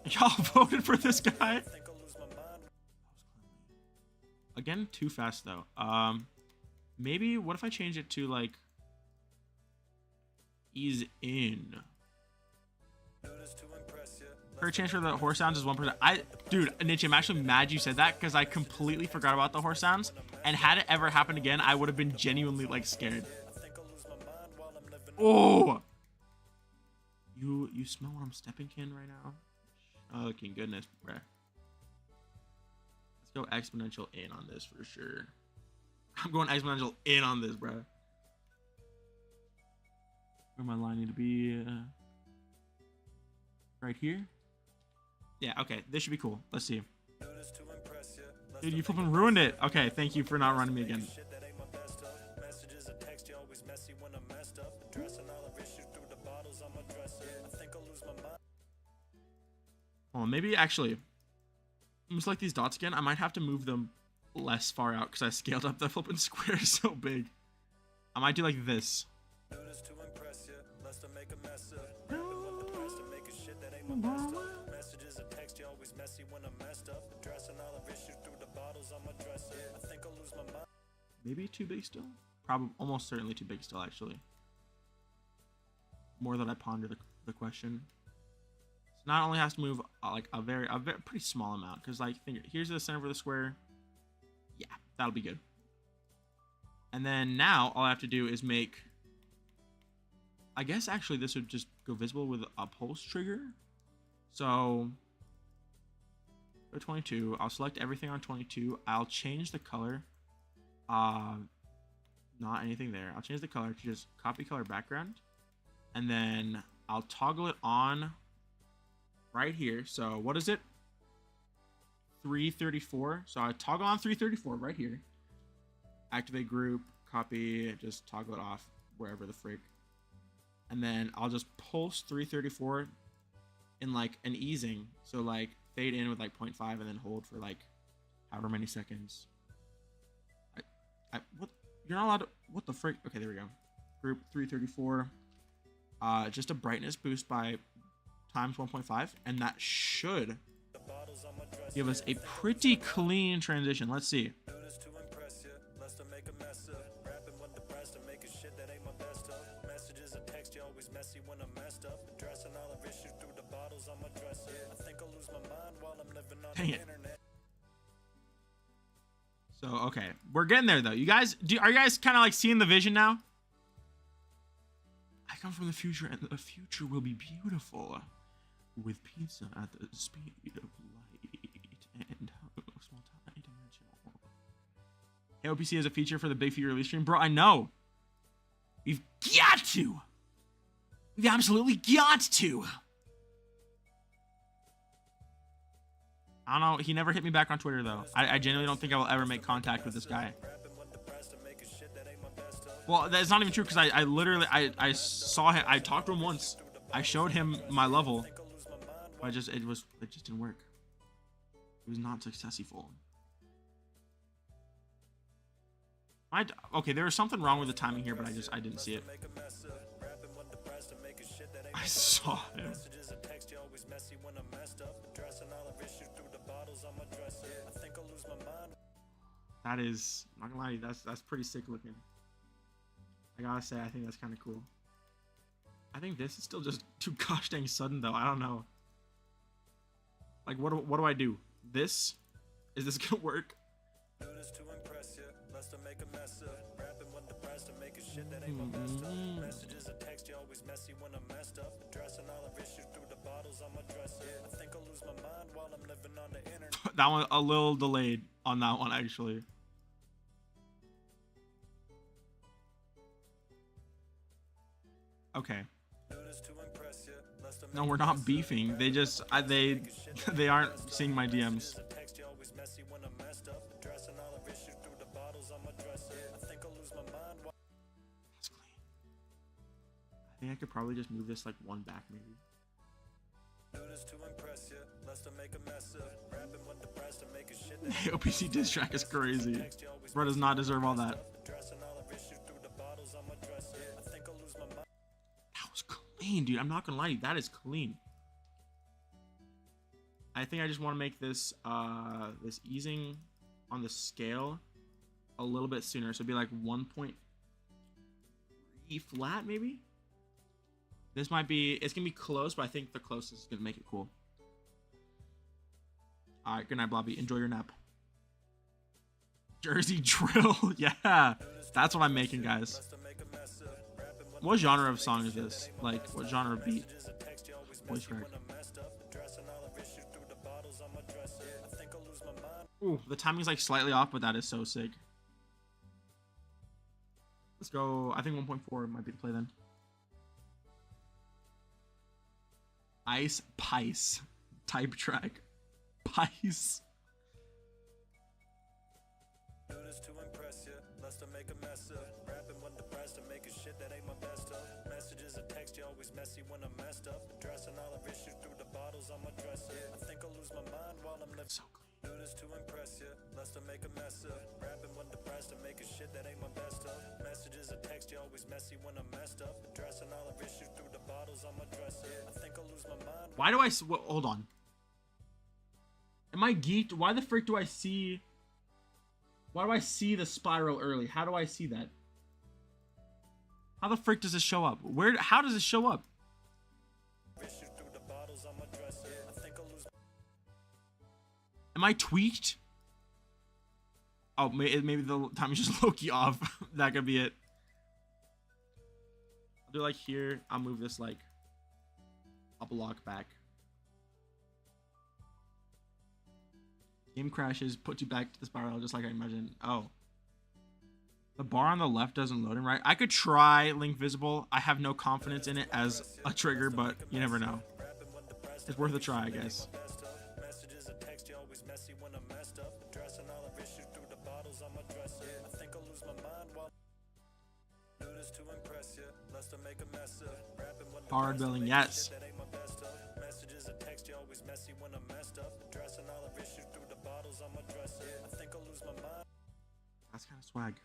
Speaker 1: Y'all voted for this guy? Again, too fast though. Maybe what if I change it to like ease in? Her chance for the horse sounds is 1%. Dude, Nietzsche, I'm actually mad you said that because I completely forgot about the horse sounds. And had it ever happened again, I would have been genuinely like scared. Oh, you smell what I'm stepping in right now? Oh, king goodness, bruh. Let's go exponential in on this for sure. I'm going exponential in on this, bro. Where my line need to be? Right here. Yeah, okay. This should be cool. Let's see. Dude, you flipping ruined it. Okay, thank you for not running me again. Oh, maybe actually, I'm just like these dots again. I might have to move them less far out because I scaled up the flipping square so big. I might do like this. Maybe too big still? Probably, almost certainly too big still, actually. More that I ponder the question. So not only has to move like a very pretty small amount, because like here's the center of the square. Yeah, that'll be good. And then now all I have to do is make. I guess actually this would just go visible with a pulse trigger. So go 22. I'll select everything on 22. I'll change the color. Not anything there. I'll change the color to just copy color background, and then I'll toggle it on right here. So what is it? 334. So I toggle on 334 right here. Activate group, copy, just toggle it off wherever the frick. And then I'll just pulse 334 in like an easing. So like fade in with like 0.5 and then hold for like however many seconds. What? You're not allowed to. What the frick? Okay, there we go. Group 334. Just a brightness boost by times 1.5, and that should give us a pretty clean transition. Let's see. Dang it. So, okay. We're getting there, though. You guys, are you guys kind of like seeing the vision now? I come from the future, and the future will be beautiful. With pizza at the speed of light and small tiny dimensional. AOPC is a feature for the Big Feet release stream. Bro, I know. We've got to. We've absolutely got to. I don't know. He never hit me back on Twitter, though. I genuinely don't think I will ever make contact with this guy. Well, that's not even true, because I literally, I saw him. I talked to him once. I showed him my level. But it just didn't work. It was not successful. Okay, there was something wrong with the timing here, but I didn't see it. I saw him. That is, I'm not gonna lie, that's pretty sick looking. I gotta say, I think that's kind of cool. I think this is still just too gosh dang sudden, though. I don't know. Like, what do I do? This? Is this gonna work? That one a little delayed on that one, actually. Okay. No, we're not beefing. They just they aren't seeing my DMs. That's clean. I think I could probably just move this like one back, maybe. OPC diss track is crazy. Bro does not deserve all that. That was clean, dude. I'm not gonna lie to you. That is clean. I think I just want to make this this easing on the scale a little bit sooner. So it'd be like 1.3 flat, maybe. This might be, it's gonna be close, but I think the closest is gonna make it cool. All right, good night, Blobby. Enjoy your nap. Jersey drill, yeah, that's what I'm making, guys. What genre of song is this? Like, what genre of beat? Voice crack. Ooh, the timing's like slightly off, but that is so sick. Let's go. I think 1.4 might be the play then. Ice Pice. Type track. Pice.
Speaker 3: Do this to impress ya, less to make a mess of. Rapping when depressed and making shit that ain't my best of. Messages and text, you always messy when I'm messed up. Addressing all of issues through the bottles on my dresser. I think I'll lose my mind while I'm living.
Speaker 1: So clean.
Speaker 3: Do this to impress ya, less to make a mess of. Rapping when depressed and making shit that ain't my best of. Messages and text, you always messy when I'm messed up. Addressing all of issues through the bottles on my dresser. I think I'll lose my mind.
Speaker 1: Why do I... hold on. Am I geeked? Why the frick do I see... Why do I see the spiral early? How do I see that? How the frick does it show up? Where? How does it show up? Am I tweaked? Oh, maybe the time is just low-key off. That could be it. I'll do like here. I'll move this like a block back. Game crashes, puts you back to the spiral just like I imagined. Oh. The bar on the left doesn't load in right. I could try Link Visible. I have no confidence in it as a trigger, but you never know. It's worth a try, I guess. Hard billing, yes. That's kind of swag.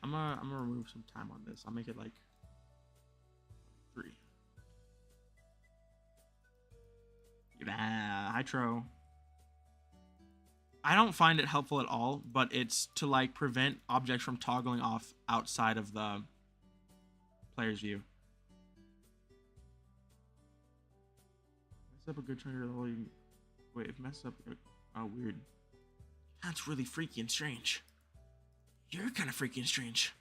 Speaker 1: I'm gonna remove some time on this. I'll make it like 3. Yeah, Hydro. I don't find it helpful at all, but it's to like prevent objects from toggling off outside of the player's view. Mess up a good trigger. Wait, if mess up. Oh, weird. That's really freaky and strange. You're kind of freaky and strange.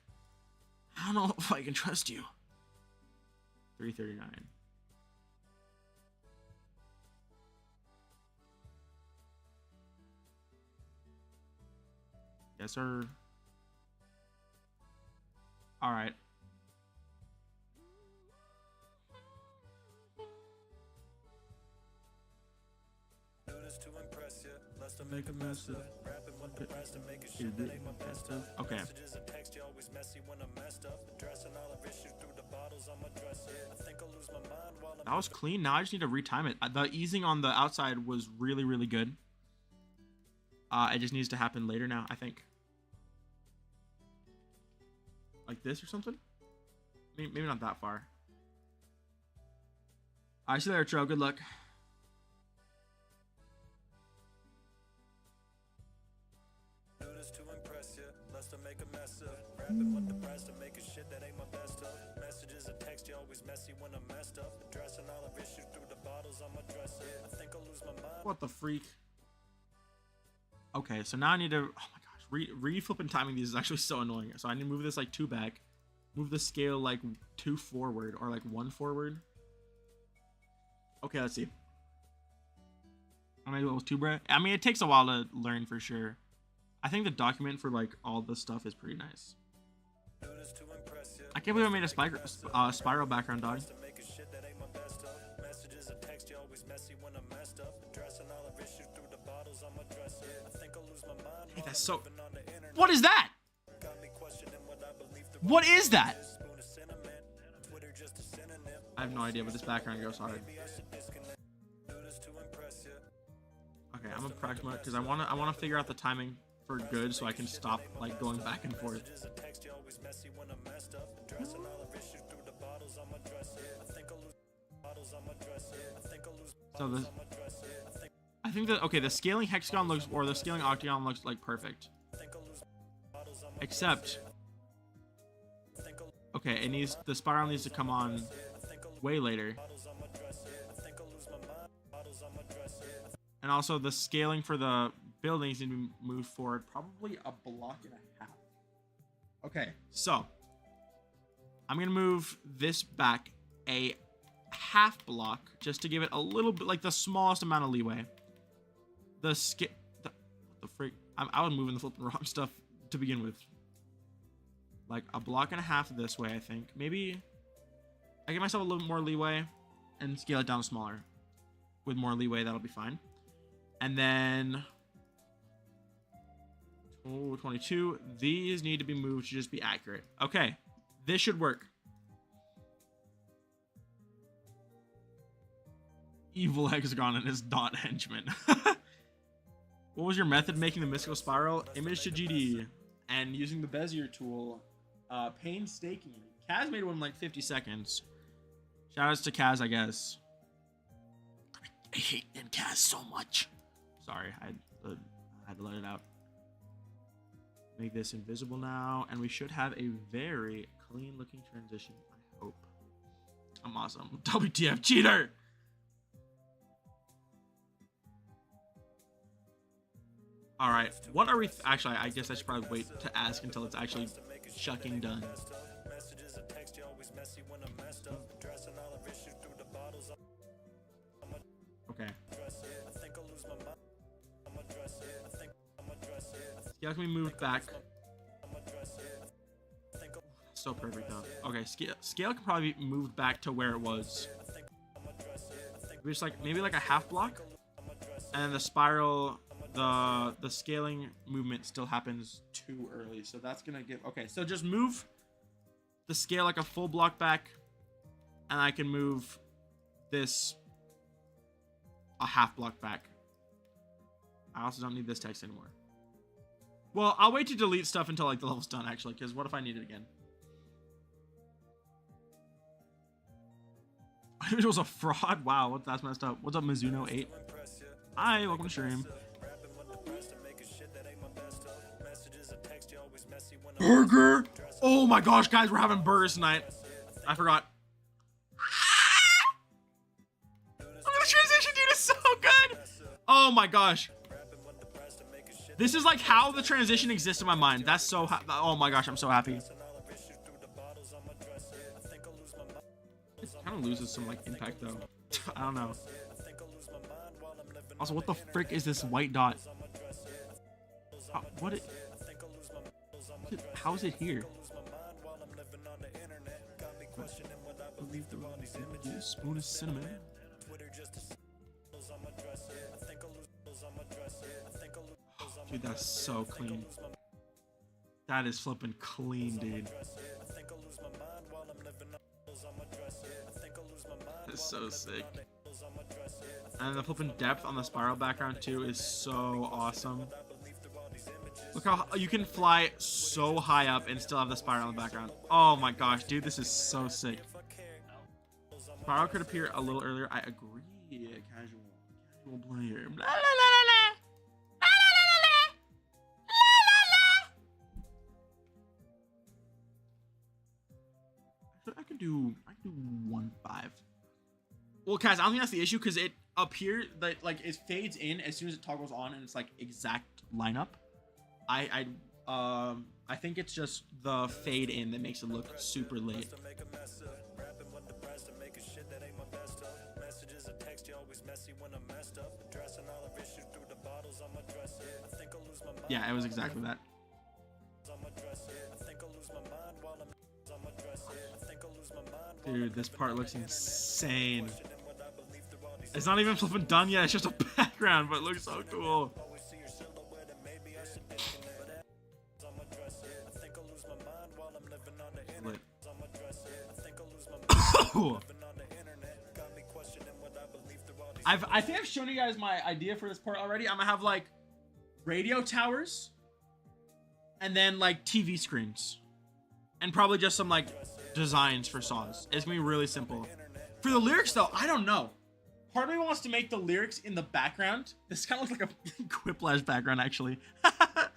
Speaker 1: I don't know if I can trust you. 339. Yes, sir. All right.
Speaker 3: Do this to impress ya, less to make a mess of. Rapping when depressed and making shit that ain't my best of.
Speaker 1: Okay.
Speaker 3: Messages and text, you always messy when I'm messed up. Addressing all of issues through the bottles on my dresser. I think I'll lose my mind while I'm.
Speaker 1: That was clean. Now I just need to retime it. The easing on the outside was really, really good. It just needs to happen later now, I think. Like this or something? Maybe not that far. I see you later, Tro. Good luck.
Speaker 3: Do this to impress ya, less to make a mess of. Rapping when depressed and making shit that ain't my best of. Messages and text, you always messy when I'm messed up. Addressing all of issues through the bottles on my dresser. I think I'll lose my mind.
Speaker 1: What the freak? Okay, so now I need to... Oh my gosh. Re-flipping timing these is actually so annoying. So I need to move this like 2 back. Move the scale like 2 forward or like 1 forward. Okay, let's see. Maybe it was 2 bread. I mean, it takes a while to learn for sure. I think the document for like all the stuff is pretty nice. I can't believe I made a spiral background, dog. Hey, that's so... What is that? What is that? I have no idea what this background goes. Sorry. Okay, I'm gonna practice mode because I wanna figure out the timing for good so I can stop like going back and forth. So I think that the scaling hexagon looks, or the scaling octagon looks like perfect. Except, okay, the spiral needs to come on way later. And also the scaling for the buildings need to be moved forward probably a block and a half. Okay, so I'm gonna move this back a half block just to give it a little bit, like the smallest amount of leeway. the skip. What the freak? I was moving the flipping wrong stuff to begin with. Like a block and a half this way, I think. Maybe I give myself a little more leeway and scale it down smaller. With more leeway, that'll be fine. And then 22. These need to be moved to just be accurate. Okay, this should work. Evil hexagon and his dot henchman. What was your method making the mystical spiral? Image to GD and using the Bezier tool. Painstaking. Kaz made one in like 50 seconds. Shoutouts to Kaz, I guess. I hate them Kaz so much. Sorry, I had to let it out. Make this invisible now, and we should have a very clean looking transition, I hope. I'm awesome. WTF cheater! Alright, what are we... Actually, I guess I should probably wait to ask until it's actually shucking done. Okay. Scale can be moved back. So perfect though. Okay, scale can probably be moved back to where it was. Just like maybe like a half block, and then the spiral, the scaling movement still happens too early. So that's gonna give. Okay, so just move the scale like a full block back, and I can move this a half block back. I also don't need this text anymore. Well, I'll wait to delete stuff until like the level's done actually, because what if I need it again? It was a fraud. Wow, that's messed up. What's up, Mizuno8? Hi, welcome to stream. Burger! Oh my gosh, guys, we're having burgers tonight. I forgot. Oh, the transition, dude, is so good. Oh my gosh. This is like how the transition exists in my mind. That's so. Oh my gosh, I'm so happy. It kind of loses some like impact though. I don't know. Also, what the frick is this white dot? How is it here? Spoon of cinnamon. Dude, that's so clean. That is flipping clean, dude. That's so sick. And the flipping depth on the spiral background too is so awesome. Look how you can fly so high up and still have the spiral in the background. Oh my gosh, dude, this is so sick. Spiral could appear a little earlier. I agree. Casual player. Blah, blah, blah, blah. I can do 1.5. Well, Kaz, I don't think that's the issue because it appears that like it fades in as soon as it toggles on and it's like exact lineup. I think it's just the fade in that makes it look super late. Yeah, it was exactly that. Dude, this part looks insane. It's not even flipping done yet. It's just a background, but it looks so cool. Lit. I think I've shown you guys my idea for this part already. I'm gonna have like radio towers and then like TV screens and probably just some like designs for songs. It's gonna be really simple. For the lyrics though, I don't know. Part of me wants to make the lyrics in the background. This kind of looks like a Quiplash background actually. I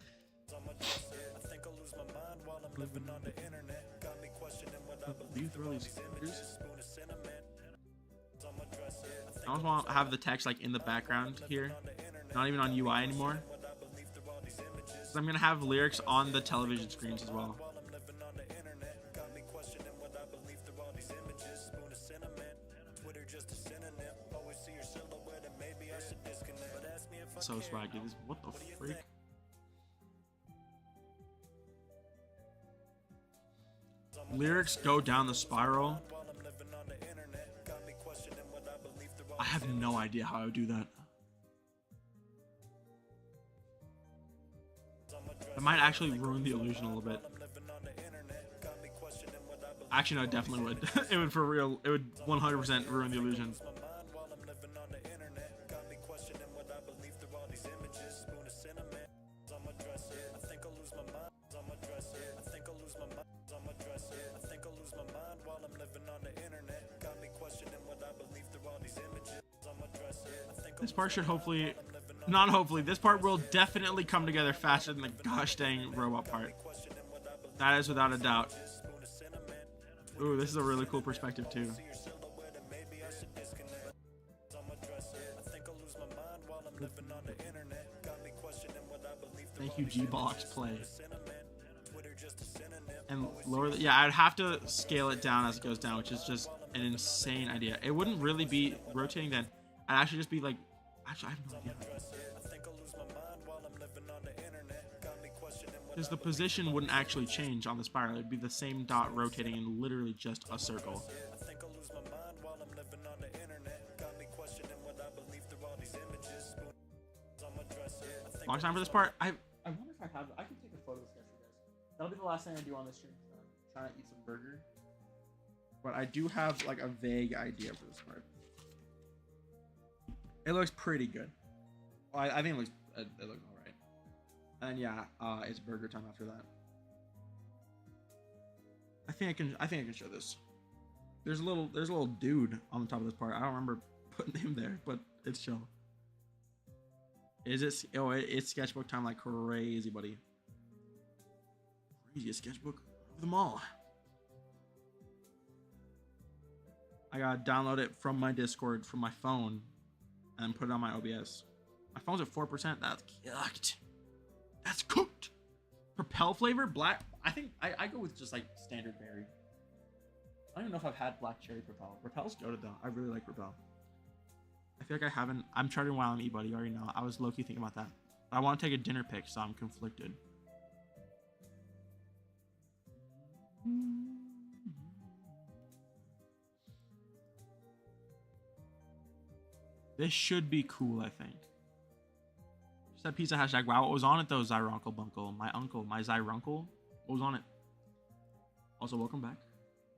Speaker 1: almost want to have the text like in the background here, not even on UI anymore. So I'm gonna have lyrics on the television screens as well. so swaggy. What the freak? Lyrics go down the spiral. I have no idea how I would do that. It might actually ruin the illusion a little bit. Actually, no, it definitely would. It would for real. It would 100% ruin the illusion. This part should hopefully, not hopefully, this part will definitely come together faster than the gosh dang robot part. That is without a doubt. Ooh, this is a really cool perspective too. Thank you, G-Box Play. And lower the, yeah, I'd have to scale it down as it goes down, which is just an insane idea. It wouldn't really be rotating then. I'd actually just be like, actually, I have no idea. Because the position wouldn't actually change on the spiral. It'd be the same dot rotating in literally just a circle. Long time for this part. I wonder if I have. I can take a photo of this guy for you guys. That'll be the last thing I do on this stream. I'm trying to eat some burger. But I do have like a vague idea for this part. It looks pretty good. Well, I think it looks all right. And yeah, it's burger time after that. I think I can show this. There's a little dude on the top of this part. I don't remember putting him there, but it's chill. Is it? Oh, it's sketchbook time like crazy, buddy. Craziest sketchbook of them all. I gotta download it from my Discord from my phone and put it on my OBS. My phone's at 4%. That's cooked. That's cooked. Propel flavor, black. I think I go with just like standard berry. I don't even know if I've had black cherry Propel. Propel's goated though. I really like Propel. I feel like I haven't. I'm charting while I'm E-Buddy. You already know. I was low-key thinking about that. I want to take a dinner pic, so I'm conflicted. This should be cool, I think. Just that pizza hashtag. Wow, what was on it though, Zyrunkle Bunkle? My uncle, my Zyrunkle? What was on it? Also, welcome back.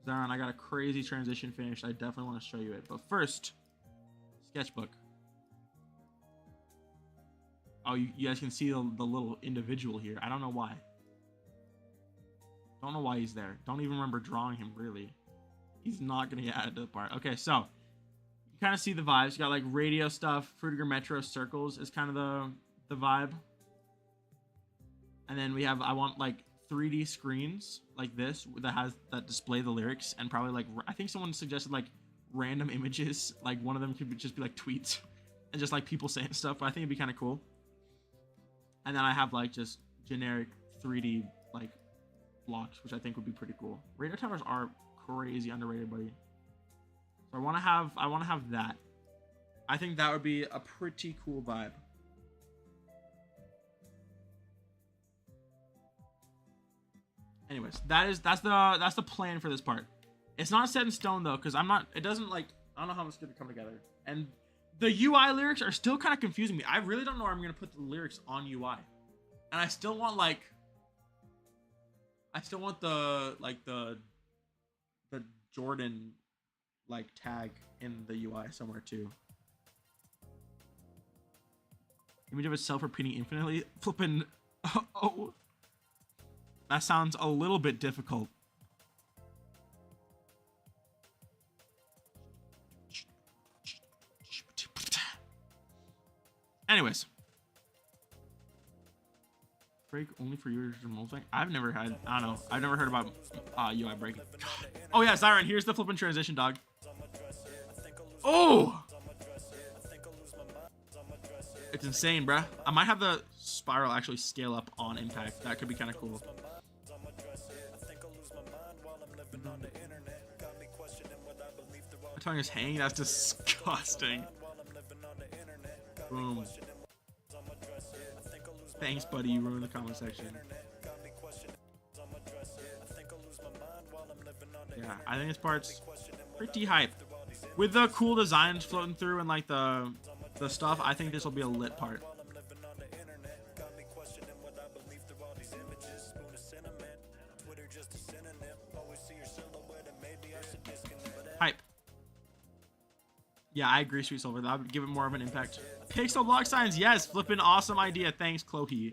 Speaker 1: Zaron, I got a crazy transition finished. I definitely want to show you it. But first, sketchbook. Oh, you guys can see the little individual here. I don't know why. Don't know why he's there. Don't even remember drawing him, really. He's not going to get added to the part. Okay, so you kind of see the vibes. You got like radio stuff. Fruitiger Metro circles is kind of the vibe. And then we have, I want like 3D screens like this that display the lyrics, and probably like, I think someone suggested like random images. Like one of them could just be like tweets and just like people saying stuff. But I think it'd be kind of cool. And then I have like just generic 3D like blocks, which I think would be pretty cool. Radio towers are crazy underrated, buddy. So I want to have that. I think that would be a pretty cool vibe. Anyways, that's the plan for this part. It's not set in stone though, because it doesn't like, I don't know how it's gonna come together. And the UI lyrics are still kind of confusing me. I really don't know where I'm gonna put the lyrics on UI. And I still want the Jordan like tag in the UI somewhere too. Image of itself repeating infinitely. Flipping. Oh. That sounds a little bit difficult. Anyways. Break only for users of multi. I've never heard about UI breaking. God. Oh yeah, Zyron, here's the flipping transition, dog. Oh! It's insane, bruh. I might have the spiral actually scale up on impact. That could be kind of cool. My tongue is hanging. That's disgusting. Boom. Thanks, buddy. You ruined the comment section. Yeah, I think this part's pretty hype. With the cool designs floating through and like the stuff, I think this will be a lit part. Hype. Yeah, I agree, Sweet Silver. That would give it more of an impact. Pixel block signs, yes. Flippin' awesome idea. Thanks, Chloe.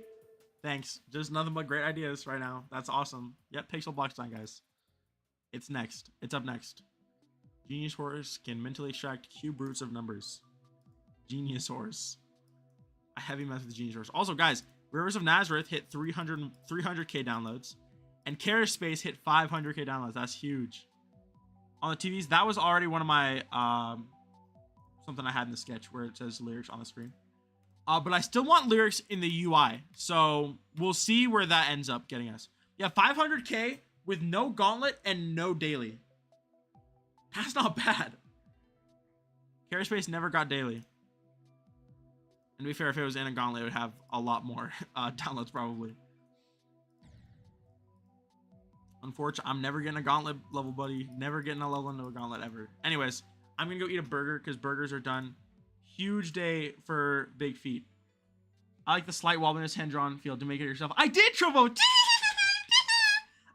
Speaker 1: Thanks. Just nothing but great ideas right now. That's awesome. Yep, pixel block sign, guys. It's next. It's up next. Genius horse can mentally extract cube roots of numbers. Genius horse. A heavy mess with the genius horse. Also, guys, Rivers of Nazareth hit 300k downloads, and Carriage Space hit 500k downloads. That's huge. On the TVs, that was already one of my something I had in the sketch where it says lyrics on the screen. But I still want lyrics in the UI, so we'll see where that ends up getting us. Yeah, 500k with no gauntlet and no daily. That's not bad. Carriage Space never got daily. And to be fair, if it was in a gauntlet, it would have a lot more downloads probably. Unfortunately, I'm never getting a gauntlet level, buddy. Never getting a level into a gauntlet ever. Anyways, I'm going to go eat a burger because burgers are done. Huge day for Big Feet. I like the slight wobbliness hand-drawn feel to make it yourself. I did, Trovo!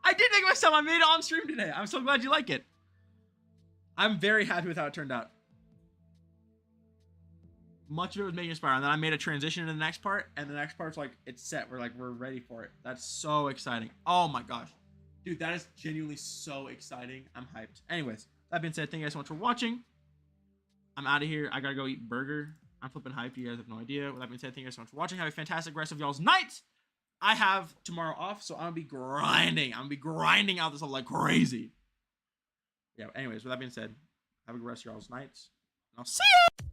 Speaker 1: I did make it myself. I made it on stream today. I'm so glad you like it. I'm very happy with how it turned out. Much of it was making inspired. And then I made a transition to the next part. And the next part's like, it's set. We're ready for it. That's so exciting. Oh my gosh. Dude, that is genuinely so exciting. I'm hyped. Anyways, that being said, thank you guys so much for watching. I'm out of here. I gotta go eat burger. I'm flipping hyped. You guys have no idea. With that being said, thank you guys so much for watching. Have a fantastic rest of y'all's night. I have tomorrow off, so I'm gonna be grinding. I'm gonna be grinding out this like crazy. Yeah, anyways, with that being said, have a good rest of y'all's nights. And I'll see you!